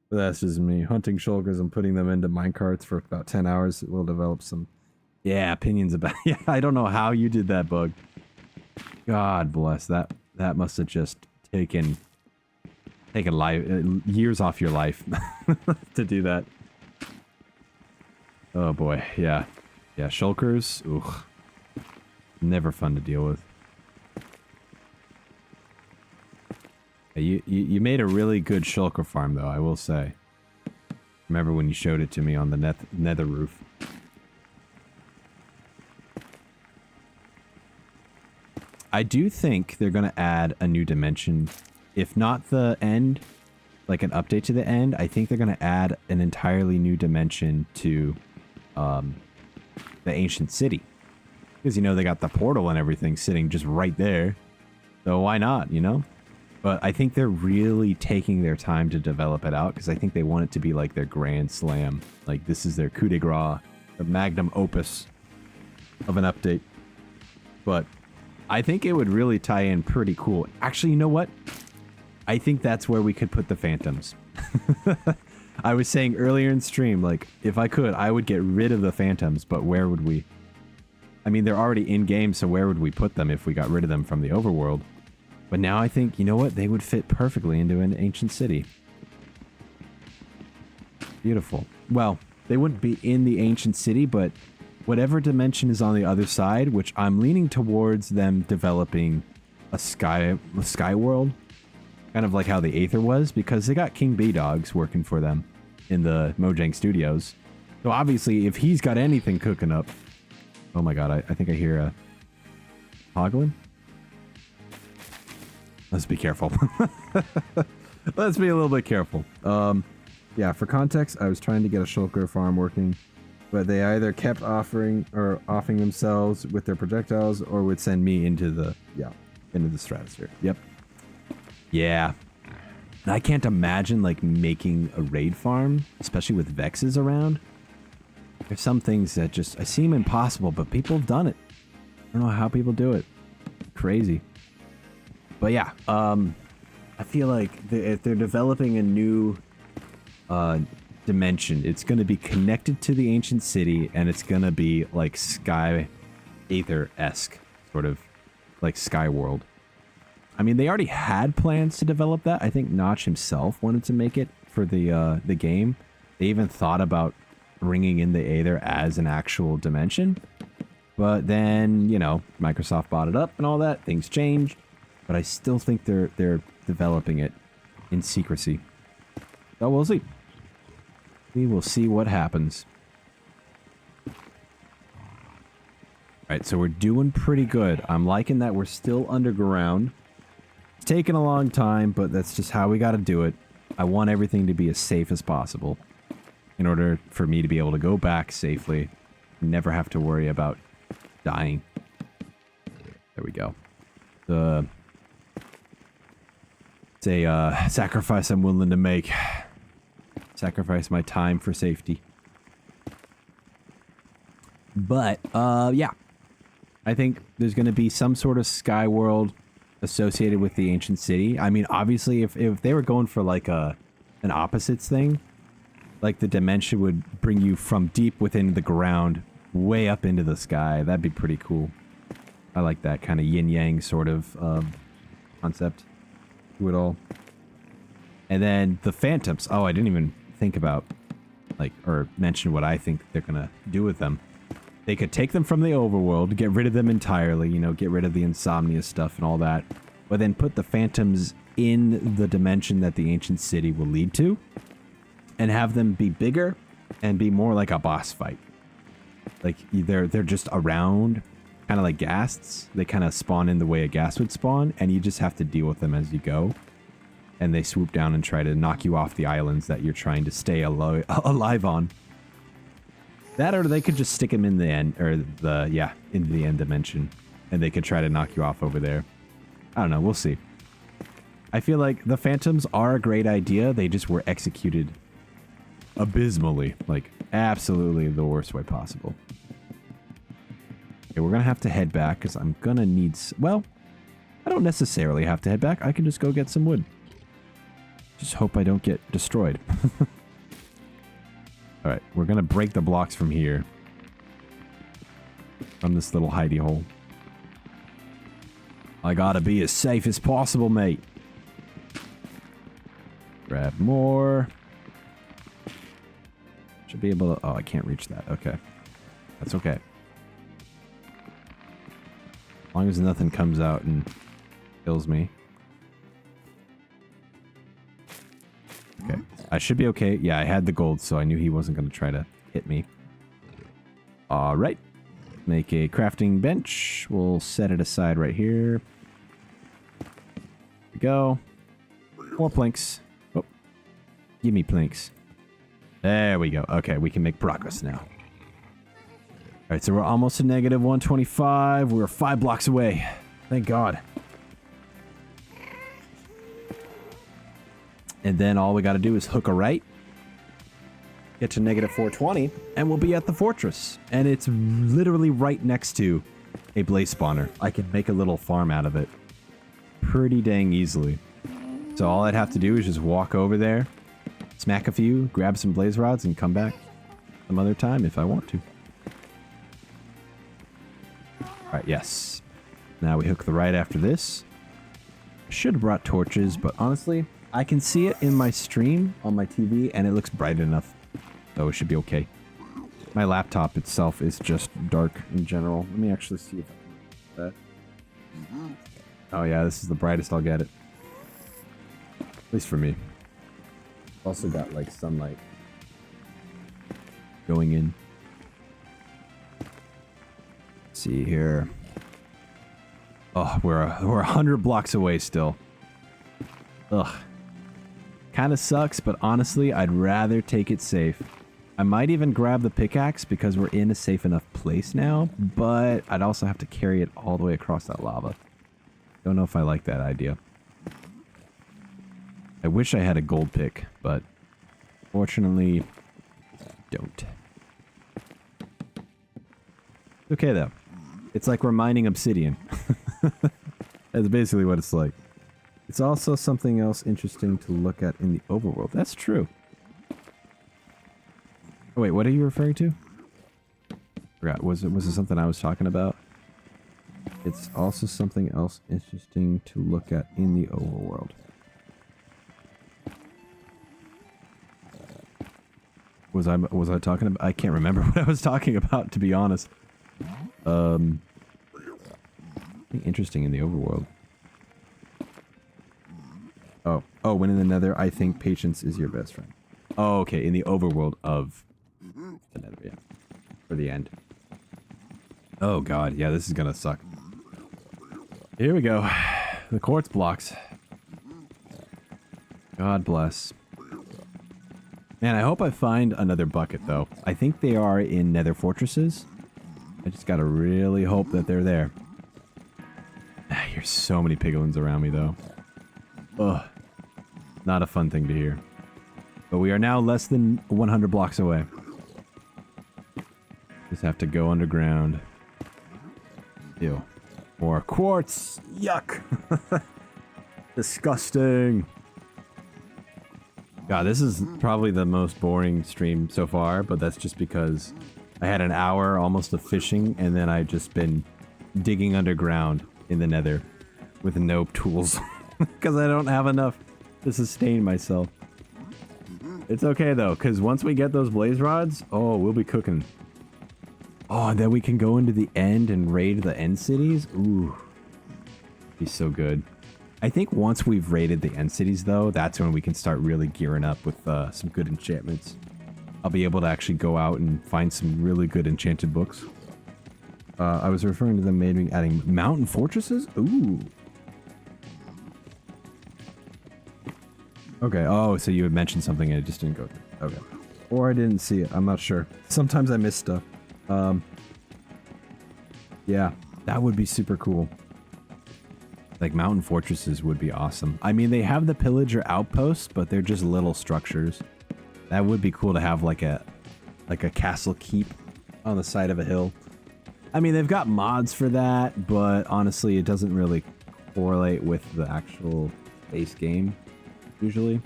But that's just me. Hunting shulkers and putting them into minecarts for about 10 hours. It will develop some, yeah, opinions about it. Yeah, I don't know how you did that, Bug. God bless. That must have just taken years off your life to do that. Oh boy, yeah. Yeah, shulkers. Ugh. Never fun to deal with. You made a really good shulker farm, though, I will say. Remember when you showed it to me on the nether roof. I do think they're going to add a new dimension. If not the end, like an update to the end, I think they're going to add an entirely new dimension to the ancient city. Because, you know, they got the portal and everything sitting just right there. So why not, you know? But I think they're really taking their time to develop it out because I think they want it to be like their grand slam. Like, this is their coup de grace, their magnum opus of an update. But I think it would really tie in pretty cool. Actually, you know what? I think that's where we could put the phantoms. I was saying earlier in stream, like, if I could, I would get rid of the phantoms, but where would we? I mean, they're already in-game, so where would we put them if we got rid of them from the overworld? But now I think, you know what? They would fit perfectly into an ancient city. Beautiful. Well, they wouldn't be in the ancient city, but whatever dimension is on the other side, which I'm leaning towards them developing a sky world, kind of like how the Aether was, because they got King B-Dogs working for them in the Mojang Studios. So obviously, if he's got anything cooking up... Oh my god, I think I hear a... Hoglin? Let's be careful. Let's be a little bit careful. Yeah, for context, I was trying to get a shulker farm working, but they either kept offing themselves with their projectiles or would send me into the stratosphere. Yep. Yeah. I can't imagine like making a raid farm, especially with Vexes around. There's some things that just seem impossible, but people have done it. I don't know how people do it. Crazy. But yeah, I feel like if they're developing a new dimension, it's going to be connected to the ancient city, and it's going to be like Sky Aether-esque, sort of like Sky World. I mean, they already had plans to develop that. I think Notch himself wanted to make it for the game. They even thought about bringing in the Aether as an actual dimension. But then, you know, Microsoft bought it up and all that. Things changed. But I still think they're developing it in secrecy. So we'll see. We will see what happens. Alright, so we're doing pretty good. I'm liking that we're still underground. It's taken a long time, but that's just how we gotta do it. I want everything to be as safe as possible in order for me to be able to go back safely and never have to worry about dying. There we go. It's a sacrifice I'm willing to make. Sacrifice my time for safety. But, yeah. I think there's going to be some sort of sky world associated with the ancient city. I mean, obviously, if they were going for like an opposites thing, like the dimension would bring you from deep within the ground way up into the sky. That'd be pretty cool. I like that kind of yin-yang sort of concept to it all. And then the phantoms. Oh, I didn't even think about, like, or mention what I think they're going to do with them. They could take them from the overworld, get rid of them entirely, you know, get rid of the insomnia stuff and all that, but then put the phantoms in the dimension that the ancient city will lead to, and have them be bigger and be more like a boss fight. Like, they're just around, kind of like ghasts. They kind of spawn in the way a ghast would spawn, and you just have to deal with them as you go. And they swoop down and try to knock you off the islands that you're trying to stay alive on. That, or they could just stick them in the end, or into the end dimension, and they could try to knock you off over there. I don't know, we'll see. I feel like the phantoms are a great idea, they just were executed abysmally, like absolutely the worst way possible. Okay, we're gonna have to head back, because I'm gonna need... Well, I don't necessarily have to head back, I can just go get some wood. Just hope I don't get destroyed. Alright, we're gonna break the blocks from here. From this little hidey hole. I gotta be as safe as possible, mate. Grab more. Should be able to... Oh, I can't reach that. Okay. That's okay. As long as nothing comes out and kills me. Okay. I should be okay. Yeah, I had the gold, so I knew he wasn't going to try to hit me. Alright. Make a crafting bench. We'll set it aside right here. There we go. More planks. Oh. Give me planks. There we go. Okay, we can make progress now. Alright, so we're almost to negative 125. We're 5 blocks away. Thank God. And then all we got to do is hook a right. Get to negative 420, and we'll be at the fortress. And it's literally right next to a blaze spawner. I can make a little farm out of it pretty dang easily. So all I'd have to do is just walk over there, smack a few, grab some blaze rods, and come back some other time if I want to. Alright, yes. Now we hook the right after this. Should have brought torches, but honestly, I can see it in my stream on my TV, and it looks bright enough. So it should be okay. My laptop itself is just dark in general. Let me actually see if I can do that. Oh yeah, this is the brightest I'll get it. At least for me. Also got like sunlight going in. Let's see here. Oh, we're 100 blocks away still. Ugh. Kind of sucks, but honestly, I'd rather take it safe. I might even grab the pickaxe because we're in a safe enough place now, but I'd also have to carry it all the way across that lava. Don't know if I like that idea. I wish I had a gold pick, but fortunately, don't. Okay, though. It's like we're mining obsidian. That's basically what it's like. It's also something else interesting to look at in the overworld. That's true. Oh, wait, what are you referring to? Forgot. Was it something I was talking about? It's also something else interesting to look at in the overworld. Was I talking about? I can't remember what I was talking about, to be honest. Something interesting in the overworld. Oh, when in the nether, I think patience is your best friend. Oh, okay, in the overworld of the nether, yeah. For the end. Oh god, yeah, this is gonna suck. Here we go. The quartz blocks. God bless. Man, I hope I find another bucket, though. I think they are in nether fortresses. I just gotta really hope that they're there. Here's so many piglins around me, though. Ugh. Not a fun thing to hear. But we are now less than 100 blocks away. Just have to go underground. Ew. More quartz! Yuck! Disgusting! God, this is probably the most boring stream so far, but that's just because I had an hour almost of fishing, and then I've just been digging underground in the nether with no tools. Because I don't have enough to sustain myself. It's okay though, because once we get those blaze rods, oh, we'll be cooking. Oh, and then we can go into the end and raid the end cities. Ooh, be so good. I think once we've raided the end cities though, that's when we can start really gearing up with some good enchantments. I'll be able to actually go out and find some really good enchanted books. I was referring to them maybe adding mountain fortresses. Ooh. Okay, oh, so you had mentioned something and it just didn't go through. Okay. Or I didn't see it, I'm not sure. Sometimes I miss stuff. Yeah, that would be super cool. Like, mountain fortresses would be awesome. I mean, they have the pillager outposts, but they're just little structures. That would be cool to have like a castle keep on the side of a hill. I mean, they've got mods for that, but honestly, it doesn't really correlate with the actual base game. Usually,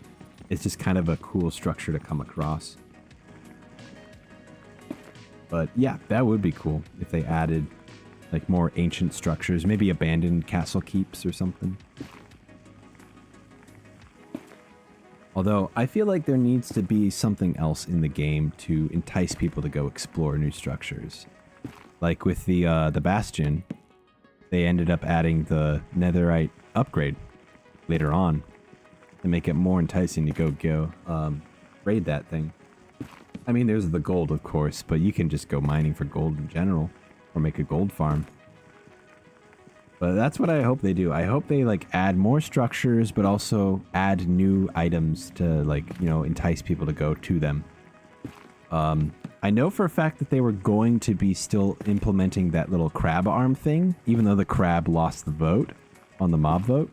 it's just kind of a cool structure to come across. But yeah, that would be cool if they added like more ancient structures, maybe abandoned castle keeps or something. Although I feel like there needs to be something else in the game to entice people to go explore new structures. Like with the Bastion, they ended up adding the netherite upgrade later on to make it more enticing to go raid that thing. I mean, there's the gold, of course, but you can just go mining for gold in general or make a gold farm. But that's what I hope they do. I hope they like add more structures, but also add new items to like, you know, entice people to go to them. I know for a fact that they were going to be still implementing that little crab arm thing, even though the crab lost the vote on the mob vote.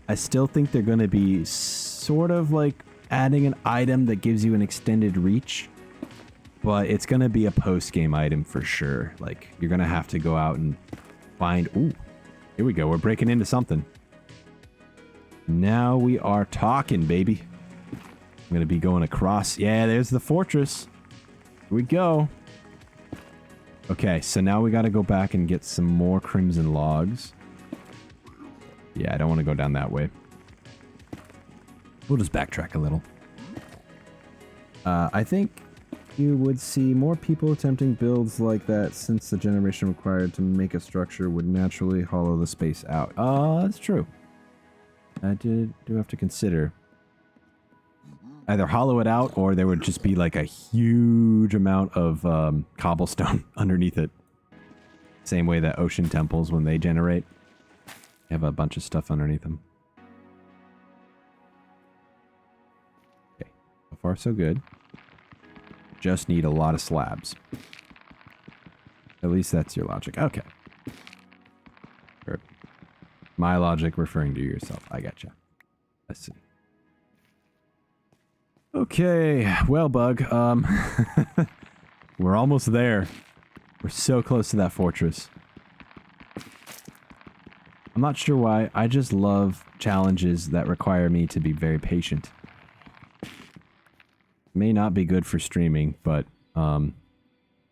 I still think they're going to be sort of like adding an item that gives you an extended reach, but it's going to be a post-game item for sure. Like, you're going to have to go out and find... Ooh, here we go. We're breaking into something. Now we are talking, baby. I'm going to be going across. Yeah, there's the fortress. Here we go. Okay, so now we got to go back and get some more crimson logs. Yeah, I don't want to go down that way. We'll just backtrack a little. I think you would see more people attempting builds like that since the generation required to make a structure would naturally hollow the space out. That's true. I do have to consider. Either hollow it out or there would just be like a huge amount of cobblestone underneath it. Same way that ocean temples, when they generate, have a bunch of stuff underneath them. Okay, so far so good. Just need a lot of slabs. At least that's your logic. Okay. Or my logic referring to yourself. I gotcha. Let's see. Okay, well, Bug, we're almost there. We're so close to that fortress. I'm not sure why, I just love challenges that require me to be very patient. May not be good for streaming, but for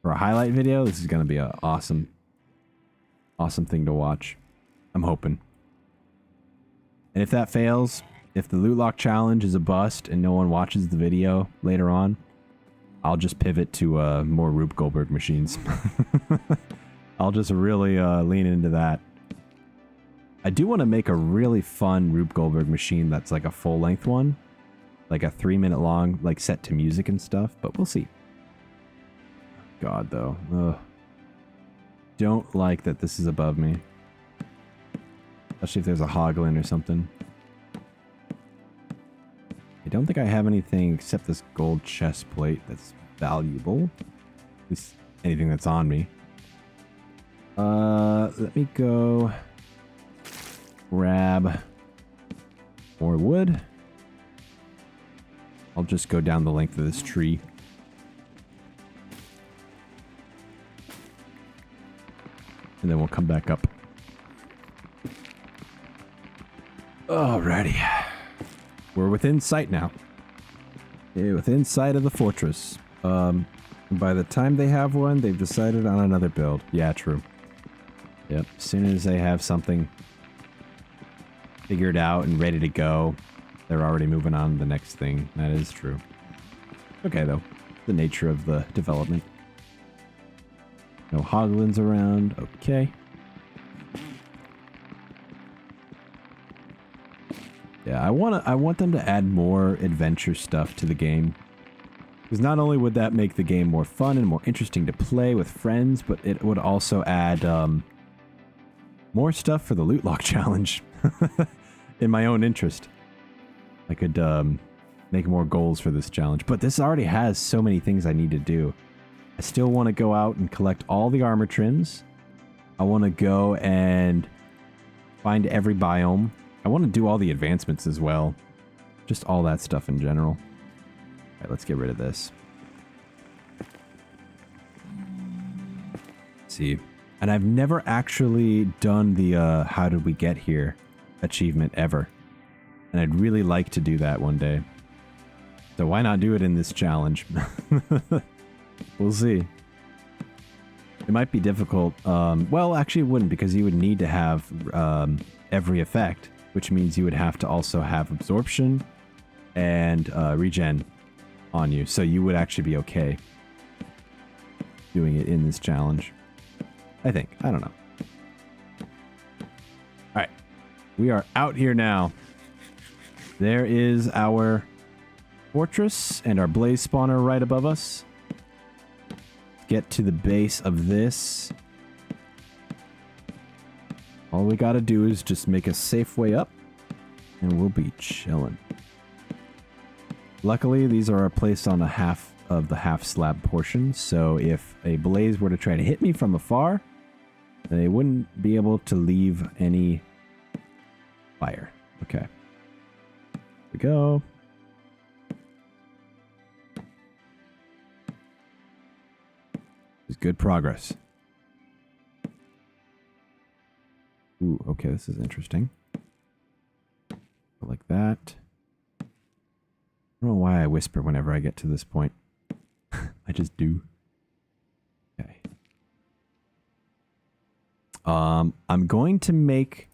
a highlight video, this is going to be an awesome thing to watch. I'm hoping. And if that fails... If the Lootlocke challenge is a bust and no one watches the video later on, I'll just pivot to more Rube Goldberg machines. I'll just really lean into that. I do want to make a really fun Rube Goldberg machine that's like a full-length one. Like a 3-minute long, like set to music and stuff, but we'll see. God, though. Ugh. Don't like that this is above me. Especially if there's a hoglin or something. I don't think I have anything except this gold chest plate that's valuable. At least anything that's on me. Let me go grab more wood. I'll just go down the length of this tree. And then we'll come back up. Alrighty. We're within sight now. Yeah, within sight of the fortress. By the time they have one, they've decided on another build. Yeah, true. Yep, as soon as they have something figured out and ready to go, they're already moving on to the next thing. That is true. Okay, though. The nature of the development. No hoglins around. Okay. Yeah, I want them to add more adventure stuff to the game. Because not only would that make the game more fun and more interesting to play with friends, but it would also add more stuff for the Lootlocke challenge. In my own interest. I could make more goals for this challenge. But this already has so many things I need to do. I still want to go out and collect all the armor trims. I want to go and find every biome. I want to do all the advancements as well. Just all that stuff in general. All right, let's get rid of this. Let's see. And I've never actually done the how did we get here achievement ever. And I'd really like to do that one day. So why not do it in this challenge? We'll see. It might be difficult. Well, actually it wouldn't, because you would need to have every effect. Which means you would have to also have absorption and regen on you. So you would actually be okay doing it in this challenge. I think. I don't know. All right. We are out here now. There is our fortress and our blaze spawner right above us. Get to the base of this. All we gotta do is just make a safe way up, and we'll be chilling. Luckily, these are placed on the half of the half slab portion, so if a blaze were to try to hit me from afar, they wouldn't be able to leave any fire. Okay. Here we go. It's good progress. Ooh, okay, this is interesting. Like that. I don't know why I whisper whenever I get to this point. I just do. Okay. I'm going to make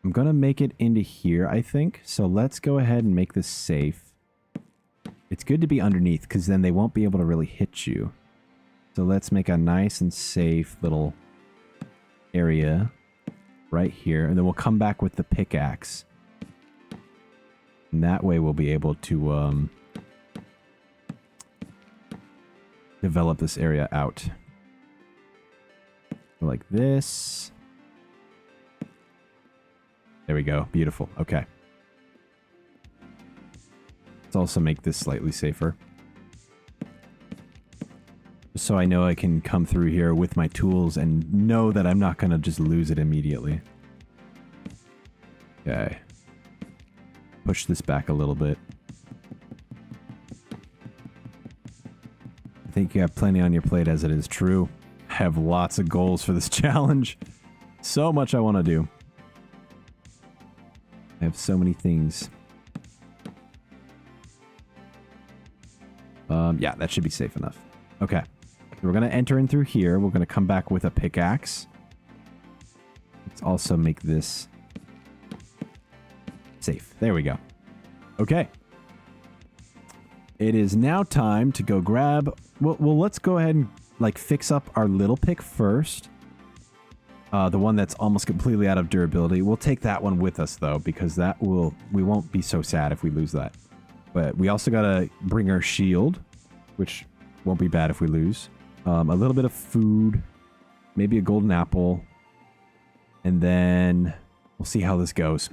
it into here, I think. So let's go ahead and make this safe. It's good to be underneath because then they won't be able to really hit you. So let's make a nice and safe little area right here, and then we'll come back with the pickaxe. And that way we'll be able to develop this area out. Like this. There we go. Beautiful. Okay. Let's also make this slightly safer. Just so I know I can come through here with my tools and know that I'm not going to just lose it immediately. Okay. Push this back a little bit. I think you have plenty on your plate as it is true. I have lots of goals for this challenge. So much I want to do. I have so many things. Yeah, that should be safe enough. Okay. We're going to enter in through here. We're going to come back with a pickaxe. Let's also make this safe. There we go. Okay. It is now time to go grab... Well, let's go ahead and like fix up our little pick first. The one that's almost completely out of durability. We'll take that one with us though, because we won't be so sad if we lose that. But we also got to bring our shield, which won't be bad if we lose. A little bit of food, maybe a golden apple, and then we'll see how this goes.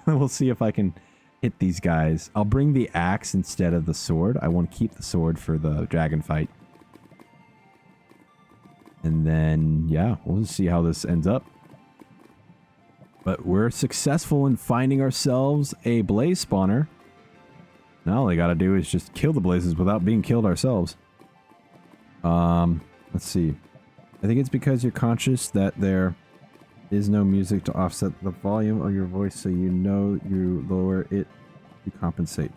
We'll see if I can hit these guys. I'll bring the axe instead of the sword. I want to keep the sword for the dragon fight. And then, yeah, we'll see how this ends up. But we're successful in finding ourselves a blaze spawner. Now all we gotta do is just kill the blazes without being killed ourselves. Let's see. I think it's because you're conscious that there is no music to offset the volume of your voice, so you know you lower it to compensate.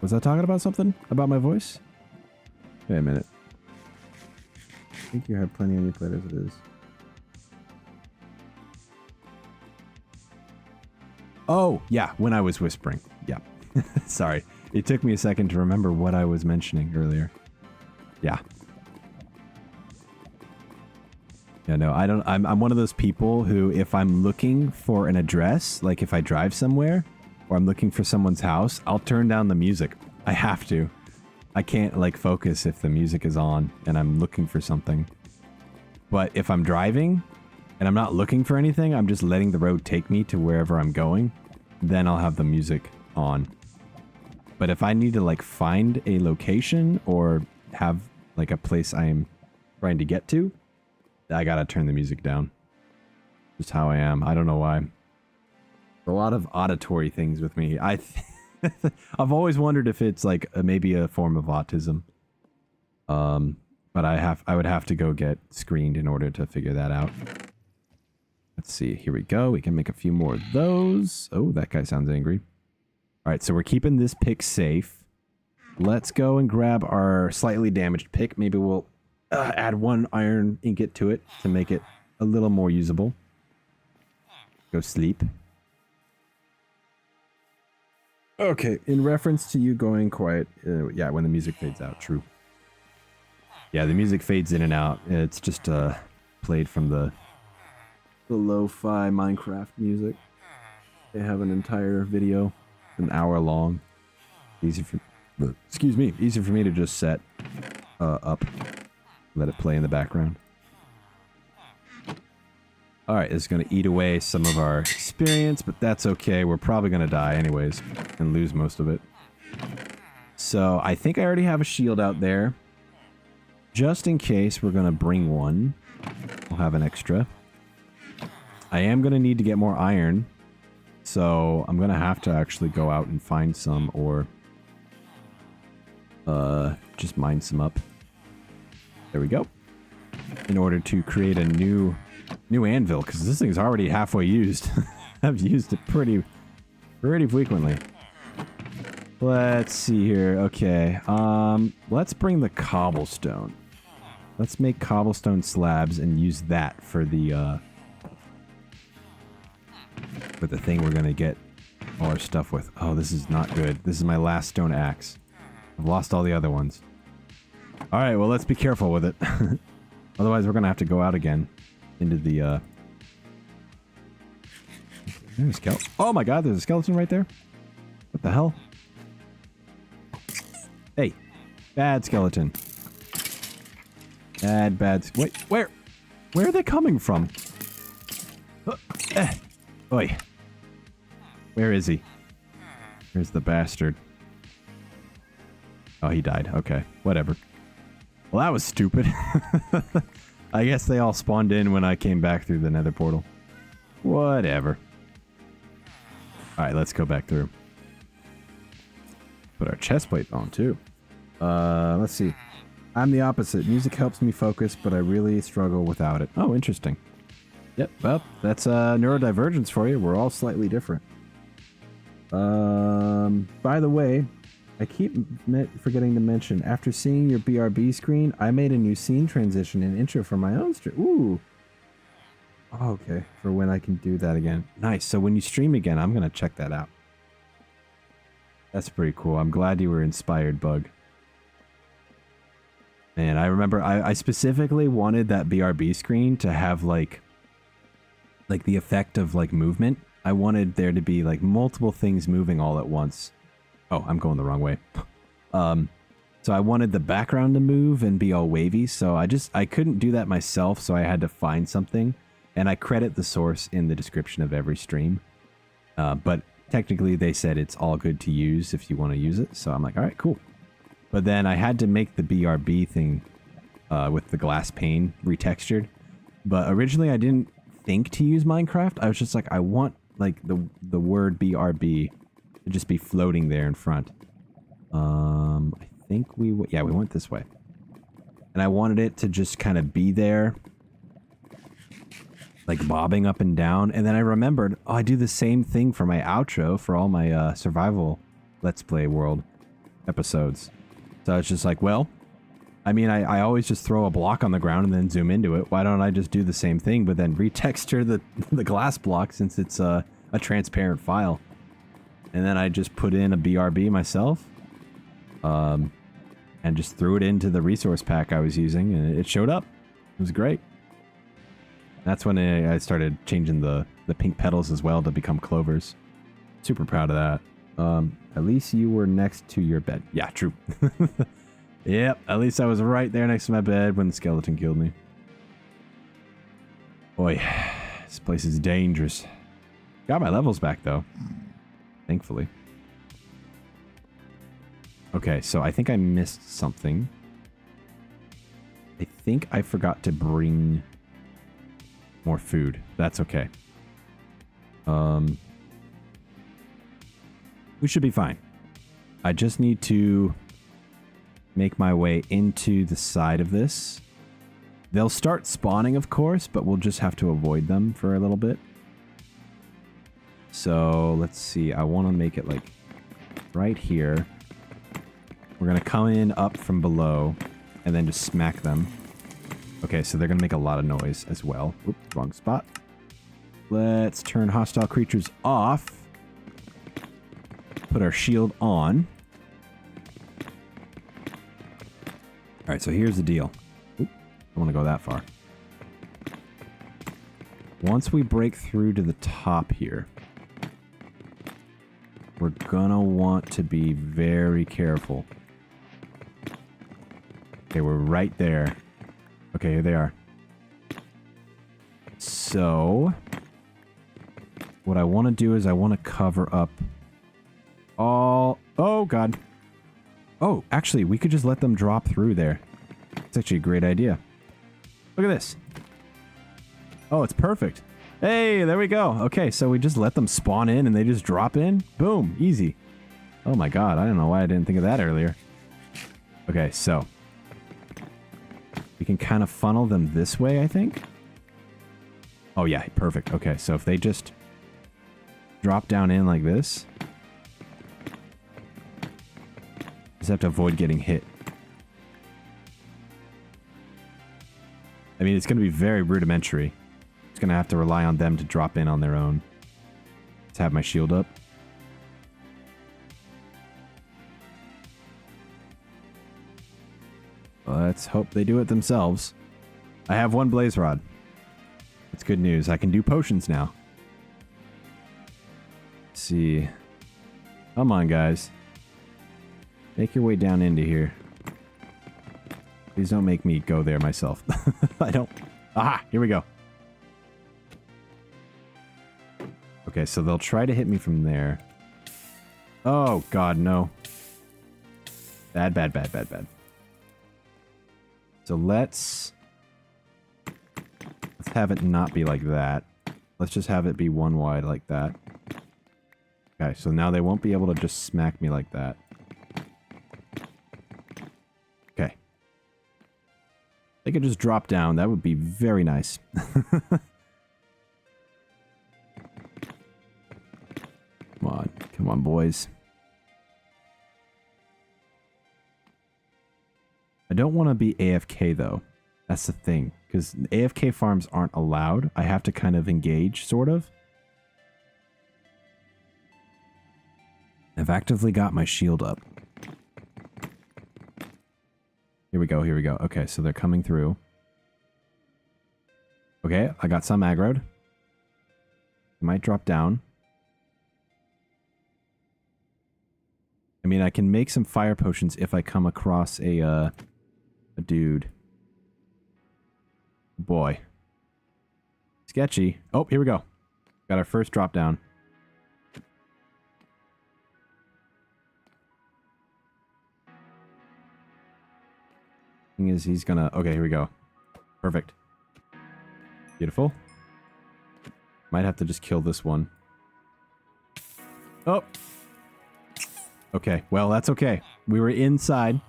Was I talking about something? About my voice? Wait a minute. I think you have plenty on your plate as it is. Oh, yeah, when I was whispering. Yeah. Sorry. It took me a second to remember what I was mentioning earlier. Yeah. Yeah, no, I don't... I'm one of those people who, if I'm looking for an address, like if I drive somewhere, or I'm looking for someone's house, I'll turn down the music. I have to. I can't, like, focus if the music is on and I'm looking for something. But if I'm driving and I'm not looking for anything, I'm just letting the road take me to wherever I'm going, then I'll have the music on. But if I need to, like, find a location or have, like, a place I am trying to get to, I gotta turn the music down. Just how I am. I don't know why. A lot of auditory things with me. I've always wondered if it's, like, maybe a form of autism. But I would have to go get screened in order to figure that out. Let's see. Here we go. We can make a few more of those. Oh, that guy sounds angry. All right, so we're keeping this pick safe. Let's go and grab our slightly damaged pick. Maybe we'll add one iron ingot to it to make it a little more usable. Go sleep. Okay, in reference to you going quiet, yeah, when the music fades out, true. Yeah, the music fades in and out. It's just played from the lo-fi Minecraft music. They have an entire video, an hour long. Easy for, excuse me, easy for me to just set up, let it play in the background. Alright, this is going to eat away some of our experience, but that's okay. We're probably going to die anyways and lose most of it. So I think I already have a shield out there. Just in case we're going to bring one. We'll have an extra. I am going to need to get more iron. So I'm going to have to actually go out and find some or just mine some up. There we go. In order to create a new anvil, because this thing's already halfway used. I've used it pretty frequently. Let's see here. Okay. Let's bring the cobblestone. Let's make cobblestone slabs and use that for the thing we're gonna get all our stuff with. Oh, this is not good. This is my last stone axe. I've lost all the other ones. Alright, well, let's be careful with it. Otherwise, we're gonna have to go out again into the, There's a skeleton. Oh my god, there's a skeleton right there. What the hell? Hey, bad skeleton. Bad. Wait, where are they coming from? Oi. Where is he? Here's the bastard. Oh, he died. Okay, whatever. Well, that was stupid. I guess they all spawned in when I came back through the nether portal. Whatever. Alright, let's go back through. Put our chest plate on, too. Let's see. I'm the opposite. Music helps me focus, but I really struggle without it. Oh, interesting. Yep, well, that's neurodivergence for you. We're all slightly different. By the way, I keep forgetting to mention, after seeing your BRB screen, I made a new scene transition and intro for my own stream. Ooh. Okay, for when I can do that again. Nice, so when you stream again, I'm going to check that out. That's pretty cool. I'm glad you were inspired, Bug. Man, I remember I specifically wanted that BRB screen to have like the effect of like movement. I wanted there to be like multiple things moving all at once. Oh, I'm going the wrong way. So I wanted the background to move and be all wavy. So I couldn't do that myself. So I had to find something, and I credit the source in the description of every stream. But technically they said it's all good to use if you want to use it. So I'm like, all right, cool. But then I had to make the BRB thing with the glass pane retextured. But originally I didn't think to use Minecraft. I was just like, I want like the word BRB to just be floating there in front. I think we went this way. And I wanted it to just kind of be there, like bobbing up and down. And then I remembered, oh, I do the same thing for my outro for all my survival Let's Play World episodes. So I was just like, well, I mean, I always just throw a block on the ground and then zoom into it. Why don't I just do the same thing, but then retexture the glass block since it's a transparent file? And then I just put in a BRB myself, and just threw it into the resource pack I was using, and it showed up. It was great. That's when I started changing the pink petals as well to become clovers. Super proud of that. At least you were next to your bed. Yeah, true. Yep, at least I was right there next to my bed when the skeleton killed me. Boy, this place is dangerous. Got my levels back, though. Thankfully. Okay, so I think I missed something. I think I forgot to bring more food. That's okay. We should be fine. I just need to make my way into the side of this. They'll start spawning, of course, but we'll just have to avoid them for a little bit. So let's see. I want to make it like right here. We're going to come in up from below and then just smack them. Okay, so they're going to make a lot of noise as well. Oops, wrong spot. Let's turn hostile creatures off. Put our shield on. Alright, so here's the deal. Oop, I don't want to go that far. once we break through to the top here, we're gonna want to be very careful. Okay, we're right there. Okay, here they are. So, what I want to do is I want to cover up all... Oh, God. Oh, actually, we could just let them drop through there. It's actually a great idea. Look at this. Oh, it's perfect. Hey, there we go. Okay, so we just let them spawn in and they just drop in. Boom, easy. Oh my God, I don't know why I didn't think of that earlier. Okay, so we can kind of funnel them this way, I think. Oh yeah, perfect. Okay, so if they just drop down in like this, just have to avoid getting hit. I mean, it's going to be very rudimentary. It's going to have to rely on them to drop in on their own. Let's have my shield up. Let's hope they do it themselves. I have one blaze rod. That's good news. I can do potions now. Let's see. Come on, guys. Make your way down into here. Please don't make me go there myself. I don't... Aha! Here we go. Okay, so they'll try to hit me from there. Oh, God, no. Bad, bad, bad, bad, bad. So let's have it not be like that. Let's just have it be one wide like that. Okay, so now they won't be able to just smack me like that. Okay. They could just drop down. That would be very nice. Come on. Come on, boys. I don't want to be AFK, though. That's the thing. Because AFK farms aren't allowed. I have to kind of engage, sort of. I've actively got my shield up. Here we go, here we go. Okay, so they're coming through. Okay, I got some aggroed. They might drop down. I mean, I can make some fire potions if I come across a dude. Boy. Sketchy. Oh, here we go. Got our first drop down. Thing is, he's gonna... Okay, here we go. Perfect. Beautiful. Might have to just kill this one. Oh! Okay, well, that's okay. We were inside,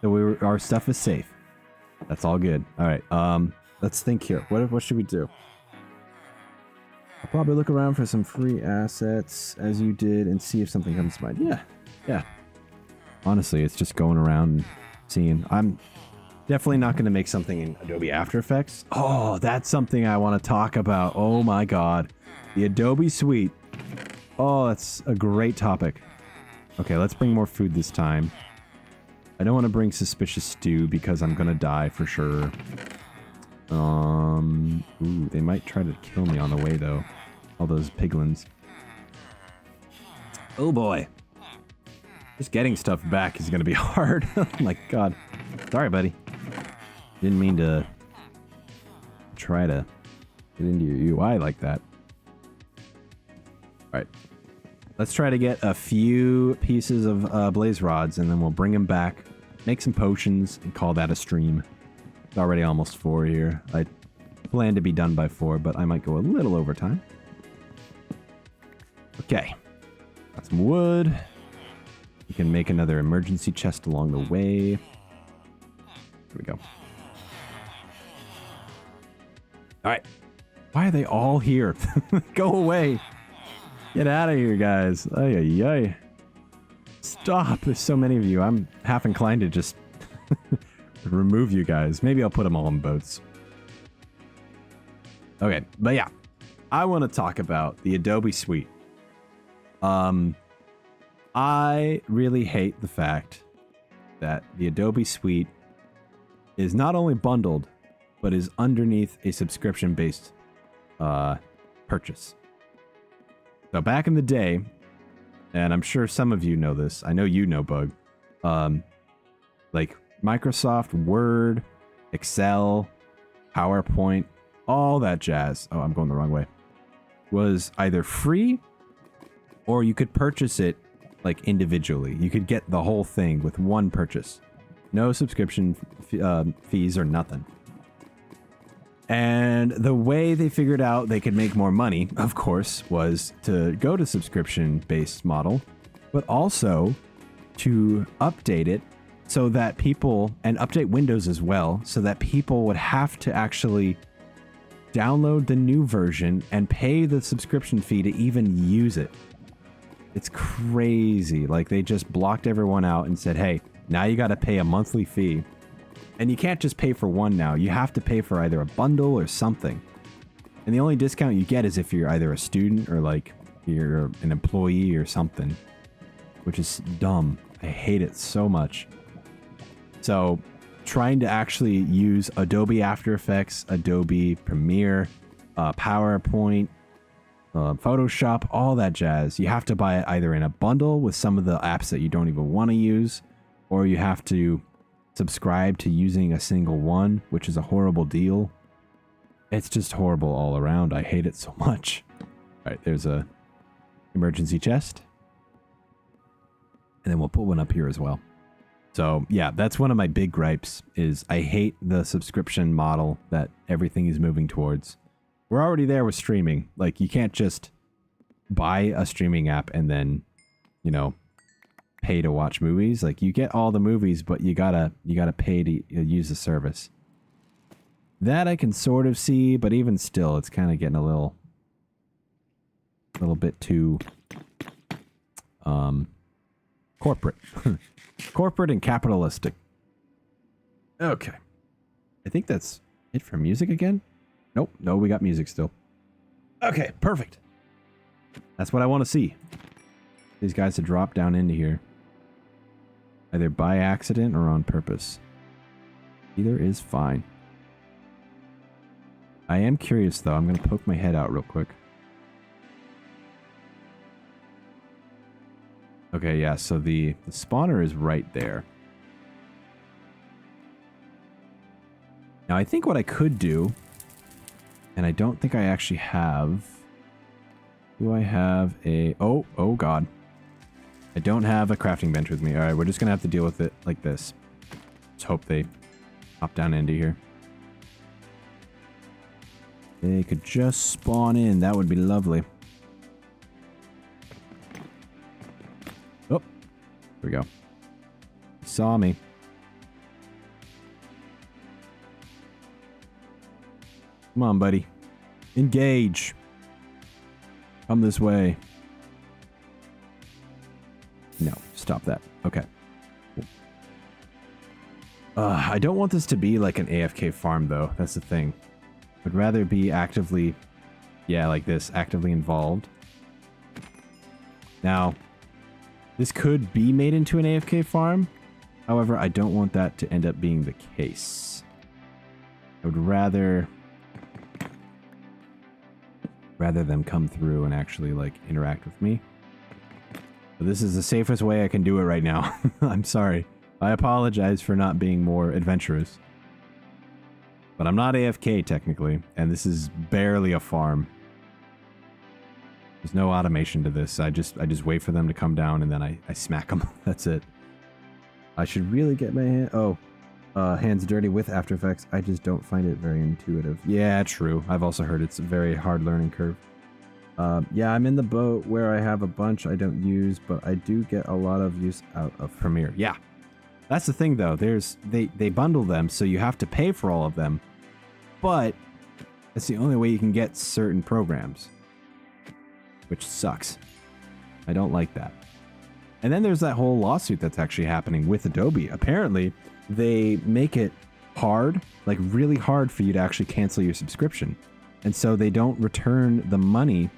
so our stuff is safe. That's all good. Alright, let's think here. What should we do? I'll probably look around for some free assets, as you did, and see if something comes to mind. Yeah, yeah. Honestly, it's just going around and seeing. I'm definitely not going to make something in Adobe After Effects. Oh, that's something I want to talk about. Oh my god. The Adobe Suite. Oh, that's a great topic. Okay, let's bring more food this time. I don't want to bring Suspicious Stew because I'm going to die for sure. Ooh, they might try to kill me on the way though. All those piglins. Oh boy. Just getting stuff back is going to be hard. Oh my god. Sorry, buddy. Didn't mean to try to get into your UI like that. Alright. Let's try to get a few pieces of blaze rods and then we'll bring them back, make some potions, and call that a stream. It's already almost 4 here. I plan to be done by 4, but I might go a little over time. Okay. Got some wood. We can make another emergency chest along the way. Here we go. Alright. Why are they all here? Go away. Get out of here, guys. Ay, ay, ay. Stop. There's so many of you. I'm half inclined to just remove you guys. Maybe I'll put them all in boats. Okay, but yeah. I want to talk about the Adobe Suite. I really hate the fact that the Adobe Suite is not only bundled, but is underneath a subscription-based purchase. So back in the day, and I'm sure some of you know this, I know you know, Bug, like Microsoft Word, Excel, PowerPoint, all that jazz, oh, I'm going the wrong way, was either free or you could purchase it like individually. You could get the whole thing with one purchase. No subscription fees or nothing. And the way they figured out they could make more money, of course, was to go to subscription-based model, but also to update it so that people, and update Windows as well, so that people would have to actually download the new version and pay the subscription fee to even use it. It's crazy. Like, they just blocked everyone out and said, hey, now you got to pay a monthly fee. And you can't just pay for one now. You have to pay for either a bundle or something. And the only discount you get is if you're either a student or like you're an employee or something, which is dumb. I hate it so much. So trying to actually use Adobe After Effects, Adobe Premiere, PowerPoint, Photoshop, all that jazz, you have to buy it either in a bundle with some of the apps that you don't even want to use, or you have to subscribe to using a single one, which is a horrible deal. It's just horrible all around. I hate it so much. All right, there's a emergency chest. And then we'll put one up here as well. So yeah, that's one of my big gripes is I hate the subscription model that everything is moving towards. We're already there with streaming. Like, you can't just buy a streaming app and then, you know, pay to watch movies. Like, you get all the movies, but you gotta pay to use the service. That I can sort of see, but even still, it's kind of getting a little bit too corporate. Corporate and capitalistic. Okay. I think that's it for music again. Nope. No, we got music still. Okay, perfect. That's what I want to see. These guys to drop down into here. Either by accident or on purpose. Either is fine. I am curious, though. I'm going to poke my head out real quick. Okay, yeah, so the spawner is right there. Now, I think what I could do, and I don't think I actually have... Do I have a... Oh God. I don't have a crafting bench with me. Alright, we're just going to have to deal with it like this. Let's hope they hop down into here. They could just spawn in. That would be lovely. Oh, here we go. He saw me. Come on, buddy. Engage. Come this way. No, stop that. Okay. I don't want this to be like an AFK farm, though. That's the thing. I'd rather be actively, yeah, like this, actively involved. Now, this could be made into an AFK farm. However, I don't want that to end up being the case. I would rather them come through and actually, like, interact with me. But this is the safest way I can do it right now. I'm sorry. I apologize for not being more adventurous. But I'm not AFK, technically, and this is barely a farm. There's no automation to this. I just wait for them to come down, and then I smack them. That's it. I should really get my hands dirty with After Effects. I just don't find it very intuitive. Yeah, true. I've also heard it's a very hard learning curve. Yeah, I'm in the boat where I have a bunch I don't use, but I do get a lot of use out of Premiere. Yeah. That's the thing, though. They bundle them, so you have to pay for all of them. But that's the only way you can get certain programs. Which sucks. I don't like that. And then there's that whole lawsuit that's actually happening with Adobe. Apparently, they make it hard, like really hard for you to actually cancel your subscription. And so they don't return the money.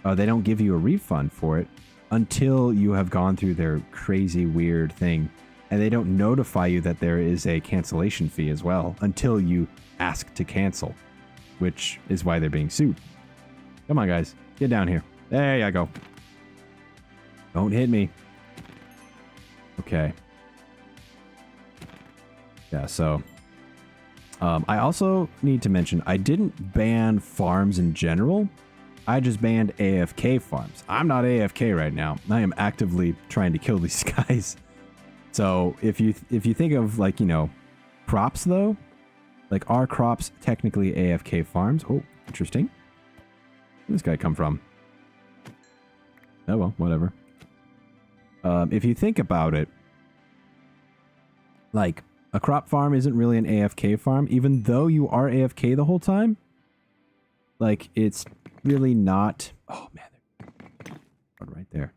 They don't give you a refund for it until you have gone through their crazy, weird thing. And they don't notify you that there is a cancellation fee as well until you ask to cancel. which is why they're being sued. Come on, guys. Get down here. There you go. Don't hit me. Okay. Yeah, so... I also need to mention, I didn't ban farms in general. I just banned AFK farms. I'm not AFK right now. I am actively trying to kill these guys. So if you think of, like, you know, crops though, like, are crops technically AFK farms? Oh, interesting. Where'd this guy come from? Oh well, whatever. If you think about it, like, a crop farm isn't really an AFK farm, even though you are AFK the whole time. Like, it's really not... Oh, man. Right there.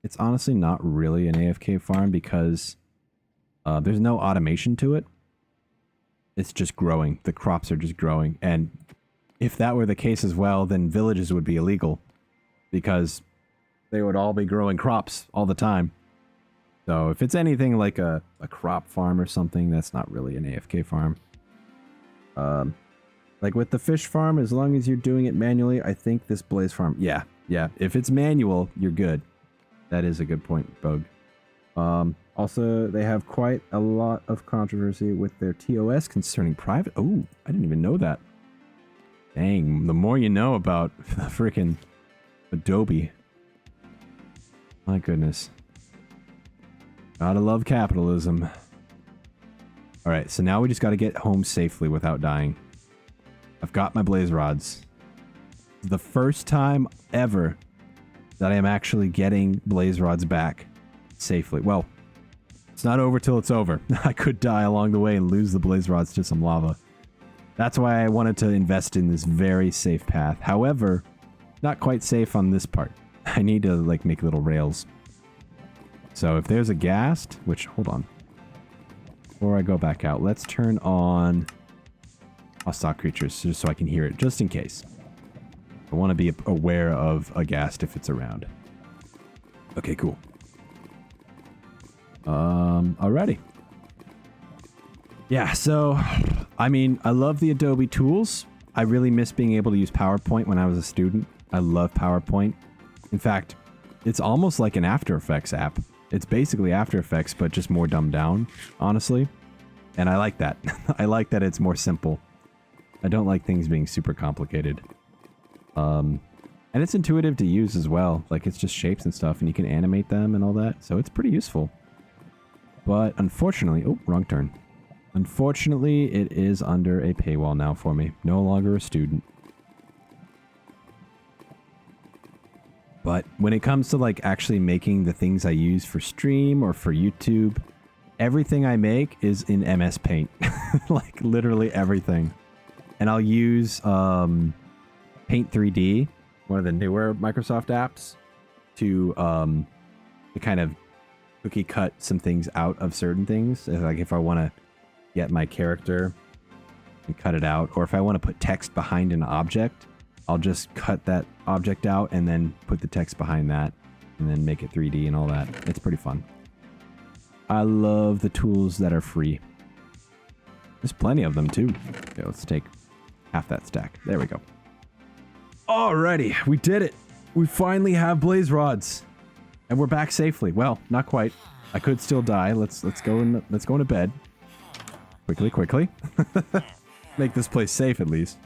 It's honestly not really an AFK farm because there's no automation to it. It's just growing. The crops are just growing. And if that were the case as well, then villages would be illegal because they would all be growing crops all the time. So if it's anything like a crop farm or something, that's not really an AFK farm. Like with the fish farm, as long as you're doing it manually, I think this blaze farm... Yeah. If it's manual, you're good. That is a good point, Bug. Also, they have quite a lot of controversy with their TOS concerning private... Oh, I didn't even know that. Dang, the more you know about the freaking Adobe. My goodness. Gotta love capitalism. Alright, so now we just gotta get home safely without dying. I've got my blaze rods. It's the first time ever that I am actually getting blaze rods back safely. Well, it's not over till it's over. I could die along the way and lose the blaze rods to some lava. That's why I wanted to invest in this very safe path. However, not quite safe on this part. I need to, like, make little rails. So if there's a ghast, which, hold on. Before I go back out, let's turn on hostile creatures just so I can hear it, just in case. I want to be aware of a ghast if it's around. Okay, cool. Alrighty. Yeah, so, I mean, I love the Adobe tools. I really miss being able to use PowerPoint when I was a student. I love PowerPoint. In fact, it's almost like an After Effects app. It's basically After Effects, but just more dumbed down, honestly. And I like that. I like that it's more simple. I don't like things being super complicated. And it's intuitive to use as well. Like, it's just shapes and stuff, and you can animate them and all that. So it's pretty useful. But unfortunately... Oh, wrong turn. Unfortunately, it is under a paywall now for me. No longer a student. But when it comes to, like, actually making the things I use for stream or for YouTube, everything I make is in MS Paint. Like, literally everything. And I'll use Paint 3D, one of the newer Microsoft apps, to kind of cookie cut some things out of certain things. Like if I want to get my character and cut it out, or if I want to put text behind an object, I'll just cut that object out and then put the text behind that and then make it 3D and all that. It's pretty fun. I love the tools that are free. There's plenty of them too. Okay, let's take half that stack. There we go. Alrighty, we did it. We finally have blaze rods, and we're back safely. Well, not quite. I could still die. Let's go into bed. Quickly. Make this place safe at least.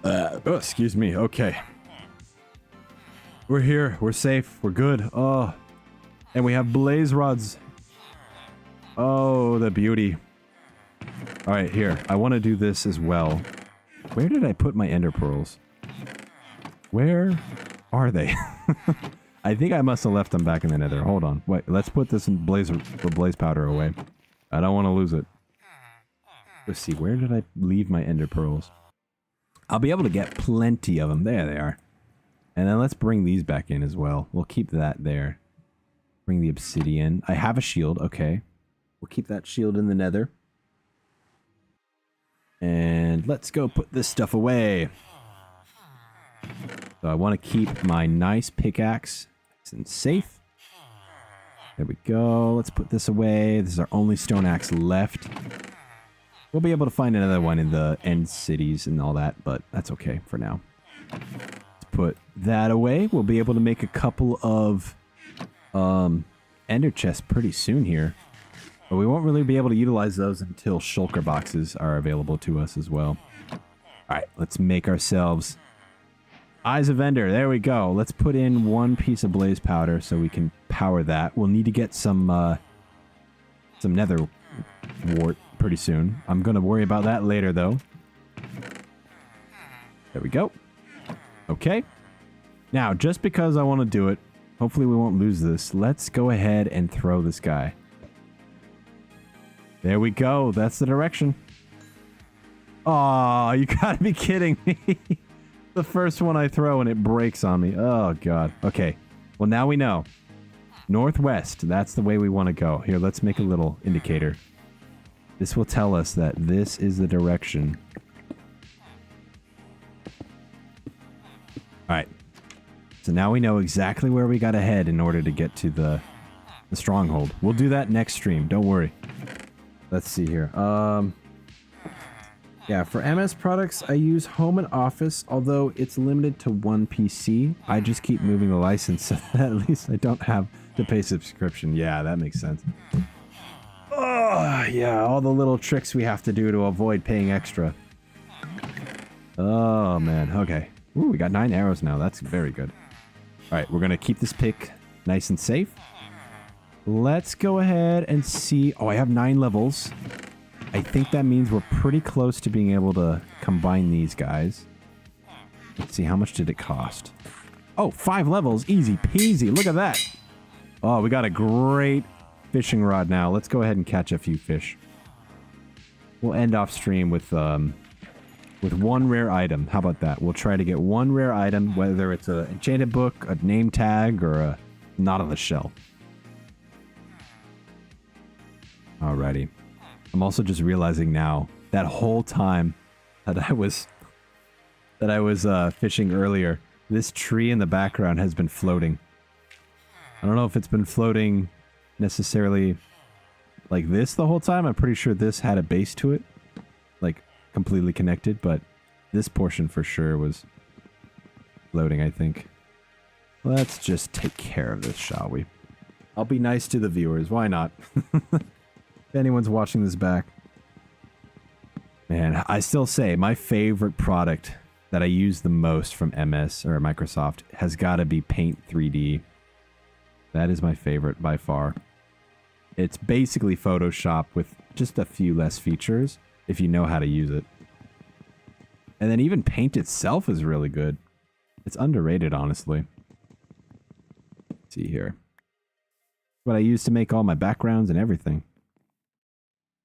Oh, excuse me. Okay. We're here. We're safe. We're good. Oh, and we have blaze rods. Oh, the beauty. All right, here. I want to do this as well. Where did I put my ender pearls? Where are they? I think I must have left them back in the nether. Hold on. Wait, let's put this in blaze powder away. I don't want to lose it. Let's see. Where did I leave my ender pearls? I'll be able to get plenty of them. There they are. And then let's bring these back in as well. We'll keep that there. Bring the obsidian. I have a shield. Okay. We'll keep that shield in the nether. And let's go put this stuff away. So I want to keep my nice pickaxe nice and safe. There we go. Let's put this away. This is our only stone axe left. We'll be able to find another one in the end cities and all that, but that's okay for now. Let's put that away. We'll be able to make a couple of ender chests pretty soon here. But we won't really be able to utilize those until shulker boxes are available to us as well. Alright, let's make ourselves Eyes of Ender. There we go. Let's put in 1 piece of blaze powder so we can power that. We'll need to get some nether wart pretty soon. I'm going to worry about that later, though. There we go. Okay. Now, just because I want to do it, hopefully we won't lose this. Let's go ahead and throw this guy. There we go. That's the direction. Oh, you gotta be kidding me. The first one I throw and it breaks on me. Oh, God. Okay. Well, now we know. Northwest. That's the way we want to go. Here, let's make a little indicator. This will tell us that this is the direction. Alright. So now we know exactly where we gotta head in order to get to the stronghold. We'll do that next stream. Don't worry. Let's see here. Yeah, for MS products, I use Home and Office, although it's limited to 1 PC. I just keep moving the license so that at least I don't have to pay subscription. Yeah, that makes sense. Oh, yeah, all the little tricks we have to do to avoid paying extra. Oh, man. Okay. Ooh, we got 9 arrows now. That's very good. All right, we're going to keep this pick nice and safe. Let's go ahead and see. Oh, I have 9 levels. I think that means we're pretty close to being able to combine these guys. Let's see, how much did it cost? Oh, 5 levels. Easy peasy. Look at that. Oh, we got a great fishing rod now. Let's go ahead and catch a few fish. We'll end off stream with 1 rare item. How about that? We'll try to get 1 rare item, whether it's an enchanted book, a name tag, or a knot on the shell. Alrighty. I'm also just realizing now that whole time that I was fishing earlier, this tree in the background has been floating. I don't know if it's been floating necessarily like this the whole time. I'm pretty sure this had a base to it, like completely connected, but this portion for sure was floating, I think. Let's just take care of this, shall we? I'll be nice to the viewers. Why not? If anyone's watching this back. Man, I still say my favorite product that I use the most from MS or Microsoft has got to be Paint 3D. That is my favorite by far. It's basically Photoshop with just a few less features if you know how to use it. And then even Paint itself is really good. It's underrated, honestly. Let's see here. What I use to make all my backgrounds and everything.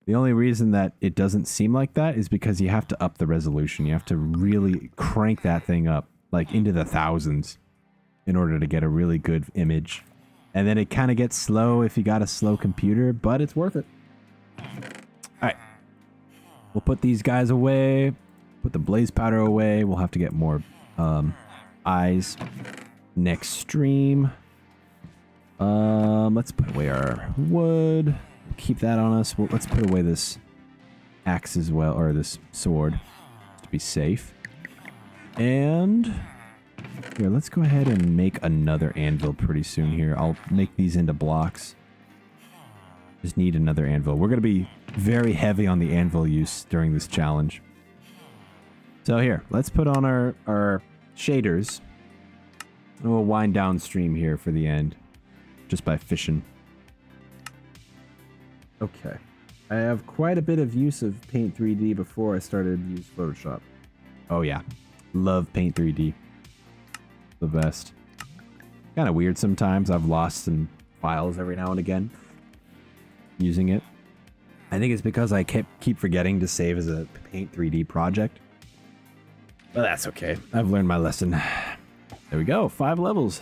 The only reason that it doesn't seem like that is because you have to up the resolution. You have to really crank that thing up, like into the thousands, in order to get a really good image. And then it kind of gets slow if you got a slow computer, but it's worth it. Alright. We'll put these guys away. Put the blaze powder away. We'll have to get more eyes next stream. Let's put away our wood. Keep that on us. Well, let's put away this axe as well, or this sword, to be safe. And here, let's go ahead and make another anvil pretty soon here. I'll make these into blocks. Just need another anvil. We're going to be very heavy on the anvil use during this challenge. So here, let's put on our shaders. And we'll wind downstream here for the end, just by fishing. Okay. I have quite a bit of use of Paint 3D before I started to use Photoshop. Oh yeah. Love Paint 3D. The best. Kind of weird sometimes. I've lost some files every now and again using it. I think it's because I keep forgetting to save as a Paint 3D project. But that's okay. I've learned my lesson. There we go. 5 levels.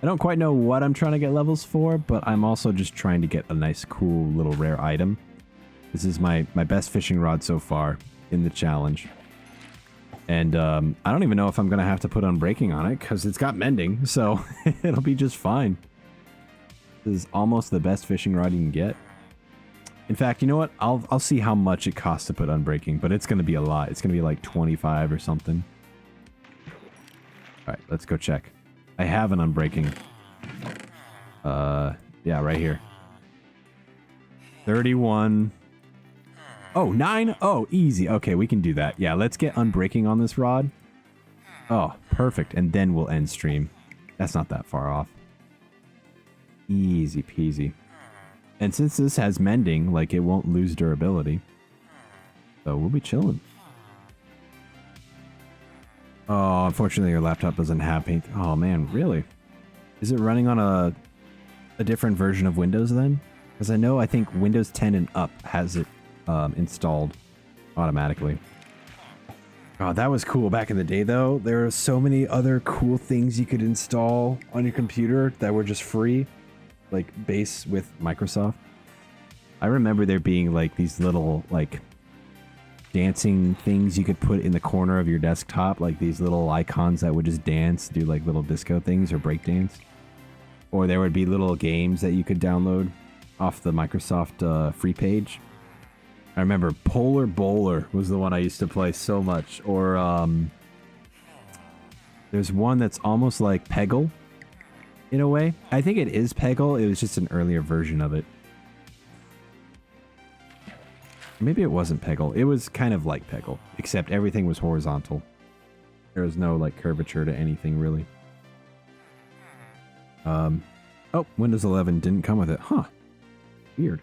I don't quite know what I'm trying to get levels for, but I'm also just trying to get a nice, cool, little rare item. This is my best fishing rod so far in the challenge. And I don't even know if I'm going to have to put unbreaking on it, because it's got mending, so it'll be just fine. This is almost the best fishing rod you can get. In fact, you know what? I'll see how much it costs to put unbreaking, but it's going to be a lot. It's going to be like 25 or something. All right, let's go check. I have an unbreaking. Yeah, right here. 31. Oh, 9? Oh, easy. Okay, we can do that. Yeah, let's get unbreaking on this rod. Oh, perfect. And then we'll end stream. That's not that far off. Easy peasy. And since this has mending, like, it won't lose durability. So we'll be chilling. Oh, unfortunately your laptop doesn't have paint. Oh man, really? Is it running on a different version of Windows then? Because I think Windows 10 and up has it installed automatically. Oh, that was cool back in the day though. There are so many other cool things you could install on your computer that were just free. Like base with Microsoft. I remember there being like these little like dancing things you could put in the corner of your desktop, like these little icons that would just dance, do like little disco things or break dance. Or there would be little games that you could download off the Microsoft free page. I remember Polar Bowler was the one I used to play so much. Or there's one that's almost like Peggle in a way. I think it is Peggle. It was just an earlier version of it. Maybe it wasn't Peggle. It was kind of like Peggle, except everything was horizontal. There was no like curvature to anything really. Oh, Windows 11 didn't come with it. Huh. Weird.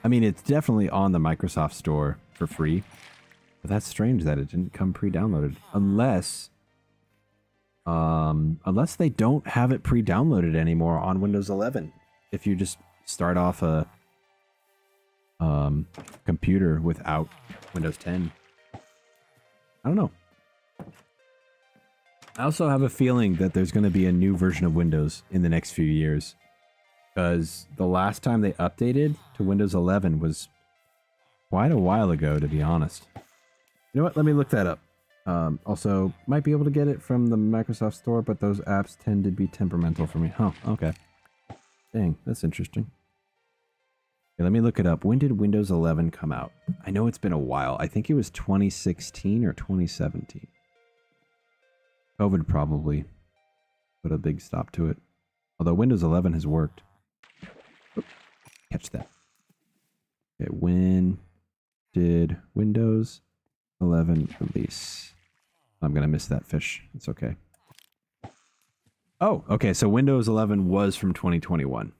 I mean, it's definitely on the Microsoft Store for free. But that's strange that it didn't come pre-downloaded. Unless they don't have it pre-downloaded anymore on Windows 11. If you just start off a computer without Windows 10. I don't know. I also have a feeling that there's going to be a new version of Windows in the next few years. Because the last time they updated to Windows 11 was quite a while ago, to be honest. You know what? Let me look that up. Also, might be able to get it from the Microsoft Store, but those apps tend to be temperamental for me. Huh, okay. Dang, that's interesting. Okay, let me look it up. When did Windows 11 come out? I know it's been a while. I think it was 2016 or 2017. COVID probably put a big stop to it. Although Windows 11 has worked. Oop, catch that. Okay, when did Windows 11 release? I'm going to miss that fish. It's okay. Oh, okay. So Windows 11 was from 2021.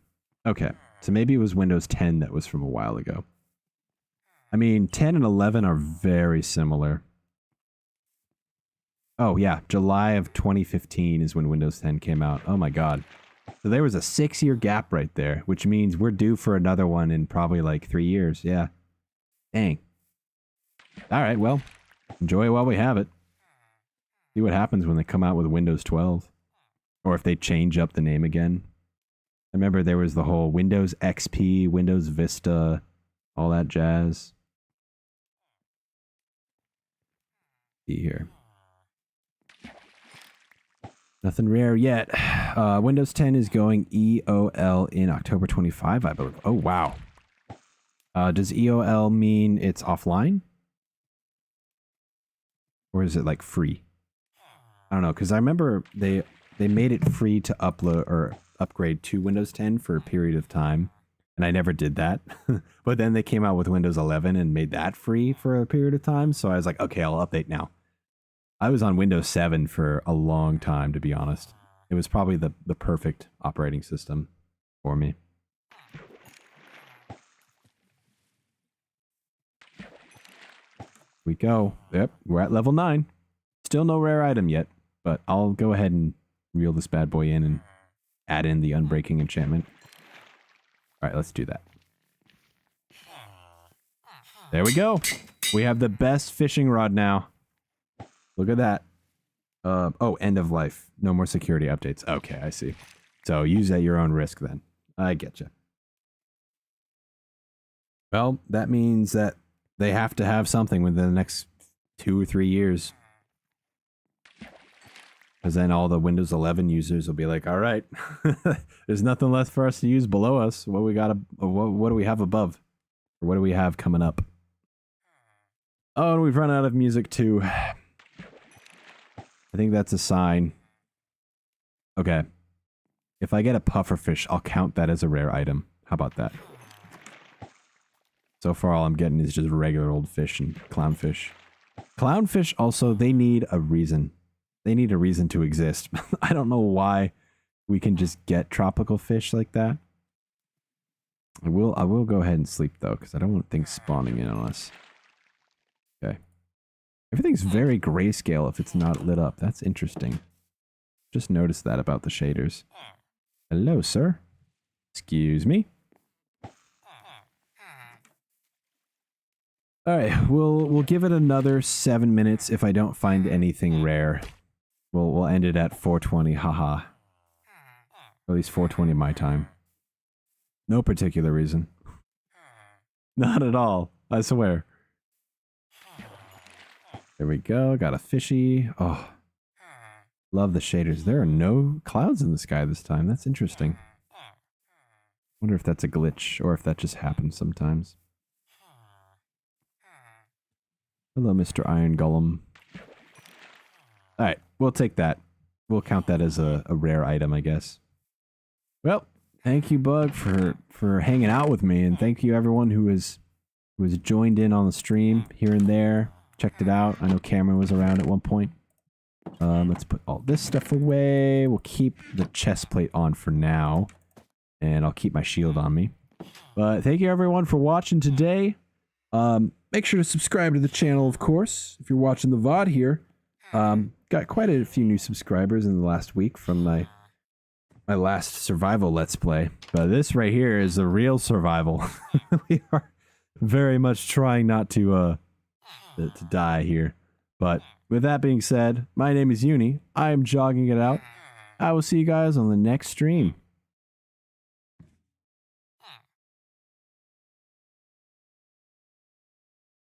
Okay. So maybe it was Windows 10 that was from a while ago. I mean, 10 and 11 are very similar. Oh, yeah. July of 2015 is when Windows 10 came out. Oh, my God. So there was a 6-year gap right there, which means we're due for another one in probably like 3 years. Yeah. Dang. All right. Well, enjoy it while we have it. See what happens when they come out with Windows 12. Or if they change up the name again. I remember there was the whole Windows XP, Windows Vista, all that jazz. See here. Nothing rare yet. Windows 10 is going EOL in October 25, I believe. Oh, wow. Does EOL mean it's offline? Or is it like free? I don't know, because I remember they made it free to upload or upgrade to Windows 10 for a period of time, and I never did that. But then they came out with Windows 11 and made that free for a period of time, so I was like, okay, I'll update now. I was on Windows 7 for a long time, to be honest. It was probably the perfect operating system for me. We go. Yep, we're at level 9. Still no rare item yet, but I'll go ahead and reel this bad boy in and add in the unbreaking enchantment. All right, let's do that. There we go. We have the best fishing rod now. Look at that. Oh, end of life. No more security updates. Okay, I see. So use at your own risk then. I get you. Well, that means that they have to have something within the next 2 or 3 years. Because then all the Windows 11 users will be like, all right, there's nothing left for us to use below us. What do we have above? What do we have coming up? Oh, and we've run out of music too. I think that's a sign. Okay. If I get a pufferfish, I'll count that as a rare item. How about that? So far, all I'm getting is just regular old fish and clownfish. Clownfish also, they need a reason. They need a reason to exist. I don't know why we can just get tropical fish like that. I will go ahead and sleep though, because I don't want things spawning in on us. Okay. Everything's very grayscale if it's not lit up. That's interesting. Just noticed that about the shaders. Hello, sir. Excuse me. Alright, we'll give it another 7 minutes if I don't find anything rare. We'll end it at 4:20, haha. At least 4:20 my time. No particular reason. Not at all, I swear. There we go, got a fishy. Oh, love the shaders. There are no clouds in the sky this time, that's interesting. Wonder if that's a glitch, or if that just happens sometimes. Hello, Mr. Iron Golem. Alright, we'll take that. We'll count that as a rare item, I guess. Well, thank you, Bug, for hanging out with me, and thank you everyone who has joined in on the stream here and there, checked it out. I know Cameron was around at one point. Let's put all this stuff away. We'll keep the chest plate on for now, and I'll keep my shield on me. But thank you everyone for watching today. Make sure to subscribe to the channel, of course, if you're watching the VOD here. Got quite a few new subscribers in the last week from my last survival Let's Play. But this right here is the real survival. We are very much trying not to die here. But with that being said, my name is Uni. I am jogging it out. I will see you guys on the next stream.